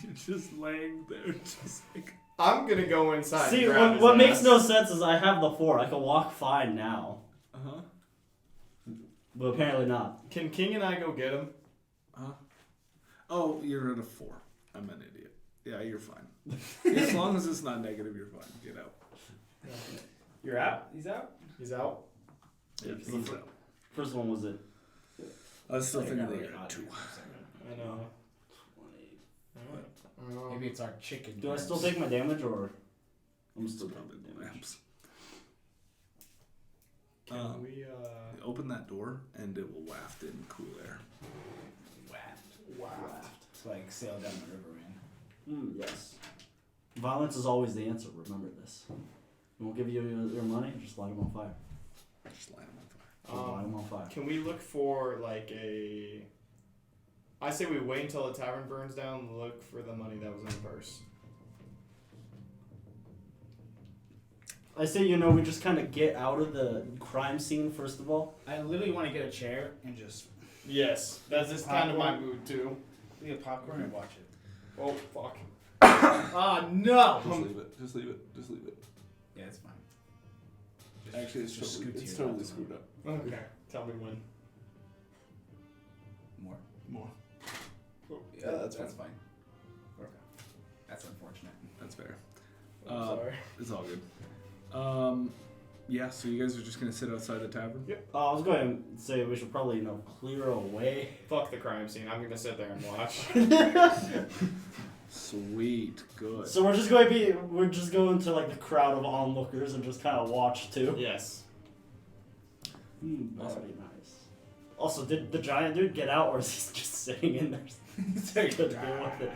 You're just laying there, just like... I'm gonna go inside. See, and grab his what makes ass. no sense is I have the 4. I can walk fine now. Uh-huh. But apparently not. Can King and I go get him? Uh-huh. Oh, you're at a 4. I'm an idiot. Yeah, you're fine. As long as it's not negative, you're fine. Get out. You're out? He's out? He's out. Yeah, He's he's out. out. First one was it. I was still Oh, thinking you're that really you're hot at 2. here for a second. I know. 20. Maybe it's our chicken. Do I burns. still take my damage or? I'm still Probably taking the damage. lamps. Can we Open that door and it will waft in cool air. Waft. It's like sail down the river, man. Yes. Violence is always the answer. Remember this. We won't give you your money. Just light them on fire. Just light 'em on fire. Just light them on fire. Can we look for like a? I say we wait until the tavern burns down and look for the money that was in the purse. I say, we just kind of get out of the crime scene first of all. I literally want to get a chair and just Yes, that's just kind of my mood too. eat a popcorn and watch it. Oh fuck. Oh no! Just leave it. Just leave it. Just leave it. Yeah, it's fine. Actually, it's just totally, scoot to it's your totally left. screwed up. Okay. Tell me when. More. More. Yeah, that's fine. Okay. That's unfortunate. That's fair. I'm sorry. It's all good. Yeah, so you guys are just gonna sit outside the tavern? Yep. I was going to say we should probably, clear away. Fuck the crime scene. I'm gonna sit there and watch. Sweet. Good. So we're just going to like the crowd of onlookers and just kind of watch too. Yes. That'd be nice. Also, did the giant dude get out, or is he just sitting in there? Take Good deal with it.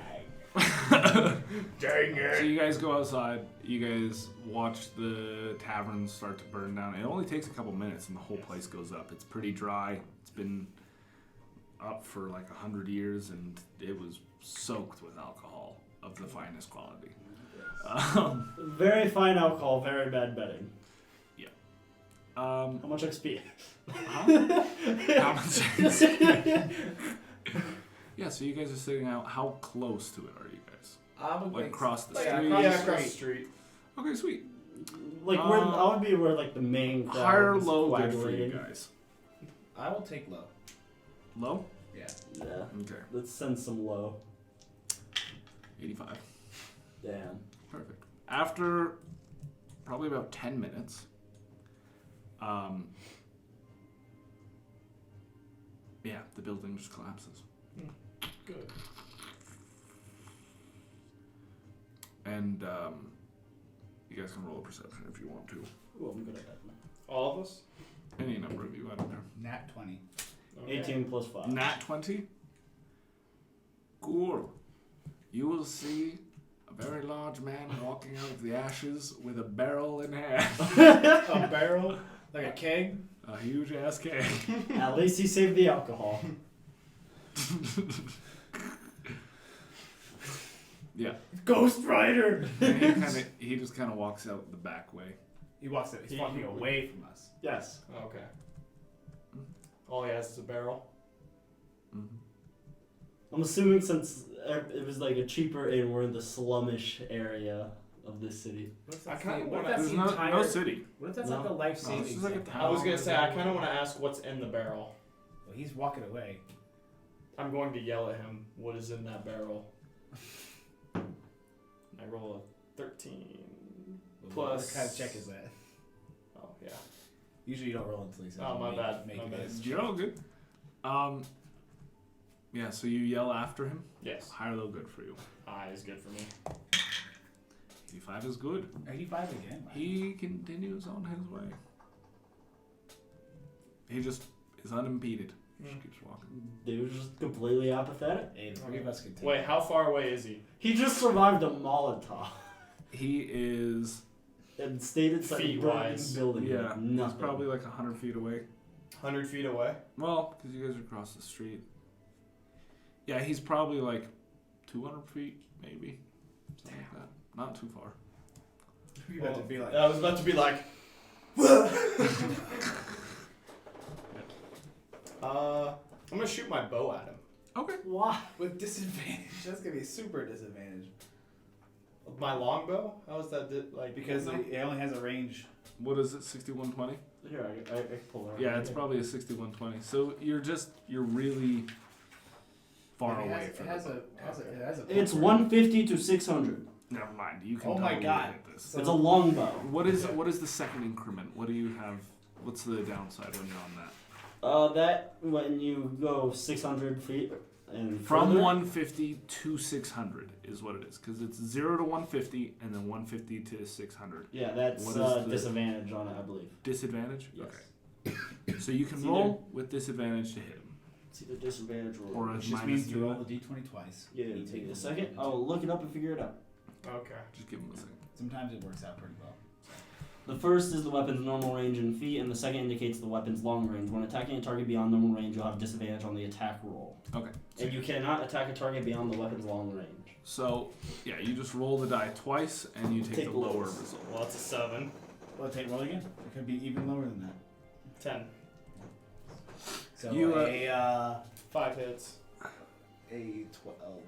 Dang So you guys go outside. You guys watch the tavern start to burn down. It only takes a couple minutes, and the whole place goes up. It's pretty dry. It's been up for like 100 years, and it was soaked with alcohol. of the finest quality. Very fine alcohol, very bad betting. How How much XP? How much? Yeah, so you guys are sitting out. How close to it are you guys? Like across the street? Yeah, across the street. Okay, sweet. Like where I would be where like the main crowd High or is low good for you coagulating. guys? I will take low. Low? Yeah. Yeah. Okay. Let's send some low. 85. Damn. Perfect. After probably about 10 minutes, yeah, the building just collapses. Good. And you guys can roll a perception if you want to. Ooh, I'm good at that. All of us? Any number of you, I don't care. Nat 20. Okay. 18 plus 5. Nat 20? Cool. You will see a very large man walking out of the ashes with a barrel in hand. A barrel? Like a keg? A huge ass keg. At least he saved the alcohol. Yeah. Ghost Rider! And he just kind of walks out the back way. He walks out. He's walking away from us. Yes. Okay. All he has is a barrel. Mm-hmm. I'm assuming since it was like a cheaper inn, we're in the slumish area of this city. I kind of What want if that's There's the no entire? city. What if that's No. like the life No, saving? this is like a I was gonna say, I kind of want to ask what's in the barrel. Well, he's walking away. I'm going to yell at him, what is in that barrel? I roll a 13. What Plus- kind of check is that? Oh, yeah. Usually you don't roll until he says. Oh, my make- bad, Make my it bad. his You're all good. Yeah, so you yell after him. Yes. High or low good for you. Is good for me. 85 is good. 85 again. Wow. He continues on his way. He just is unimpeded. Just keeps walking. Dude's just completely apathetic. Hey, the three of us can take. Wait, how far away is he? He just survived a Molotov He is, and stayed inside a burning Feet-wise. building. yeah, with he's nothing. probably like 100 feet away. 100 feet away? Well, because you guys are across the street. Yeah, he's probably like 200 feet, maybe. Something like that. Not too far. You about to be like. I was about to be like, I'm gonna shoot my bow at him. Okay. Why? With disadvantage. That's gonna be a super disadvantage. My longbow? How is that like? Because it only has a range. What is it, 6120? Here, I can pull it out. Yeah, it's probably a 6120. So you're really far It away has, from it has it. a. It has a. It's 150 to 600. Never mind. You can Oh my totally God. hit this. So- It's a longbow. What is the second increment? What do you have? What's the downside when you're on that? That when you go 600 feet and From further, 150 to 600 is what it is, because it's 0 to 150 and then 150 to 600. Yeah, that's What is the- disadvantage on it, I believe. Disadvantage? Yes. Okay. So you can It's roll with disadvantage to hit him. It's either disadvantage or. Or a Which just minus means you to roll it. the d20 twice. Yeah, You take a the second. advantage. I'll look it up and figure it out. Okay. Just give him a second. Sometimes it works out pretty well. The first is the weapon's normal range in feet, and the second indicates the weapon's long range. When attacking a target beyond normal range, you'll have disadvantage on the attack roll. Okay. And you cannot attack a target beyond the weapon's long range. So, yeah, you just roll the die twice and you take Take the the lower lowest. result. Well, that's a 7. Well, take roll again. It could be even lower than that. 10. So You, 5 hits. a 12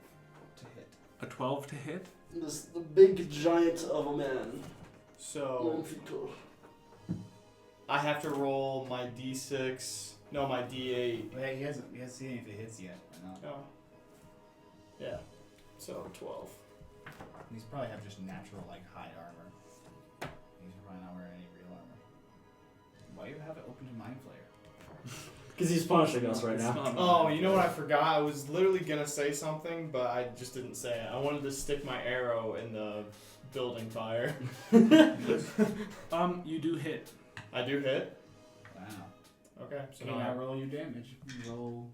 to hit. A 12 to hit? This the big giant of a man. So I have to roll my d6. No, my d8. Well, he hasn't seen if it hits yet or not. Oh. Yeah. So 12. He's probably have just natural like hide armor. He's probably not wearing any real armor. Why you have it open to Mind Flayer? Because he's punishing us right It's now. not Oh, you know what I forgot? I was literally gonna say something, but I just didn't say it. I wanted to stick my arrow in the building fire. You do hit. I do hit. Wow. Okay. So So now now roll your damage. You roll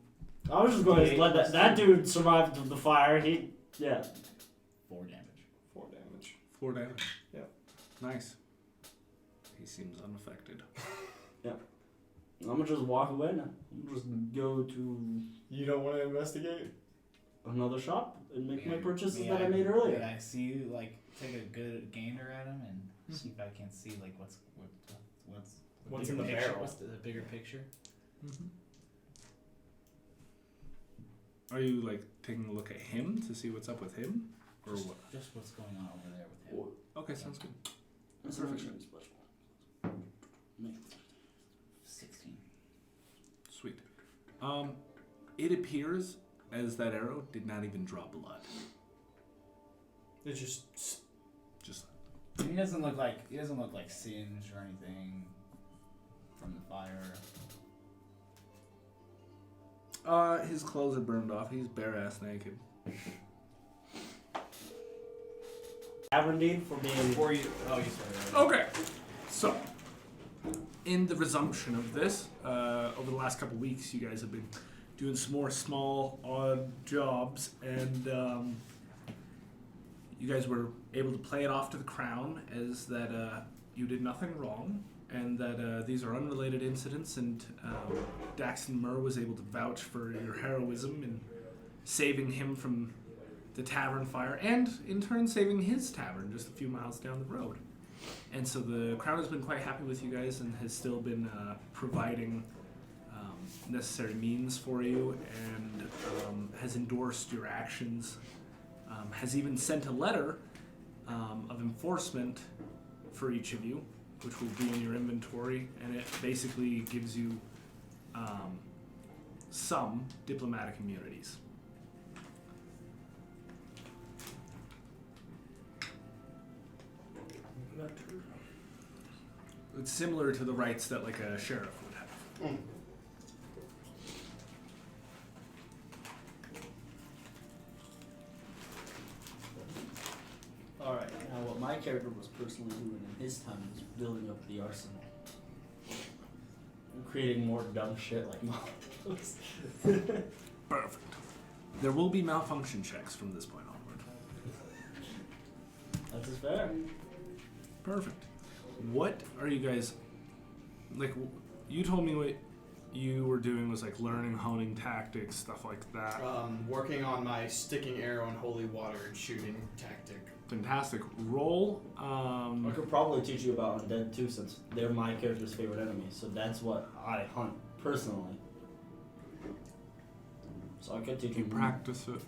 I was just going to let that dude survive the fire. He, yeah. 4 damage. 4 damage. 4 damage. Yep. Nice. He seems unaffected. I'm gonna just walk away now. I'm just go to. You don't want to investigate? another shop and make my May purchases may that I made earlier. May I see you like take a good gander at him and see if I can see like what's What's bigger in the picture, barrel? What's the bigger picture? Are you like taking a look at him to see what's up with him, or Just, what? just what's going on over there with him. Okay, sounds good. That's Perfect. perfect. Special. Me. 16. Sweet. It appears as that arrow did not even draw blood. It's just Just He doesn't look like singed or anything from the fire. his clothes are burned off. He's bare ass naked. Tavern deed for being. Before you, oh, you started. Okay, so in the resumption of this, over the last couple weeks, you guys have been doing some more small, odd jobs, and you guys were able to play it off to the crown as that you did nothing wrong, and that these are unrelated incidents, and Daxton Moor was able to vouch for your heroism in saving him from the tavern fire, and in turn saving his tavern just a few miles down the road. And so the crown has been quite happy with you guys and has still been providing necessary means for you, and has endorsed your actions, has even sent a letter of enforcement for each of you, which will be in your inventory, and it basically gives you some diplomatic immunities. It's similar to the rights that like a sheriff would have. Alright, now what my character was personally doing in his time was building up the arsenal. And creating more dumb shit like molotov. Perfect. There will be malfunction checks from this point onward. That's as fair. Perfect. What are you guys like? You told me what you were doing was like learning, honing tactics, stuff like that. working on my sticking arrow in holy water and shooting tactic. Fantastic. Roll. I could probably teach you about undead too, since they're my character's favorite enemy. So that's what I hunt personally. So I could teach you. Practice it.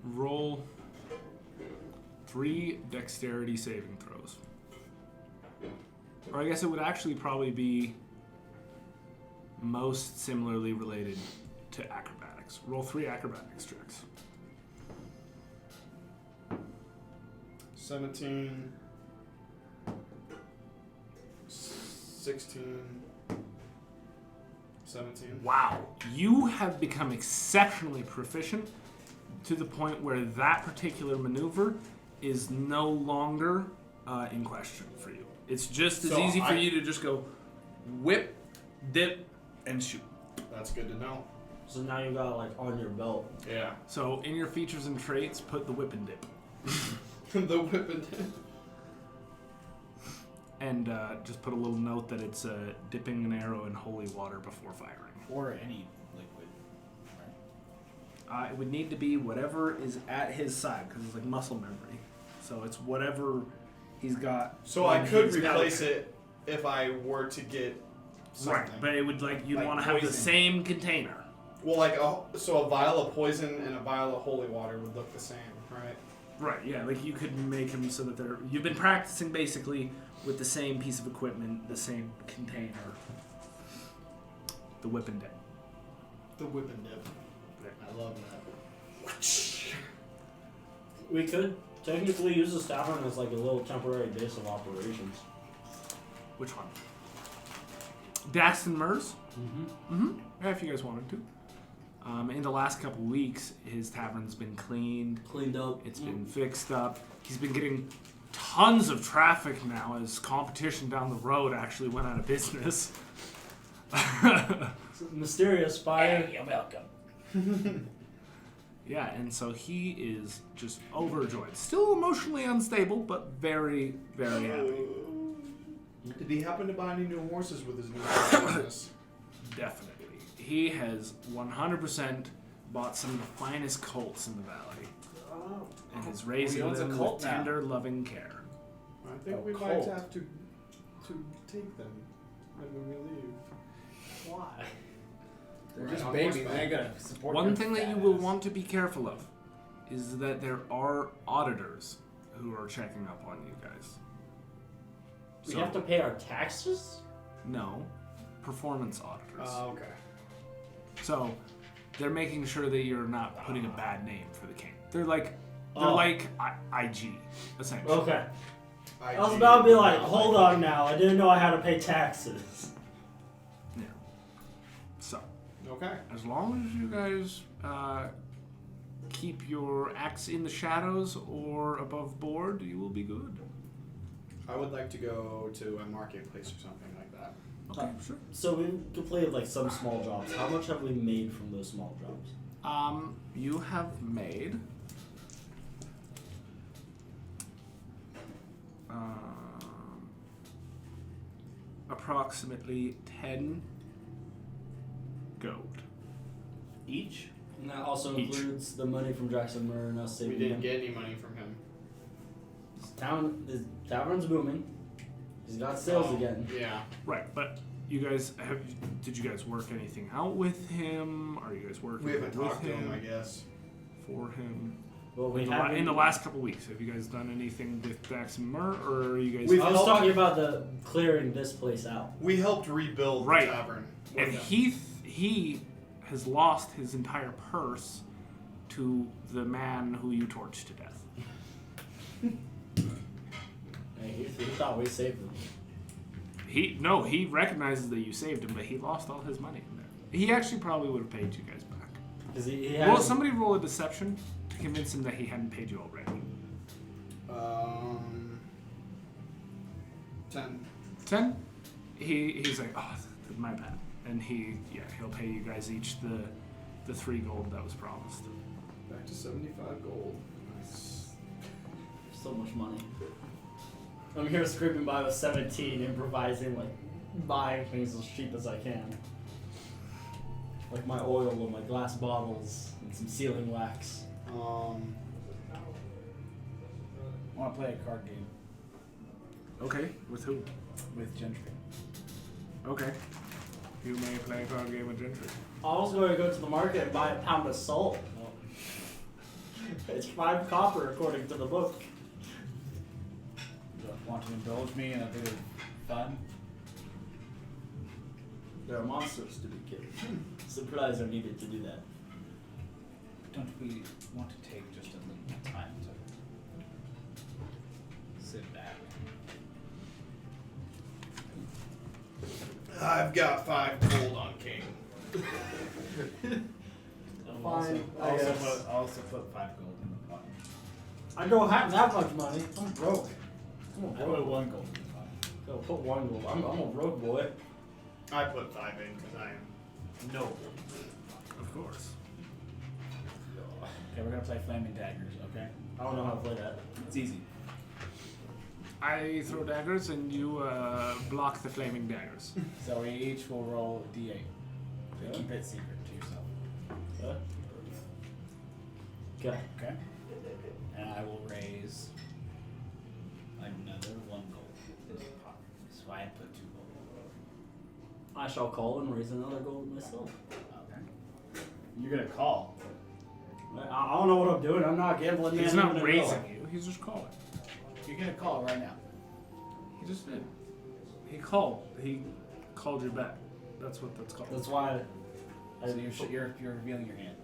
Roll 3 dexterity saving throws. Or I guess it would actually probably be most similarly related to acrobatics. Roll 3 acrobatics checks. 17, 16, 17. Wow. You have become exceptionally proficient to the point where that particular maneuver is no longer in question for you. It's just as So easy for you to just go whip, dip, and shoot. That's good to know. So now you got it like on your belt. Yeah. So in your features and traits, put the whip and dip. The whip and And just put a little note that it's dipping an arrow in holy water before firing. Or any liquid. Right? It would need to be whatever is at his side, because it's like muscle memory. So it's whatever he's got. So I could replace it if I were to get something. Right, but it would you'd Like want to have the poison. same container. Well, like so a vial of poison and a vial of holy water would look the same, right? Right, yeah, like you could make them so that you've been practicing basically with the same piece of equipment, the same container. The whip and dip. The whip and dip. I love that. We could technically use this tavern as like a little temporary base of operations. Which one? Daxton Moor's? Mm-hmm. Yeah, if you guys wanted to. In the last couple weeks, his tavern's been cleaned. Cleaned up. It's been fixed up. He's been getting tons of traffic now as competition down the road actually went out of business. Mysterious fire. You're welcome. Yeah, and so he is just overjoyed. Still emotionally unstable, but very, very happy. Did he happen to buy any new horses with his new business? Definitely. He has 100% bought some of the finest colts in the valley Oh. and is raising owns a them colt with now? tender, loving care. I think we might cold. have to take them when we leave. Why? They're Right, just on babies. They horseback. ain't gonna support One your thing that fat you will ass. want to be careful of is that there are auditors who are checking up on you guys. We have to pay our taxes? No, performance auditors. Okay. So they're making sure that you're not putting a bad name for the king. They're like IG, essentially. Okay. I was about to be like, hold on now, I didn't know I had to pay taxes. Yeah. So Okay. as long as you guys keep your acts in the shadows or above board, you will be good. I would like to go to a marketplace or something like that. Okay, sure. So we completed like some small jobs. How much have we made from those small jobs? You have made approximately 10 gold. Each? And that also Each. includes the money from Jackson Murray and us We saving didn't him. get any money from him. His tavern's booming. He's got sales Oh, again. Yeah. Right, but you guys did you guys work anything out with him? Are you guys working We haven't with talked to him, I him, guess. for him? Well, we In haven't. the last couple weeks, have you guys done anything with Jackson Murr, or are you guys? We've I was helped- talking about the clearing this place out. We helped rebuild Right. the tavern. And he has lost his entire purse to the man who you torched to death. Hey, he thought we saved him. He recognizes that you saved him, but he lost all his money in there. He actually probably would have paid you guys back. Because he Well, has. somebody roll a deception to convince him that he hadn't paid you already. 10. 10? He's like, oh, my bad. And he'll pay you guys each the 3 gold that was promised. Back to 75 gold. Nice. So much money. I'm here scraping by with 17, improvising, like, buying things as cheap as I can. Like my oil and my glass bottles and some sealing wax. I want to play a card game Okay, with who? with Gentry. Okay. You may play a card game with Gentry. I was going to go to the market and buy a pound of salt. It's 5 copper according to the book. You want to indulge me in a bit of fun? There are monsters to be killed. Supplies are needed to do that. Don't we want to take just a little time to sit back? I've got 5 gold on King. Fine, I Also guess. put 5 gold in the pot. I don't have that much money. I'm broke. I'm a I broke. put 1 gold in the pot. Go put 1 gold. I'm a broke boy. I put 5 in because I am noble. Of course. Okay, we're gonna play Flaming Daggers, okay? I don't know how to play that. It's easy. I throw daggers and you block the flaming daggers. So we each will roll a d8. So keep it secret to yourself. Okay. Okay? And I will raise another 1 gold in the pot. So I put 2 gold. I shall call and raise another gold myself. Okay. You're gonna call. I don't know what I'm doing. I'm not gambling. He's man, not even raising you, he's just calling. You're gonna call right now. He just did. He called you back. That's what that's called. That's why. So you're revealing your hand.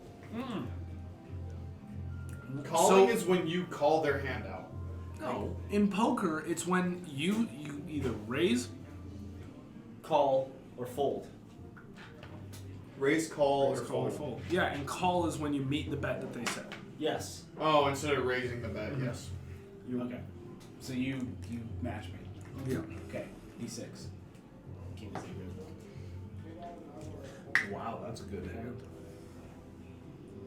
Calling is when you call their hand out. No. In poker, it's when you either raise. Call or fold. Raise, call, Raise, or call, or fold. fold. Yeah, and call is when you meet the bet that they set. Yes. Oh, instead of raising the bet, yes. Okay. So you match me. Yeah. Okay. D6. Keep it secret. Wow, that's a good hand.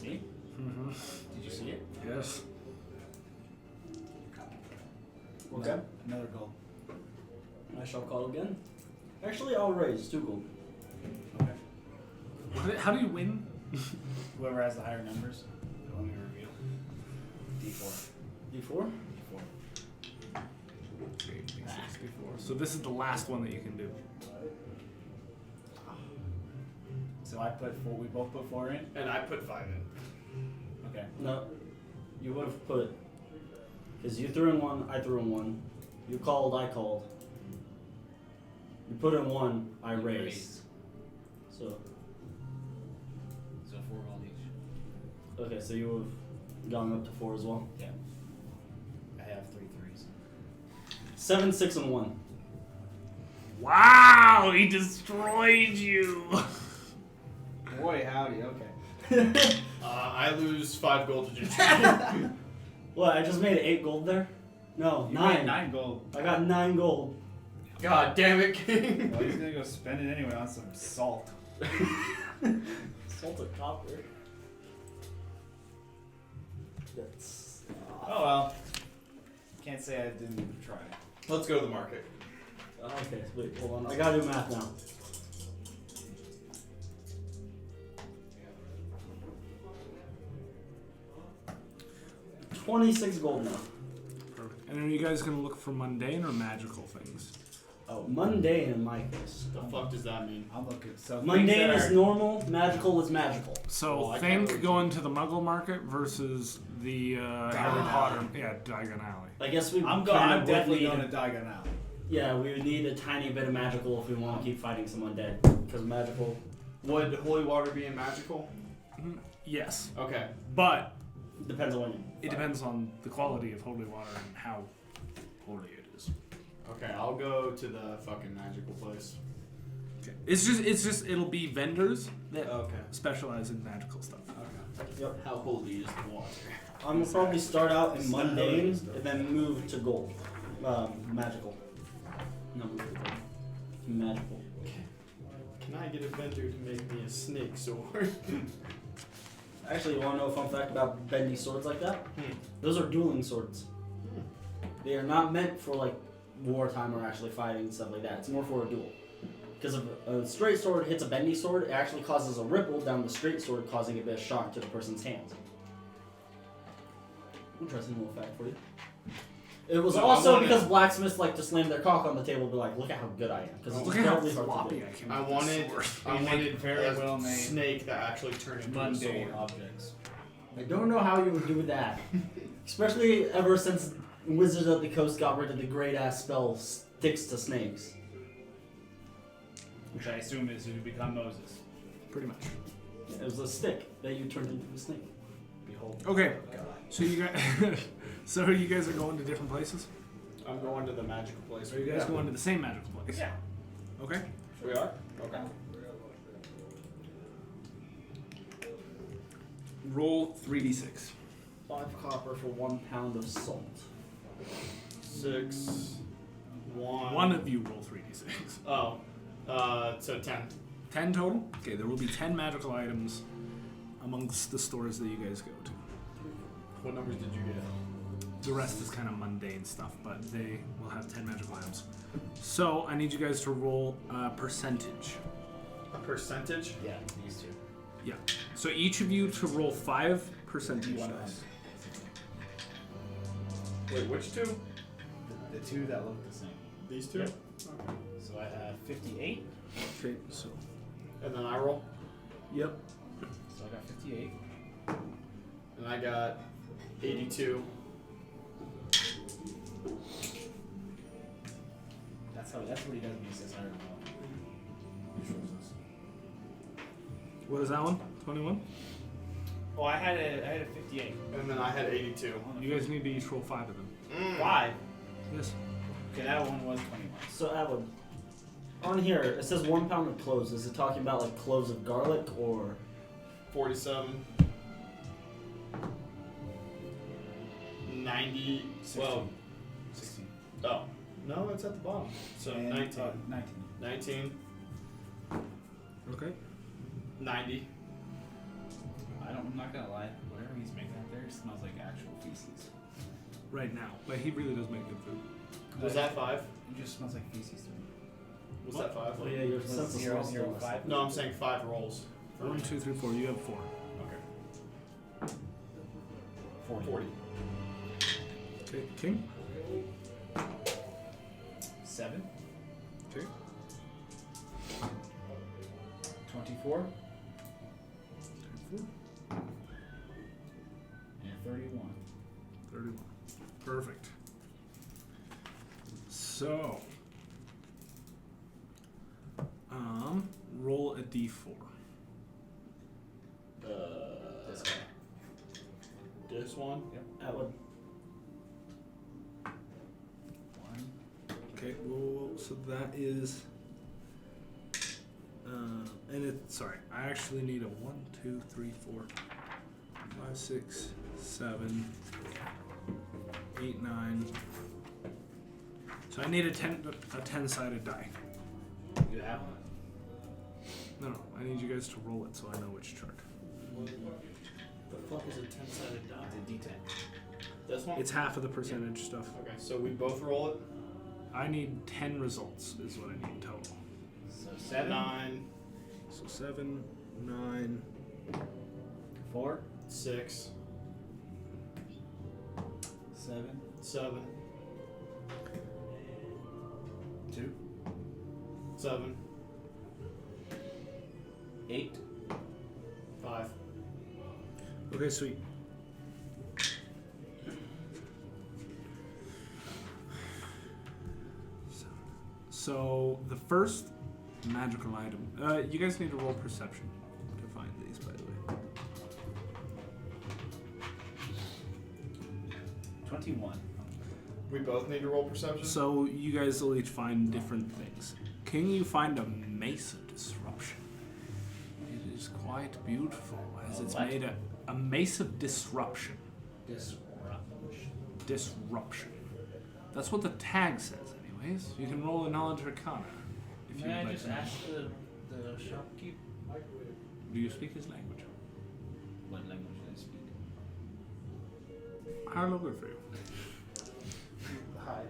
See? Mm-hmm. Did you see it? Yes. Okay. Another gold. I shall call again. Actually, I'll raise 2 gold. Okay. How do you win Whoever has the higher numbers, let me reveal. D4. D4? D4. Okay, D6, D4. So this is the last one that you can do. So I put 4. We both put 4 in. And I put 5 in. Okay. No. You would have put. Because you threw in 1, I threw in 1. You called, I called. You put in 1, I raised. So. So 4 gold each. Okay, so you would have gone up to 4 as well. Yeah. I have 3 threes. 7, 6, and 1. Wow, he destroyed you. Boy, howdy. Okay. I lose 5 gold to Gentry. What? I just made 8 gold there? No, You 9. made 9 gold. I got 9 gold. God damn it, King. Well, he's gonna go spend it anyway on some salt. Salt of copper. That's. Oh well. Can't say I didn't try. Let's go to the market. Okay, wait, hold on. I gotta do math now. $26 gold now. Perfect. And are you guys going to look for mundane or magical things? Oh, mundane in my case. The fuck does that mean? I'll look at so Mundane things is that are- normal, magical is magical. So Well, I can't think really going to the Muggle market versus the Harry Potter. Yeah, Diagon Alley. I guess we I'm kind of would definitely need. going to Diagon Alley. Yeah, we would need a tiny bit of magical if we want to keep fighting some undead. Because magical. Would holy water be in magical? Yes, Okay. but Depends on when you. it depends on the quality of holy water and how holy it is. Okay, I'll go to the fucking magical place. Okay. It's just it'll be vendors that Okay. specialize in magical stuff. Okay. Yep. How holy is the water? I'm gonna probably start out in mundane and then move to gold. Magical. No, move to gold. Magical. Can I get a vendor to make me a snake sword? Actually, you want to know a fun fact about bendy swords like that? Those are dueling swords. They are not meant for like wartime or actually fighting and stuff like that. It's more for a duel. Because if a straight sword hits a bendy sword, it actually causes a ripple down the straight sword, causing a bit of shock to the person's hands. Interesting little fact for you. It was Well, also I wanted- because blacksmiths like to slam their cock on the table and be like, look at how good I am. Because it's Look at how incredibly hard to floppy do. I can I make wanted, this sword. I They wanted make very a well made snake that actually turned into a mundane sword. objects. I don't know how you would do that. Especially ever since Wizards of the Coast got rid of the great ass spell Sticks to Snakes. Which I assume is who become Moses. Pretty much. It was a stick that you turned into a snake. Behold. Okay, so you guys, so you guys are going to different places. I'm going to the magical place. Are you guys going to the same magical place? Yeah. Okay. We are? Okay. Roll 3d6. 5 copper for 1 pound of salt. 6, 1. One of you roll 3d6. Oh. So 10. 10 total? Okay, there will be 10 magical items amongst the stores that you guys go to. What numbers did you get? The rest is kind of mundane stuff, but they will have 10 magical items. So I need you guys to roll a percentage. A percentage? Yeah, these two. Yeah. So each of you to roll 5 percentage dice. Wait, which two? The two that look the same. These two? Yep. Okay. So I have 58. Okay, so. And then I roll. Yep. So I got 58. And I got 82. That's what he does when he says I don't know. He shows us. What is that one? 21? Oh, I had a 58. And then I had 82. You guys need to each roll 5 of them. 5. Yes. Okay, that one was 21. So, Atwood, on here, it says 1 pound of cloves. Is it talking about like cloves of garlic or. 47. 90. 16. Well, 16. oh. No, it's at the bottom. So And, 19. 19. 19. Okay. 90. I'm not gonna lie. Whatever he's making out there smells like actual feces. Right now. But he really does make good food. Was that 5? It just smells like feces to me. Was that 5? Oh, yeah, your Was sense of zero, smell zero, still is- 5? No, I'm saying 5 rolls. 1, 2, 3, 4. You have 4. Okay. 40. Okay, King. 7. Okay. 24. 24. And 31. 31. Perfect. So, roll a d4. This guy. This one? Atwood. 1. Okay, well, so that is, and it, sorry, I actually need a 1, 2, 3, 4, 5, 6, 7, 8, 9. So I need a 10-sided die. You have one. No, I need you guys to roll it so I know which chart. The fuck is a 10-sided die? It's a D10. This one? It's half of the percentage stuff. Okay, so we both roll it. I need 10 results is what I need total. So 7. 9, So 7, 9, 4. 6, 7. 7, 2. 7, 8. 5. Okay, sweet. So the first magical item. You guys need to roll perception to find these, by the way. 21. We both need to roll perception? So you guys will each find different things. King, you find a mace of disruption. It is quite beautiful, as it's what? made a mace of disruption. Disruption. Disruption. That's what the tag says, anyways. You can roll a knowledge arcana if you May would I like just to know. ask the shopkeep Do you speak his language? what language they speak? How good for you? Hi.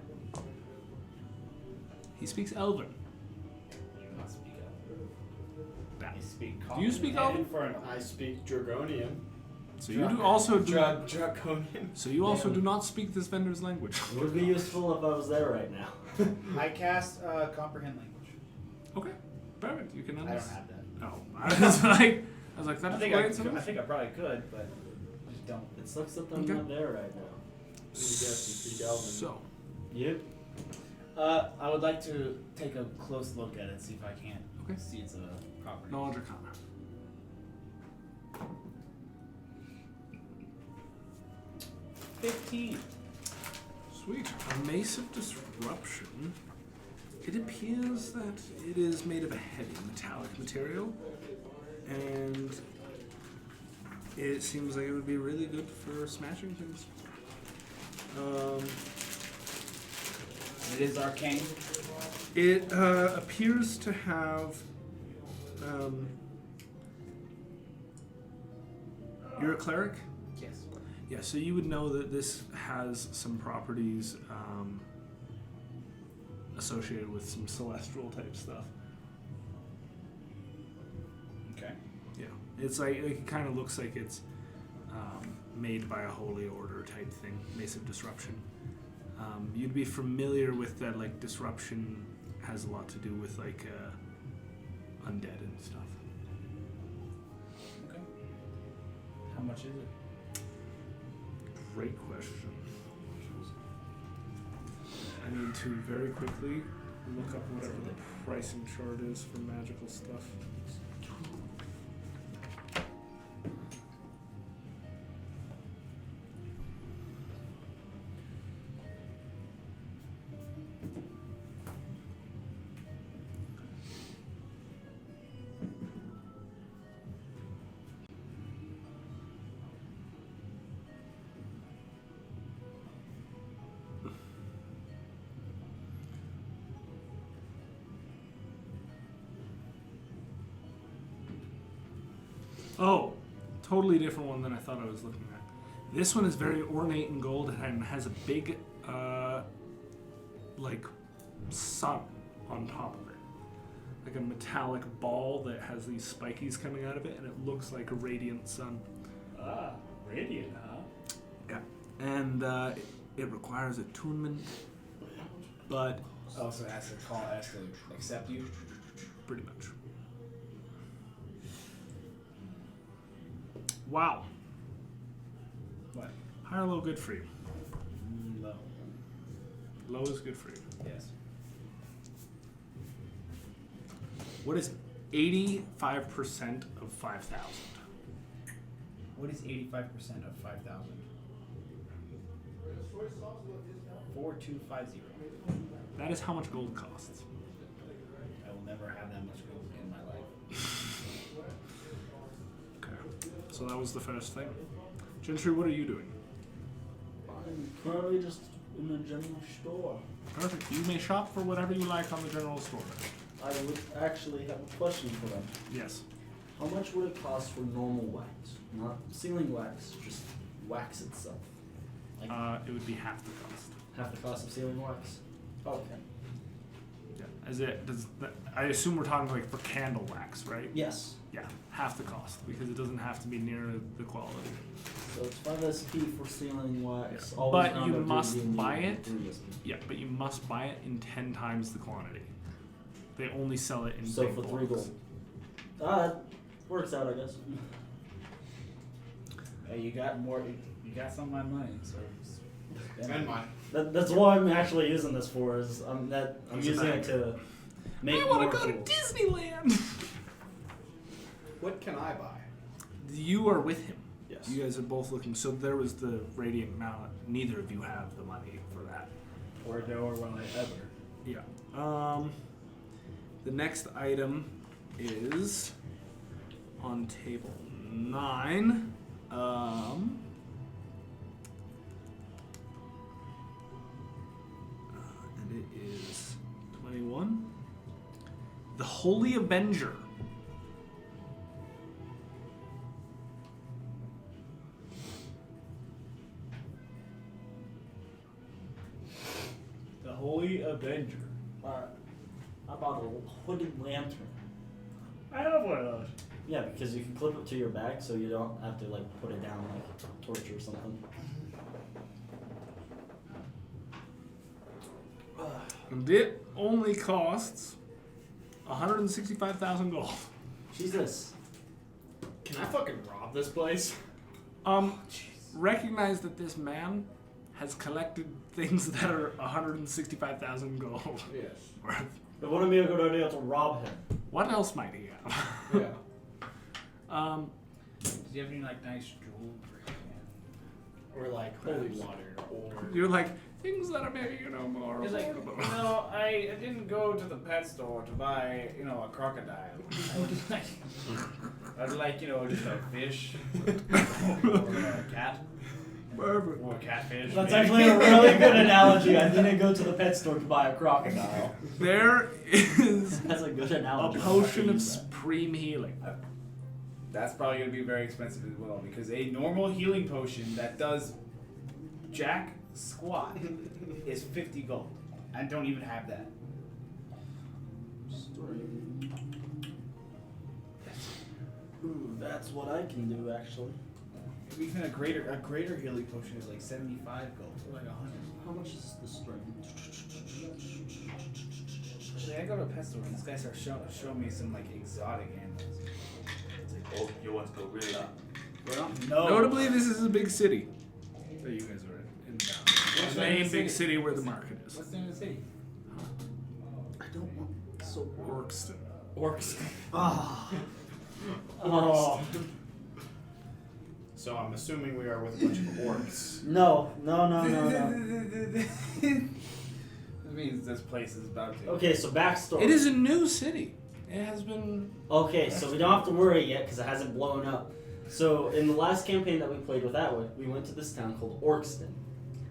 He speaks Elven. Not speak Elven. That. I speak Do you speak Elven? Infernal. I speak Dragonian. So you do also do. Draconian. So you also do not speak this vendor's language. It would be useful if I was there right now. I cast comprehend language. Okay, perfect. You can I don't understand. have that. Oh, I was like, I that's think right. I think I probably could, but I just don't. It sucks that I'm Okay. not there right now. You guess you speak Elven. So, Yep. I would like to take a close look at it, see if I can't Okay. see its property. knowledge arcana. 15. Sweet. A mace of disruption. It appears that it is made of a heavy metallic material, and it seems like it would be really good for smashing things. It is arcane. It appears to have. You're a cleric? Yes. Yeah, so you would know that this has some properties associated with some celestial type stuff. Okay. Yeah, it's like it kind of looks like it's made by a holy order type thing, Mace of Disruption. You'd be familiar with that, like disruption has a lot to do with like undead and stuff. Okay. How much is it? Great question. I need to very quickly look up whatever the pricing chart is for magical stuff. Oh, totally different one than I thought I was looking at. This one is very ornate in gold and has a big, like, sun on top of it. like a metallic ball that has these spikies coming out of it, and it looks like a radiant sun. Ah, radiant, huh? Yeah, and it requires attunement, but Oh, so it has to accept you? pretty much. Wow. What? High or low good for you? Low. Low is good for you. Yes. What is 85% of 5,000? What is 85% of 5,000? 4250. That is how much gold costs. I will never have that much gold in my life. Okay. So that was the first thing. Gentry, what are you doing? I'm currently just in the general store. Perfect. You may shop for whatever you like on the general store. I would actually have a question for them. Yes. How much would it cost for normal wax? Not ceiling wax, just wax itself. Like It would be half the cost. half the cost of ceiling wax? Okay. Yeah. As it does. I assume we're talking like for candle wax, right? Yes. Yeah, half the cost because it doesn't have to be near the quality. So it's 5 SP for ceiling wax. Yeah. Always But round you up to must D&D buy and it. 3 SP. Yeah, but you must buy it in 10 times the quantity. They only sell it in So big for 3 blocks. gold. It works out, I guess. Hey, you got more. You got some of my money, so. And mine. That's what I'm actually using this for. Is I'm It's a using bag. it to make I want more to go to tools. Disneyland. What can I buy? You are with him. Yes. You guys are both looking. So there was the radiant mallet. Neither of you have the money for that. Or will I ever? Yeah. The next item is on table 9. And it is 21. The Holy Avenger. The Holy Avenger. How about a hooded lantern? I have one of those. Yeah, because you can clip it to your back, so you don't have to like put it down like a torch or something. And it only costs 165,000 gold. Jesus. Can I fucking rob this place? Recognize that this man has collected things that are 165,000 gold Yes. worth. It wouldn't be a good idea to rob him. What else might he have? Yeah. Do you have any like nice jewels? Or like holy water, or You're like, things that are maybe, more He's like, affordable. I didn't go to the pet store to buy, a crocodile. I'd like, just a fish or a cat Perfect. or a catfish. That's maybe. actually a really good analogy. I didn't go to the pet store to buy a crocodile. There is That's a good a analogy. potion of Use that. supreme healing. That's probably going to be very expensive as well because a normal healing potion that does jack squat is 50 gold. I don't even have that. Ooh, that's what I can do actually. Even a greater healing potion is like 75 gold, or like 100. How much is the strength? Actually, I go to a pet store and this guy starts showing me some like exotic animals. It's like, oh, you want to go really up? No. Notably, this is a big city that you guys are in town. What's The the name main of the big city? city where the market is. What's the name of the city? I don't want so Orkston. orcs. Oh. so I'm assuming we are with a bunch of orcs. No. That means this place is about to. Okay, so backstory. It is a new city. It has been. Okay, so we don't have to worry yet because it hasn't blown up. So in the last campaign that we played with Atwood, we went to this town called Orkston.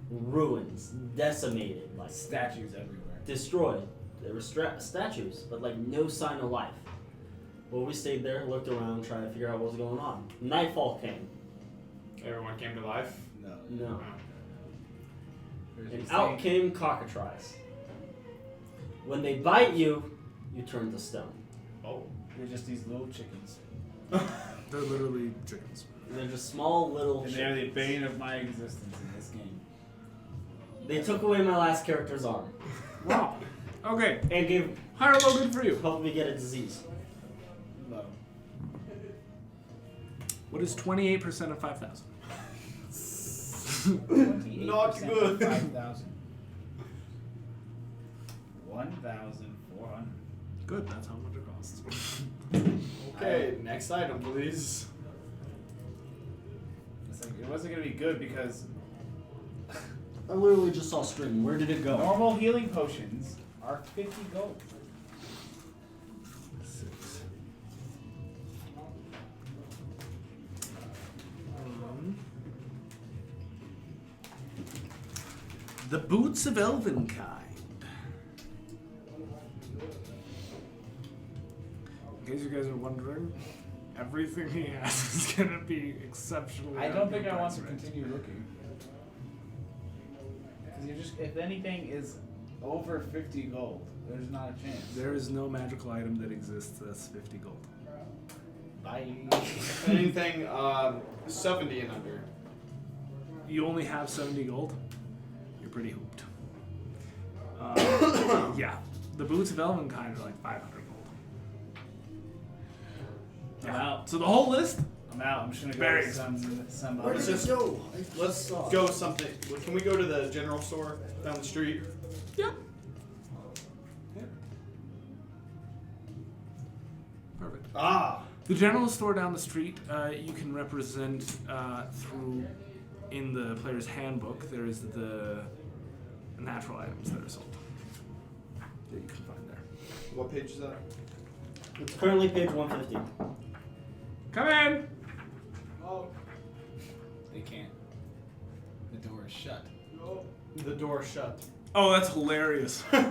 Ruins, decimated, like Statues everywhere. destroyed. There were statues, but like no sign of life. Well, we stayed there, looked around, trying to figure out what was going on. Nightfall came. Everyone came to life. No. No. There's And a out saying- came cockatrices. When they bite you, you turn to stone. Oh. They're just these little chickens. They're literally chickens. They're just small little. And they're the bane of my existence in this game. They took away my last character's arm Wow. Okay. and gave Higher or low, good for you. helped me get a disease. Low. What is 28% of 5,000? 28% Not good. 5,000. 1,400. Good. That's how much it costs. Okay, next item, please. It's like, it wasn't gonna be good because I literally just saw string. Where did it go? normal healing potions are 50 gold. 6. The Boots of Elvenkind. In case you guys are wondering, everything he has is gonna be exceptionally. I don't think I want to underpriced. continue looking. Because you just, if anything is over 50 gold, there's not a chance. There is no magical item that exists that's 50 gold. Bye. Anything 70 and under. You only have 70 gold? You're pretty hooped. Yeah. The Boots of Elvenkind are like 500 gold. I'm out. So the whole list? I'm out. I'm just gonna go Very with some Where other. did it go? Let's go something. Can we go to the general store down the street? Yep. Perfect. Ah. The general store down the street, you can represent through, in the player's handbook, there is the natural items that are sold that you can find there. What page is that? It's currently page 150. Come in! Oh. They can't. The door is shut. The door shut. Oh, that's hilarious. I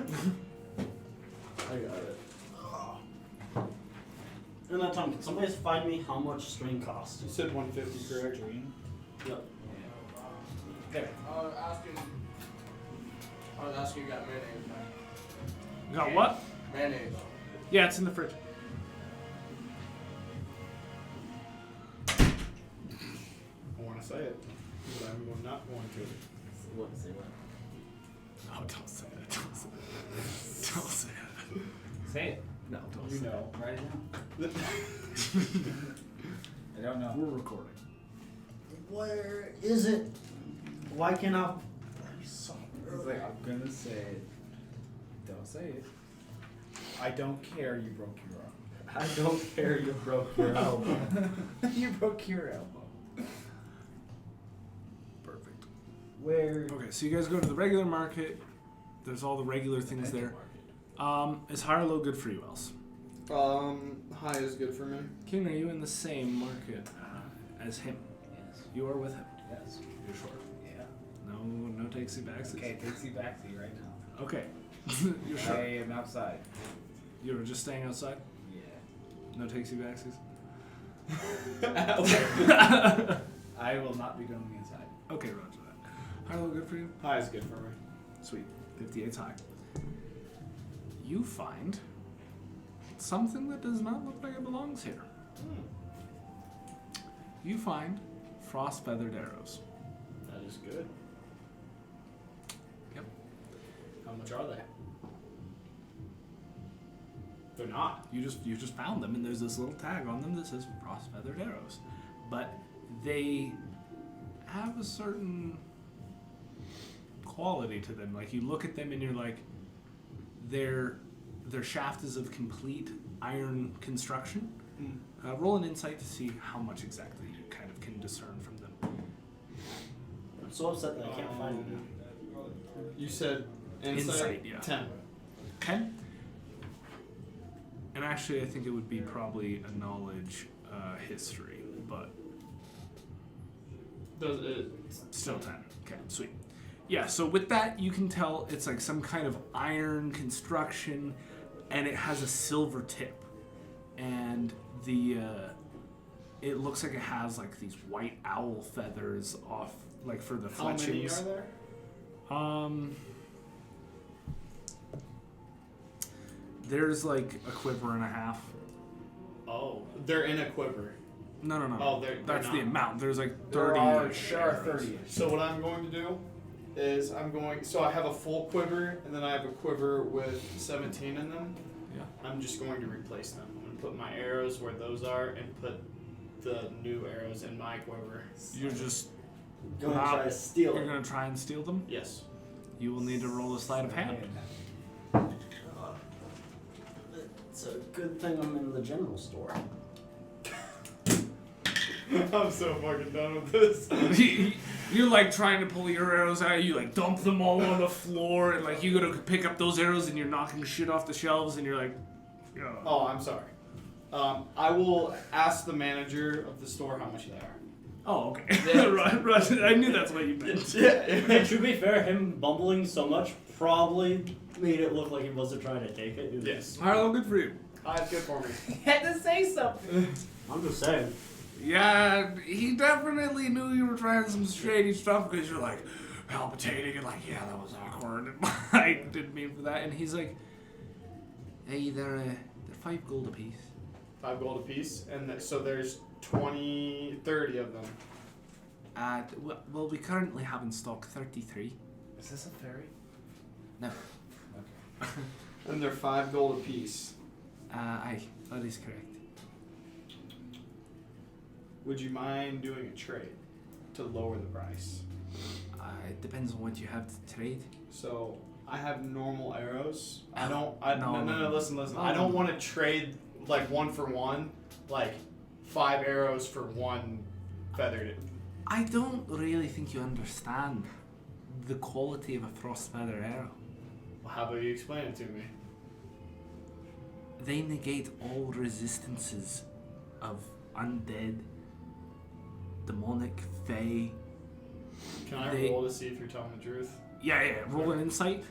got it. In that time, can somebody find me how much string costs? You said 150, correct? Yep. There. I was asking you got mayonnaise, man. You got what? Mayonnaise. Yeah, it's in the fridge. I want to say it, but I'm not going to. What? Say what? Oh, don't say it. Don't say it. Don't say it. Say it. No, don't You say know. Write it down. I don't know. it. We're recording. Where is it? Why can't I? He's like, I'm gonna say it. Don't say it. I don't care you broke your arm. I don't care you broke your elbow. You broke your elbow. Perfect. Where? Okay, so you guys go to the regular market. There's all the regular things there. Is high or low good for you, else? High is good for me. King, are you in the same market as him? Yes. You are with him. Yes. You're sure. Yeah. No takesy backsies. Okay, takes you back to you right now. Okay. You're sure. I am outside. You were just staying outside. Yeah. No takesy backsies. I will not be going inside. Okay, roger that. High or low good for you? High is good for me. Sweet. 58's high. You find something that does not look like it belongs here. You find frost feathered arrows. That is good. Yep. How much are they? They're not. You just found them, and there's this little tag on them that says frost feathered arrows, but they have a certain quality to them. Like, you look at them and you're like, their shaft is of complete iron construction. Roll an insight to see how much exactly you kind of can discern from them. I'm so upset that I can't find it now. You said Insight, yeah. 10. 10? And actually, I think it would be probably a knowledge history, but Does it? still 10. Okay, sweet. Yeah, so with that, you can tell it's like some kind of iron construction, and it has a silver tip. And it looks like it has like these white owl feathers off, like for the How many fletchings. are there? There's like a quiver and a half. Oh, they're in a quiver. No. Oh, they're That's the not. amount. There's like There 30 are -ish 30. So what I'm going to do is so I have a full quiver, and then I have a quiver with 17 in them. Yeah. I'm just going to replace them. I'm going to put my arrows where those are and put the new arrows in my quiver. You're just Gonna try to steal You're it. gonna try and steal them. Yes. You will need to roll a sleight of hand. It's a good thing I'm in the general store. I'm so fucking done with this. You're like trying to pull your arrows out. You like dump them all on the floor, and like you go to pick up those arrows, and you're knocking shit off the shelves, and you're like, Oh, I'm sorry. I will ask the manager of the store how much they are. Oh, okay. right. I knew that's what you meant. And to be fair, him bumbling so much probably made it look like he wasn't trying to take it. Yes. Harlow, good for you. That's good for me. Had to say something. I'm just saying. Yeah, he definitely knew you were trying some shady stuff because you're like palpitating and like, yeah, that was awkward. I didn't mean for that. And he's like, hey, they're 5 gold apiece. 5 gold apiece, and so there's 30 of them. Well, we currently have in stock 33. Is this a fairy? No. Okay. And they're 5 gold apiece. Aye, that is correct. Would you mind doing a trade to lower the price? It depends on what you have to trade. So I have normal arrows. No. Listen. Oh. I don't want to trade like 1 for 1, like 5 arrows for 1 feathered. I don't really think you understand the quality of a frost feather arrow. Well, how about you explain it to me? They negate all resistances of undead, demonic, fey. Can I roll to see if you're telling the truth? Yeah. Roll an insight.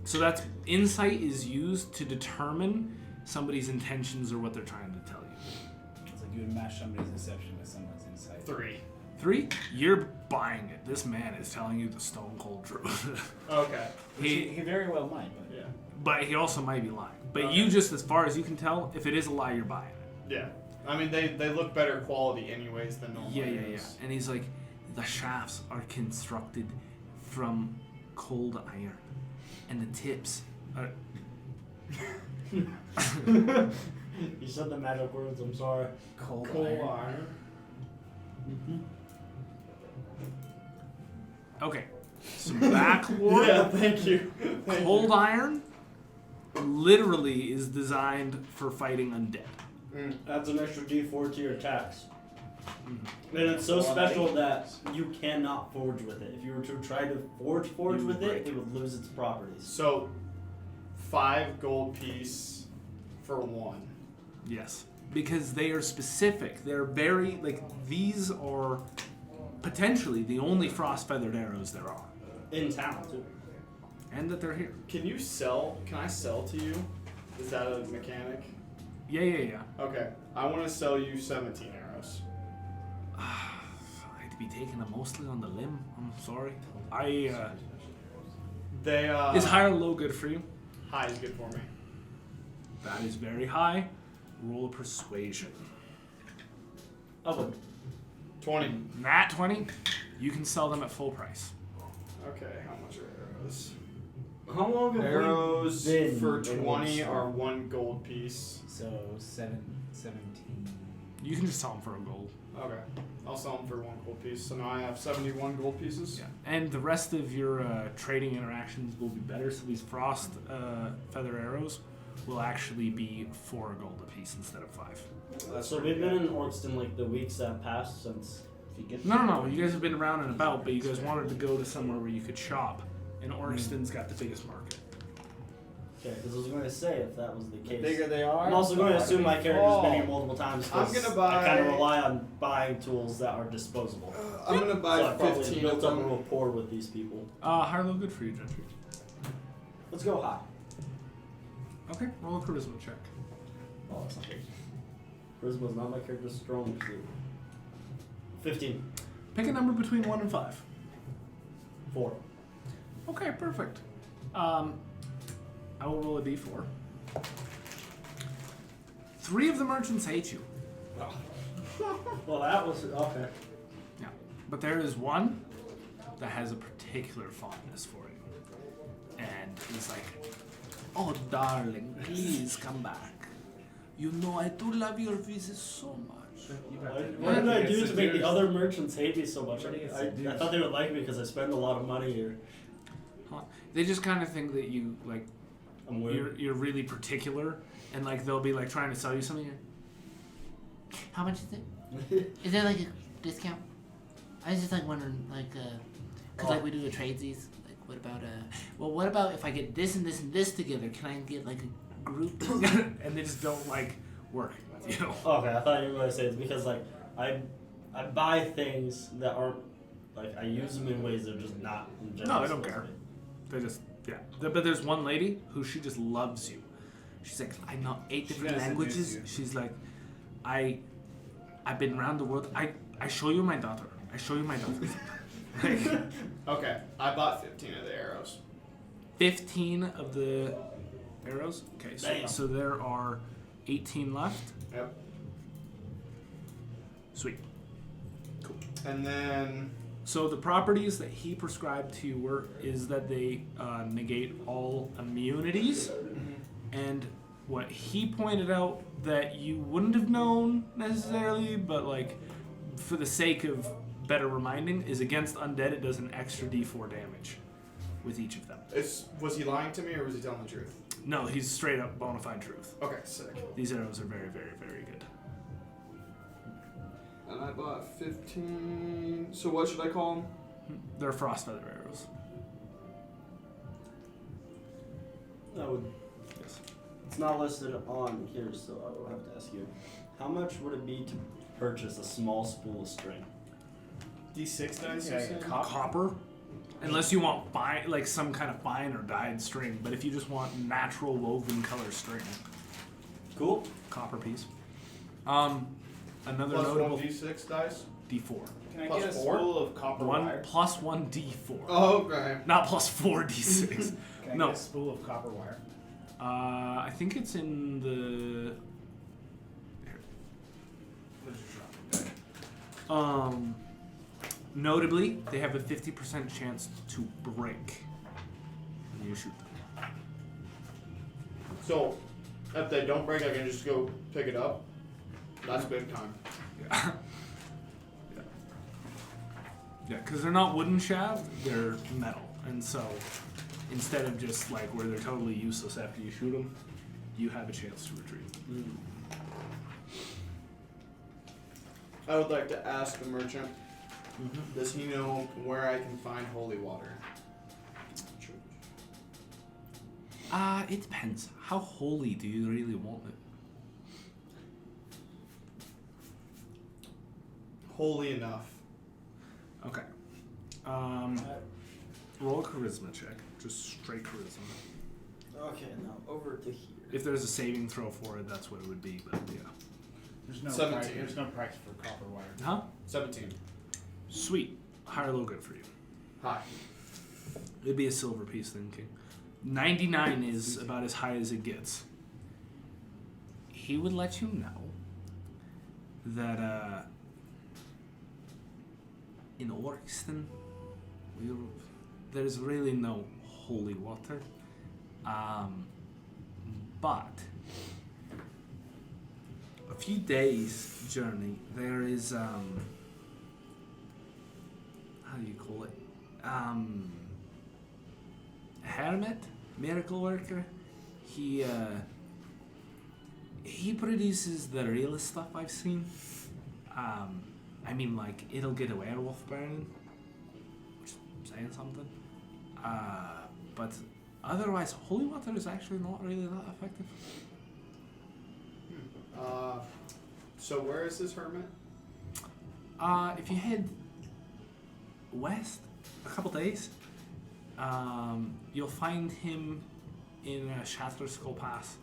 So that's insight is used to determine somebody's intentions or what they're trying to tell you. It's like you would match somebody's deception with someone's insight. 3. 3, you're buying it. This man is telling you the stone cold truth. Okay. He very well might, but Yeah. But he also might be lying. But Okay. you just, as far as you can tell, if it is a lie, you're buying it. Yeah. I mean, they look better quality anyways than normal. Yeah. arrows. And he's like, the shafts are constructed from cold iron, and the tips are. You said the magic words, I'm sorry. cold Coal iron. iron. Okay, some backward. Yeah, thank you. Cold iron literally is designed for fighting undead. Adds an extra D4 to your attacks. And it's so special that you cannot forge with it. If you were to try to forge You with break it, it would lose its properties. So, 5 gold piece for 1. Yes, because they are specific. They're very, like, these are potentially the only frost feathered arrows there are. In town, too. And that they're here. Can I sell to you? Is that a mechanic? Yeah. Okay. I want to sell you 17 arrows. I'd be taking them mostly on the limb. I'm sorry. They, Is high or low good for you? High is good for me. That is very high. Roll a persuasion. Elwood. 20. Nat 20, you can sell them at full price. Okay, how much are arrows? How long have Arrows we been for in 20 this are 1 gold piece. So 17. You can just sell them for a gold. Okay. I'll sell them for 1 gold piece. So now I have 71 gold pieces. Yeah. And the rest of your trading interactions will be better. So these frost feather arrows will actually be 4 gold a piece instead of 5. So we've been in Orkston like the weeks that passed since. No. You guys have been around and about, but you guys wanted to go to somewhere where you could shop. And Orkston's got the biggest market. Okay, because I was going to say if that was the case. The bigger they are. I'm also going to assume my character's Oh. been here multiple times. 'Cause I'm gonna buy- I kind of rely on buying tools that are disposable. I'm gonna So buy I probably 15 built of up a them. rapport with these people. Harlow, good for you, Gentry. Let's go high. Okay, roll a charisma check. Oh, that's not good. Charisma's not my character's strong suit. 15. Pick a number between 1 and 5. 4. Okay, perfect. I will roll a d4. 3 of the merchants hate you. Well, that was okay. Yeah. But there is one that has a particular fondness for you. And he's like, oh, darling, please come back. You know, I do love your visit so much. What did I do to make the other merchants hate me so much? I thought they would like me because I spend a lot of money here. Huh. They just kind of think that you, like, I'm weird. you're really particular. And, like, they'll be, like, trying to sell you something. How much is it? Is there like a discount? I was just like wondering, like, cause like we do a tradesies. Like, what about well, what about if I get this and this and this together? Can I get like a group? And they just don't like working with you. Okay, I thought you were going to say it's because like I buy things that aren't like I use them in ways that are just not in general. No, they don't care. They just But there's one lady who she just loves you. She's like, I know 8 different languages. She's like, I've been around the world. I show you my daughter. I show you my daughter. Like, Okay, I bought 15 of the arrows. 15 of the arrows. Okay, Damn. so there are 18 left. Yep. Sweet. Cool. And then So the properties that he prescribed to you is that they negate all immunities, and what he pointed out that you wouldn't have known necessarily, but like for the sake of better reminding, is against undead. It does an extra D4 damage with each of them. was he lying to me or was he telling the truth? No, he's straight up bona fide truth. Okay, sick. These arrows are very, very, very good. And I bought 15. So what should I call them? They're frost feather arrows. I would. Yes. It's not listed on here, so I will have to ask you. How much would it be to purchase a small spool of string? D6 dice. Yeah, you said? Copper, unless you want like some kind of fine or dyed string. But if you just want natural woven color string, Cool. copper piece. Another Plus notable 1d6 dice. D4. Can I Plus get a 4? spool of copper One wire? plus 1 D4. Oh, okay. Not plus 4 D6. Can I No. get a spool of copper wire? I think it's in the. Here. Notably, they have a 50% chance to break when you shoot them. So, if they don't break, I can just go pick it up. That's big time. Yeah. Yeah, because they're not wooden shaft, they're metal. And so, instead of just like where they're totally useless after you shoot them, you have a chance to retreat. I would like to ask the merchant, does he know where I can find holy water? It depends. How holy do you really want it? Holy enough. Okay. Roll a charisma check. Just straight charisma. Okay, now over to here. If there's a saving throw for it, that's what it would be, but yeah. There's no 17. price. There's no price for copper wire. Huh? 17. Sweet. High or low good for you. Hi. It'd be a silver piece thinking. 99 is about as high as it gets. He would let you know that in Orkston, there's really no holy water. But a few days journey, there is how do you call it? Hermit, miracle worker. He produces the realest stuff I've seen. I mean, like, it'll get a werewolf burning, which is saying something. But otherwise, holy water is actually not really that effective. So where is this hermit? If you head west a couple days, you'll find him in Shatterskull Pass.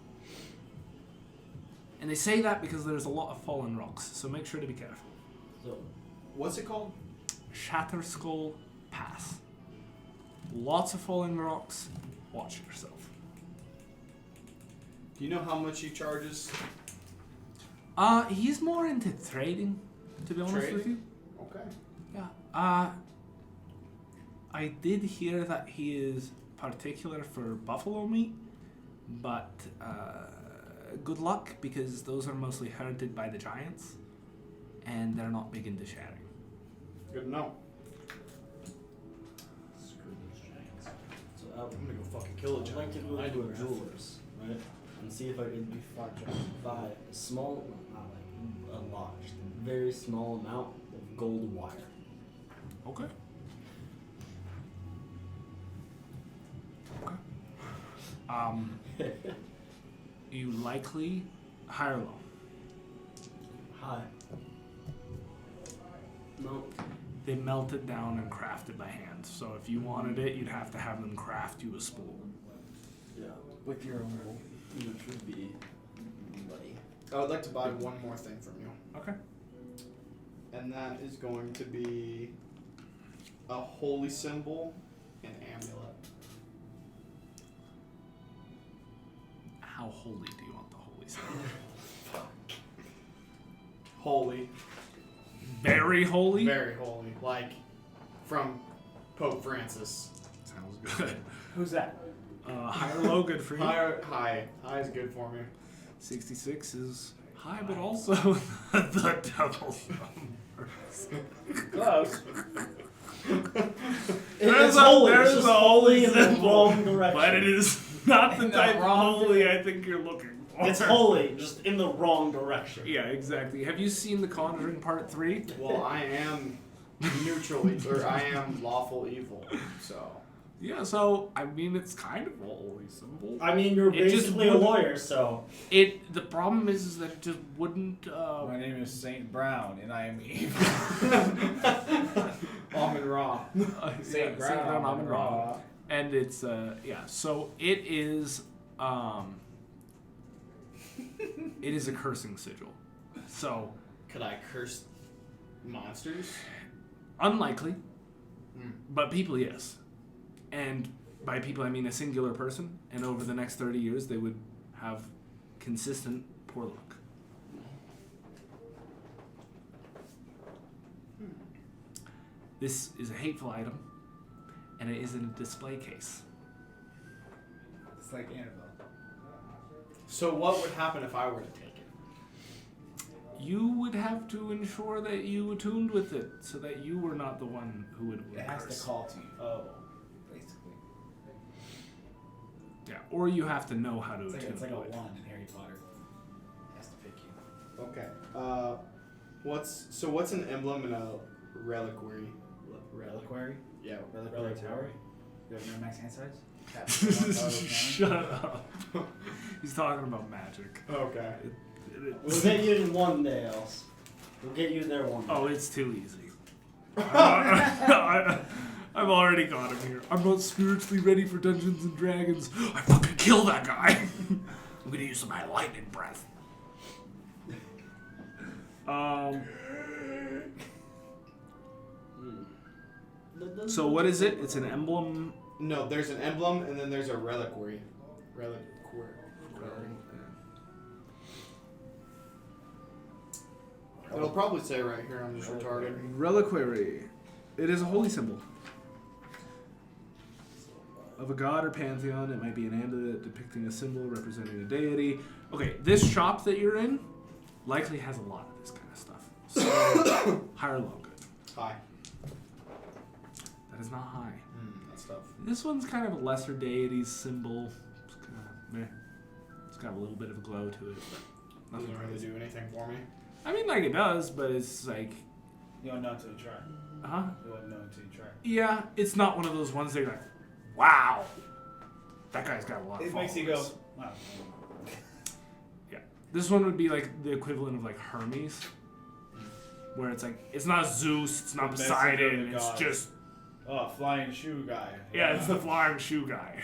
And they say that because there's a lot of fallen rocks, so make sure to be careful. So, What's it called? Shatterskull Pass. Lots of fallen rocks. Watch yourself. Do you know how much he charges? He's more into trading, to be honest with you. Okay. Yeah. I did hear that he is particular for buffalo meat, but good luck because those are mostly hunted by the giants, and they're not big into sharing. Good to know. Screw those giants. So I'm gonna go fucking kill a I'd giant. like to go I into do a jeweler's, right? And see if I can buy a small, not like a large, very small amount of gold wire. Okay. You likely high or low? Hi. No. They melted down and crafted by hand. So if you wanted it, you'd have to have them craft you a spool. Yeah. With your own gold. Which would be money. I would like to buy one more thing from you. Okay. And that is going to be a holy symbol and amulet. How holy do you want the holy symbol? Holy. Very holy? Very holy. Like from Pope Francis. Sounds good. Who's that? High or low, good for you. High is good for me. 66 is high, but also the devil's number. Close. It's holy. There's It's just a holy in the symbol, wrong direction. but it is not the In the type of wrong holy I think you're looking for. It's holy, just in the wrong direction. Yeah, exactly. Have you seen The Conjuring Part 3? Well, I am neutrally, or I am lawful evil, so. Yeah, so, I mean, it's kind of a holy symbol. I mean, you're It just basically a wouldn't- lawyer, so. The problem is that it just wouldn't, My name is Saint Brown, and I am evil. Amen Ra. Saint Brown, Amen Ra. And it's, yeah, so it is a cursing sigil. So, Could I curse monsters? unlikely, Hmm. but people, yes. And by people, I mean a singular person, and over the next 30 years, they would have consistent poor luck. This is a hateful item, and it is in a display case. It's like Annabelle. So what would happen if I were to take it? You would have to ensure that you attuned with it, so that you were not the one who would It has curse. to call to you. Oh, basically. Yeah, or you have to know how to It's like, attune it's like a to it. wand in Harry Potter. It has to pick you. Okay. What's an emblem and a reliquary? Reliquary? Yeah. Reliquary tower? You have no max hand size? Shut up. He's talking about magic. Okay. We'll get you in one day, else. We'll get you there one day. Oh, it's too easy. I've already got him here. I'm not spiritually ready for Dungeons and Dragons. I fucking kill that guy. I'm gonna use my lightning breath. So what is it? It's an emblem. No, there's an emblem and then there's a reliquary. It'll probably say right here. I'm just retarded. Reliquary. It is a holy symbol of a god or pantheon. It might be an amulet depicting a symbol representing a deity. Okay, this shop that you're in likely has a lot of this kind of stuff. So, high or low, good. Hi. That is not high. That stuff. This one's kind of a lesser deity's symbol. It's kind of meh. It's got a little bit of a glow to it, but nothing Doesn't really crazy. do anything for me. I mean, like it does, but it's like, You don't know until you try. huh? You won't know until you try. Yeah, it's not one of those ones that you're like, wow, that guy's got a lot of It followers. makes you go, wow. Yeah. This one would be like the equivalent of like Hermes, where it's like, it's not Zeus, it's not The messenger of Poseidon, the it's gods. just, Oh, flying shoe guy. yeah, it's the flying shoe guy.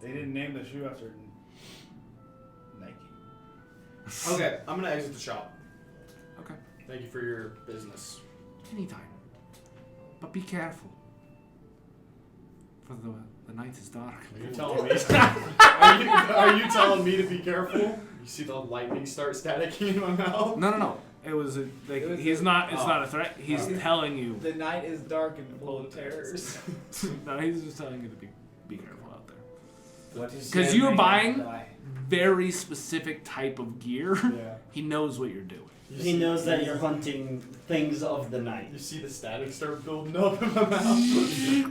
They didn't name the shoe after Nike. Okay, I'm gonna exit the shop. Okay. Thank you for your business. Anytime. But be careful. For the night is dark. Are you telling me? Are you telling me to be careful? You see the lightning start staticking in my mouth? No. It was he's not. It's not a threat. He's telling you. The night is dark and full of terrors. No, he's just telling you to be careful out there. What is Because you're buying very specific type of gear. Yeah. He knows what you're doing. He knows that you're hunting things of the You night. see the static start building up in my mouth.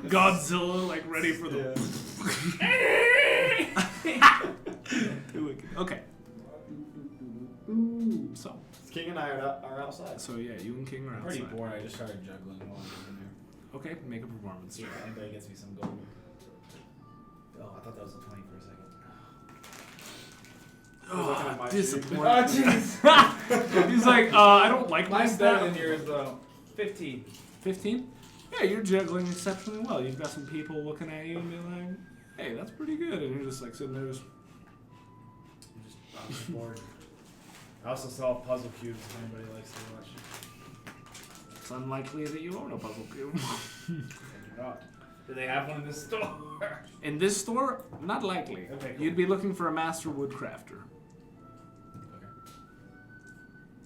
Godzilla, like ready for the. Yeah. Okay. So King and I are outside. yeah, you and King are I'm pretty outside. bored. I just started juggling while I'm in there. Okay, make a performance See check. if anybody gets me some gold. Oh, I thought that was a 20 for a second. Looking at my disappointed. jeez. He's like, I don't like my Mine's better stat. than yours though. 15. 15? Yeah, you're juggling exceptionally well. You've got some people looking at you and being like, hey, that's pretty good. And you're just like sitting there just, I'm just bored. I also solve puzzle cubes if anybody likes to watch. it's unlikely that you own a puzzle cube. I do not. Do they have one in the store? In this store, not likely. Okay, cool. You'd be looking for a master woodcrafter.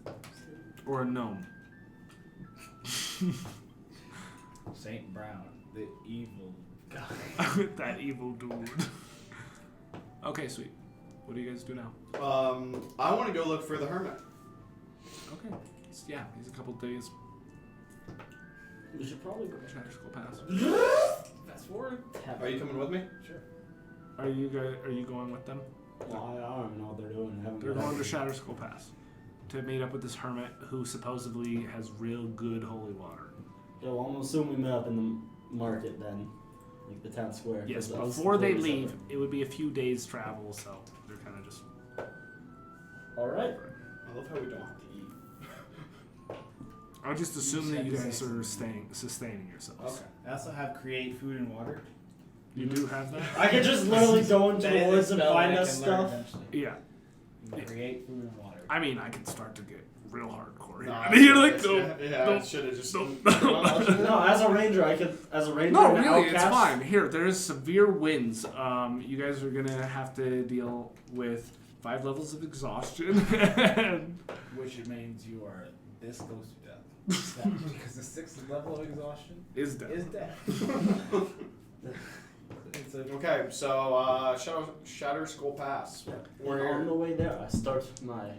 Okay. Or a gnome. Saint Brown, the evil guy. That evil dude. Okay, sweet. What do you guys do now? I want to go look for the hermit. Okay. Yeah, he's a couple days. We should probably go. Shatter Skull Pass. Fast forward. Are you coming with me? Sure. Are you going with them? Well, I don't even know what they're doing. I haven't They're been going to out. Shatter Skull Pass to meet up with this hermit who supposedly has real good holy water. Yeah, well, I'm assuming we met up in the market then, like the town square. Yes, 'cause that's before they completely leave, separate. it would be a few days travel, so they're kind of just. All right. I love how we don't have to eat. I would just assume that you just guys have to are say sustaining yourselves. Okay. I also have create food and water. You do have that? I could just literally go into That the is a woods and spell find that I us can learn stuff. eventually. Yeah. You can create food and water. I mean, I could start to get real hardcore here. No, And you're like, yeah, no. yeah, I no, should have just. no. No, as a ranger, I could. As a ranger, No, and really, it's outcast, fine. Here, there's severe winds. You guys are gonna have to deal with 5 levels of exhaustion. Which means you are this close to death. Because the 6th level of exhaustion is death. is death. It's a Okay, so Shatter Skull Pass. And Where? on the way there, I start my.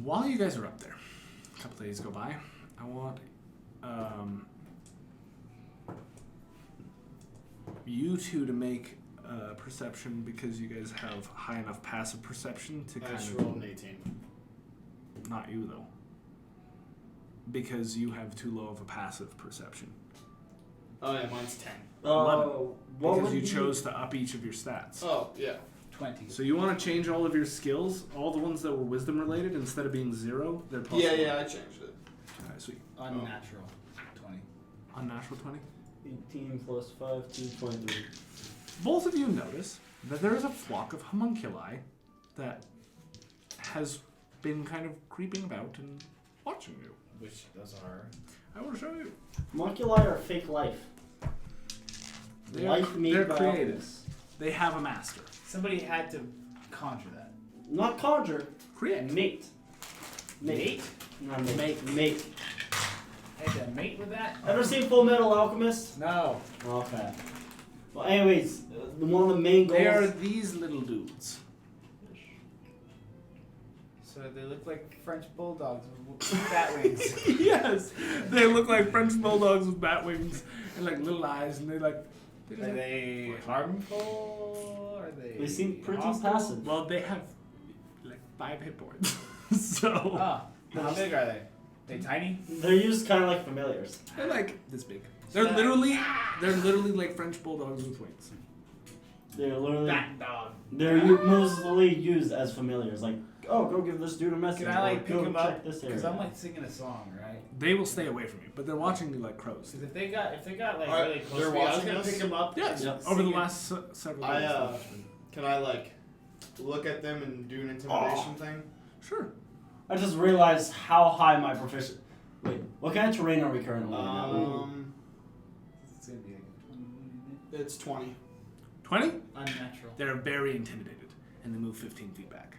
While you guys are up there, a couple days go by. I want you two to make perception because you guys have high enough passive perception to I kind just of. rolled an 18. Not you though. Because you have too low of a passive perception. Oh yeah, mine's 10. What Because would you chose to up each of your stats. Oh yeah. 20. So you want to change all of your skills, all the ones that were wisdom related, instead of being 0, they're plus Yeah, 1. yeah, I changed it. Alright, sweet. Unnatural. 20. Unnatural 20. 18 plus 5 to 23. Both of you notice that there is a flock of homunculi that has been kind of creeping about and watching you. Which those are. I will show you. Homunculi are fake life. Life made they're by created. alchemists. They have a master. Somebody had to conjure that. Not conjure. Create. Mate. Mate? Not mate. Mate. Mate. Had to mate with that? Ever seen Full Metal Alchemist? No. Okay. Well, anyways, one of the main goals. They are these little dudes. So they look like French bulldogs with bat wings. Yes, they look like French bulldogs with bat wings and like little eyes, and they Are they harmful? Are they? They seem pretty hostile? passive. Well, they have like 5 hit points. So Ah, how big are they? They tiny? They're used kind of like familiars. they're like this big. They're literally like French bulldogs with wings. They're literally. Bat dog. They're mostly used as familiars. Like, oh, go give this dude a message. Can I like or pick go them check up? this Because area. I'm like singing a song, right? They will stay away from you, but they're watching you like crows. Because if they got like Alright, really close they're to me, I was watching gonna us? pick them up. Yes, and over the sing it. last several I, days. Can I like look at them and do an intimidation thing? Sure. I just realized how high my proficient. Wait, what kind of terrain are we currently in now? It's gonna be like It's 20. 20? unnatural. They're very intimidated. and they move 15 feet back.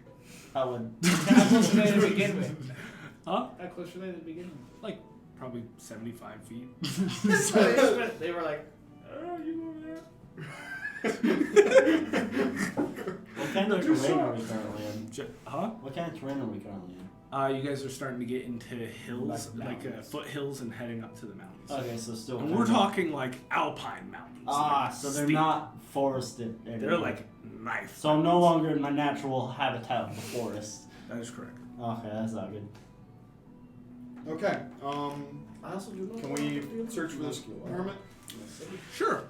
I would. How close were they to begin with? Huh? How close were they to begin with? Like, probably 75 feet. They were like, oh, you over there? What kind of terrain are we currently in? Huh? What kind of terrain are we currently in? You guys are starting to get into hills, Like mountains. foothills, and heading up to the mountains. Okay, so still. And we're talking like alpine mountains. like So they're steep. not forested anymore. They're like knife. So I'm no longer in my natural habitat of the forest. That is correct. Okay, that's not good. Okay. I also do Can we search for this hermit? Sure.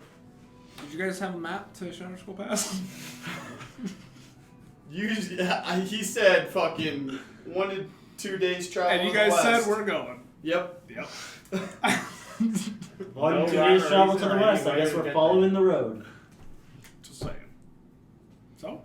Did you guys have a map to Shadow Skull Pass? He said fucking 1 to 2 days travel. And you to the guys west. said we're going. Yep. Yep. One, No 2 rhyme days or travel to reason the or west. any I way guess to we're get following the road. Just saying. So,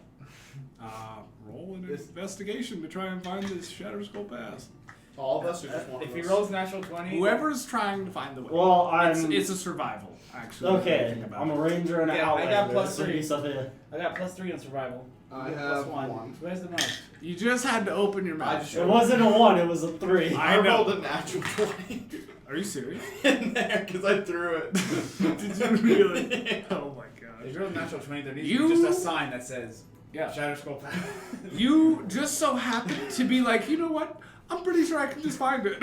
roll an investigation to try and find this Shadow Skull Pass. All of us are just one If of he us. rolls natural 20, Whoever's trying to find the way. Well, I'm. It's a survival, actually. Okay, Thinking about I'm a it. ranger and an Yeah, I outlander. got plus so three. something. I got +3 on survival. I You get have +1. one. Who has the most? You just had to open your mouth. It wasn't a 1, it was a 3. I I know. rolled a natural 20 Are you serious? in there because I threw it. Did you really? Oh my If god. you roll natural 20, there needs You- to be just a sign that says Yeah. Shadow Skull Pass. You just so happened to be like, you know what? I'm pretty sure I can just find it.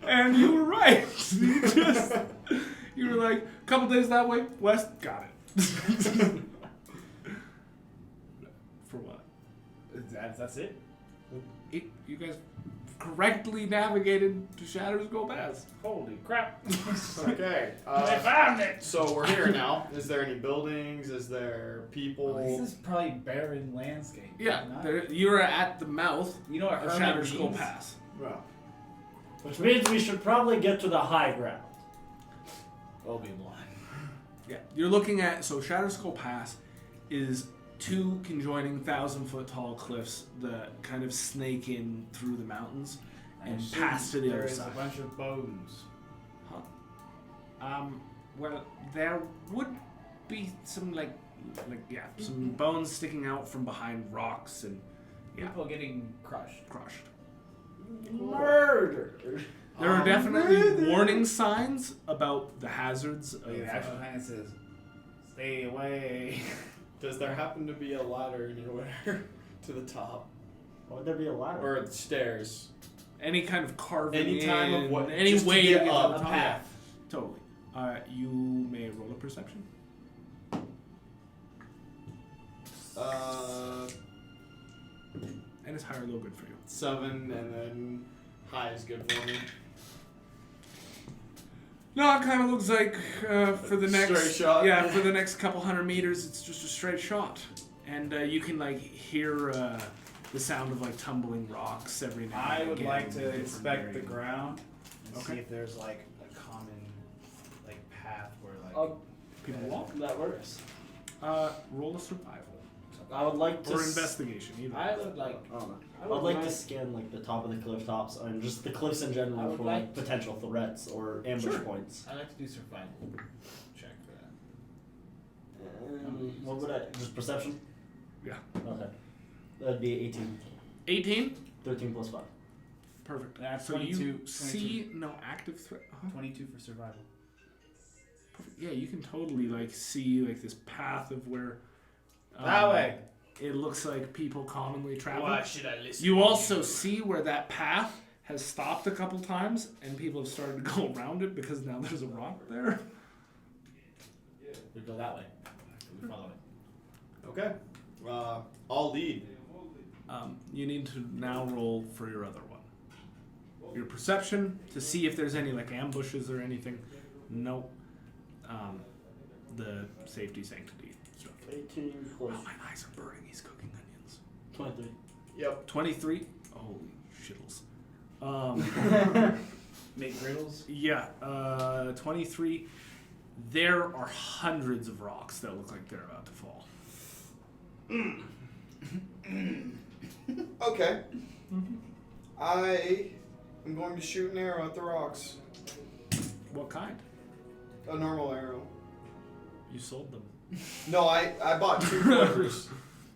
And you were right. You were like, a couple days that way, west, got it. For what? That's it? You guys correctly navigated to Shadows Go Pass. Holy crap. Okay. I found it! So we're here now. Is there any buildings? Is there people? This is probably barren landscape. Yeah, Not- you're at the mouth You know what of hermit Shadows Go means? Pass. Well, Which means we should probably get to the high ground. Obi-Wan. Yeah, you're looking at, so Shadow Skull Pass is 2 conjoining 1,000-foot tall cliffs that kind of snake in through the mountains and pass to the There other is side. a bunch of bones. Well, there would be some some bones sticking out from behind rocks and People getting crushed. crushed. Murder. There are definitely warning signs about the hazards of. The actual sign says, "Stay away." does there happen to be a ladder anywhere to the top Why would there be a ladder? or stairs? Any kind of carving Any time of in, what- any just to way get to get up. to the A top. path. Totally. You may roll a perception. And it's high or low good for you. 7, and then high is good for me. No, it kind of looks like for the next Straight shot. Yeah, for the next couple hundred meters, it's just a straight shot, and you can like hear the sound of like tumbling rocks every now I and would again. like in to different inspect the areas. ground and see Okay. if there's like a common like path where like Oh, People walk. that works. Roll a survival I would like to. or investigation. Either. I would like. I don't know. I I'd would like to scan like the top of the cliff tops and just the cliffs in I general would for like like potential threats or ambush Sure. points. I like to do survival check for that. What would I? Just perception? Yeah. Okay. That'd be 18. 18. 13 plus 5. Perfect. That's So 22. you see no active threat. 22 for survival. Perfect. Yeah, you can totally like see like this path of where. That way. It looks like people commonly travel. Why should I listen? You also see where that path has stopped a couple times, and people have started to go around it because now there's a rock there. We go that way. We follow it. Okay. I'll lead. You need to now roll for your other one. Your perception to see if there's any like ambushes or anything. Nope. The safety sanctity stuff. 18 Wow, plus my eyes are burning. He's cooking onions. 23. Yep. 23. Holy shittles. Make griddles. Yeah. 23. There are hundreds of rocks that look like they're about to fall. Okay. I am going to shoot an arrow at the rocks. What kind? A normal arrow. You sold them. No, I bought 2 quivers.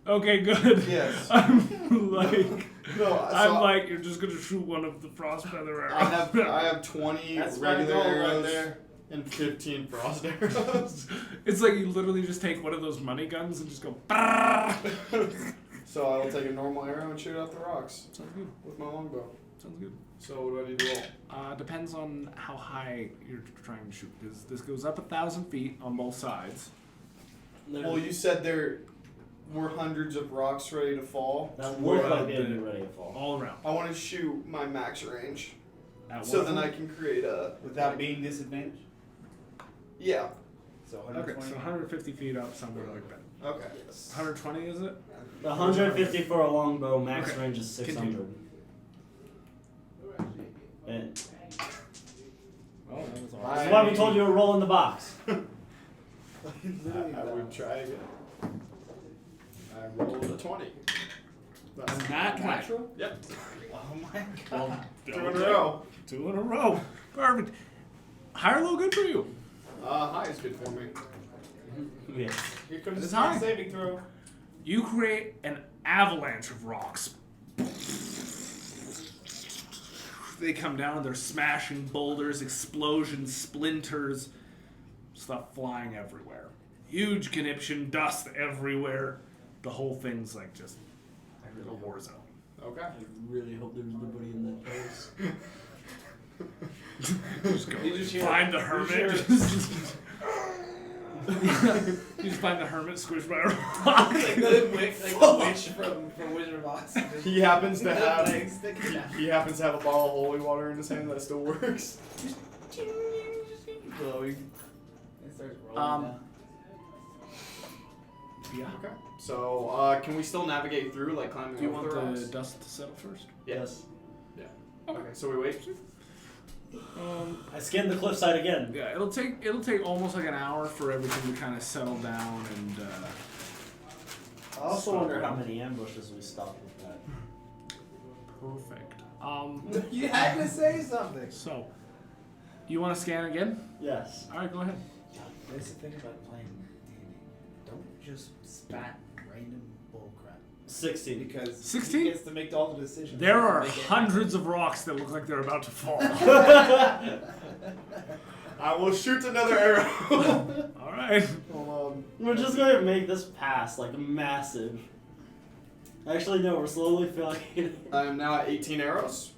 Okay, good. Yes. I'm like, No, I'm like, you're just gonna shoot one of the frost feather arrows. I have 20 That's my regular goal right arrows there. and 15 frost arrows. It's like you literally just take one of those money guns and just go. "Brrr." So I will take a normal arrow and shoot out the rocks Sounds good. with my longbow. Sounds good. So what do I need to roll? Depends on how high you're trying to shoot. Because this goes up 1,000 feet on both sides. Well, you said there were hundreds of rocks ready to fall. That looked like the- they'd be ready to fall. All around. I want to shoot my max range, At so what then I point? can create a. Without being disadvantaged. Yeah. So Okay, 120. so 150 feet up, somewhere like that. Okay. 120 is it? 150 for a longbow, max Okay. range is 600. And Oh, that was that's why we told you to roll in the box. I would try again. I rolled a 20. That's Not Natural? Yep. Oh my god. 2 in a row. 2 in a row. Perfect. High or low good for you? High is good for me. Yeah. Here comes It's the high. saving throw. You create an avalanche of rocks. They come down, they're smashing boulders, explosions, splinters, stuff flying everywhere. Huge conniption, dust everywhere. The whole thing's like just a war zone. Okay. I really hope there's nobody in that place. Just go You just hear- find the you hermit. You just find the hermit squished by a rock. Like the witch from Wizard of Oz. He happens to The have. legs sticking out. He happens to have a bottle of holy water in his hand that still works. Glowing. It starts rolling Um, down. Yeah. Okay. So, can we still navigate through, like climbing Do you over want the the rocks? dust to settle first? Yes. Okay. So we wait. I scanned the cliffside again. Yeah, it'll take almost like an hour for everything to kind of settle down and. I also wonder how many ambushes we stopped with that. Perfect. You had to say something. So, you want to scan again? Yes. All right, go ahead. That's the thing about playing D&D. Don't just spat random bullcrap. 60. Because 16? he gets to make all the decisions. There are Make it hundreds of rocks that look like they're about to fall. I will shoot another arrow. All right. Hold on. We're just going to make this pass like massive. Actually, no, we're slowly filling. I am now at 18 arrows.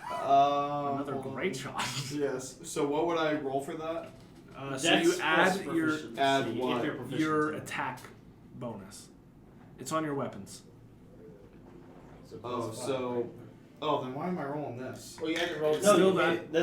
Another hold on. great shot. Yes. So what would I roll for that? So Dex you plus add your proficiency, add if what? you're proficient. your attack bonus. It's on your weapons. Oh, so. Oh, then why am I rolling this? Well, you had to roll. No, Still you that- made-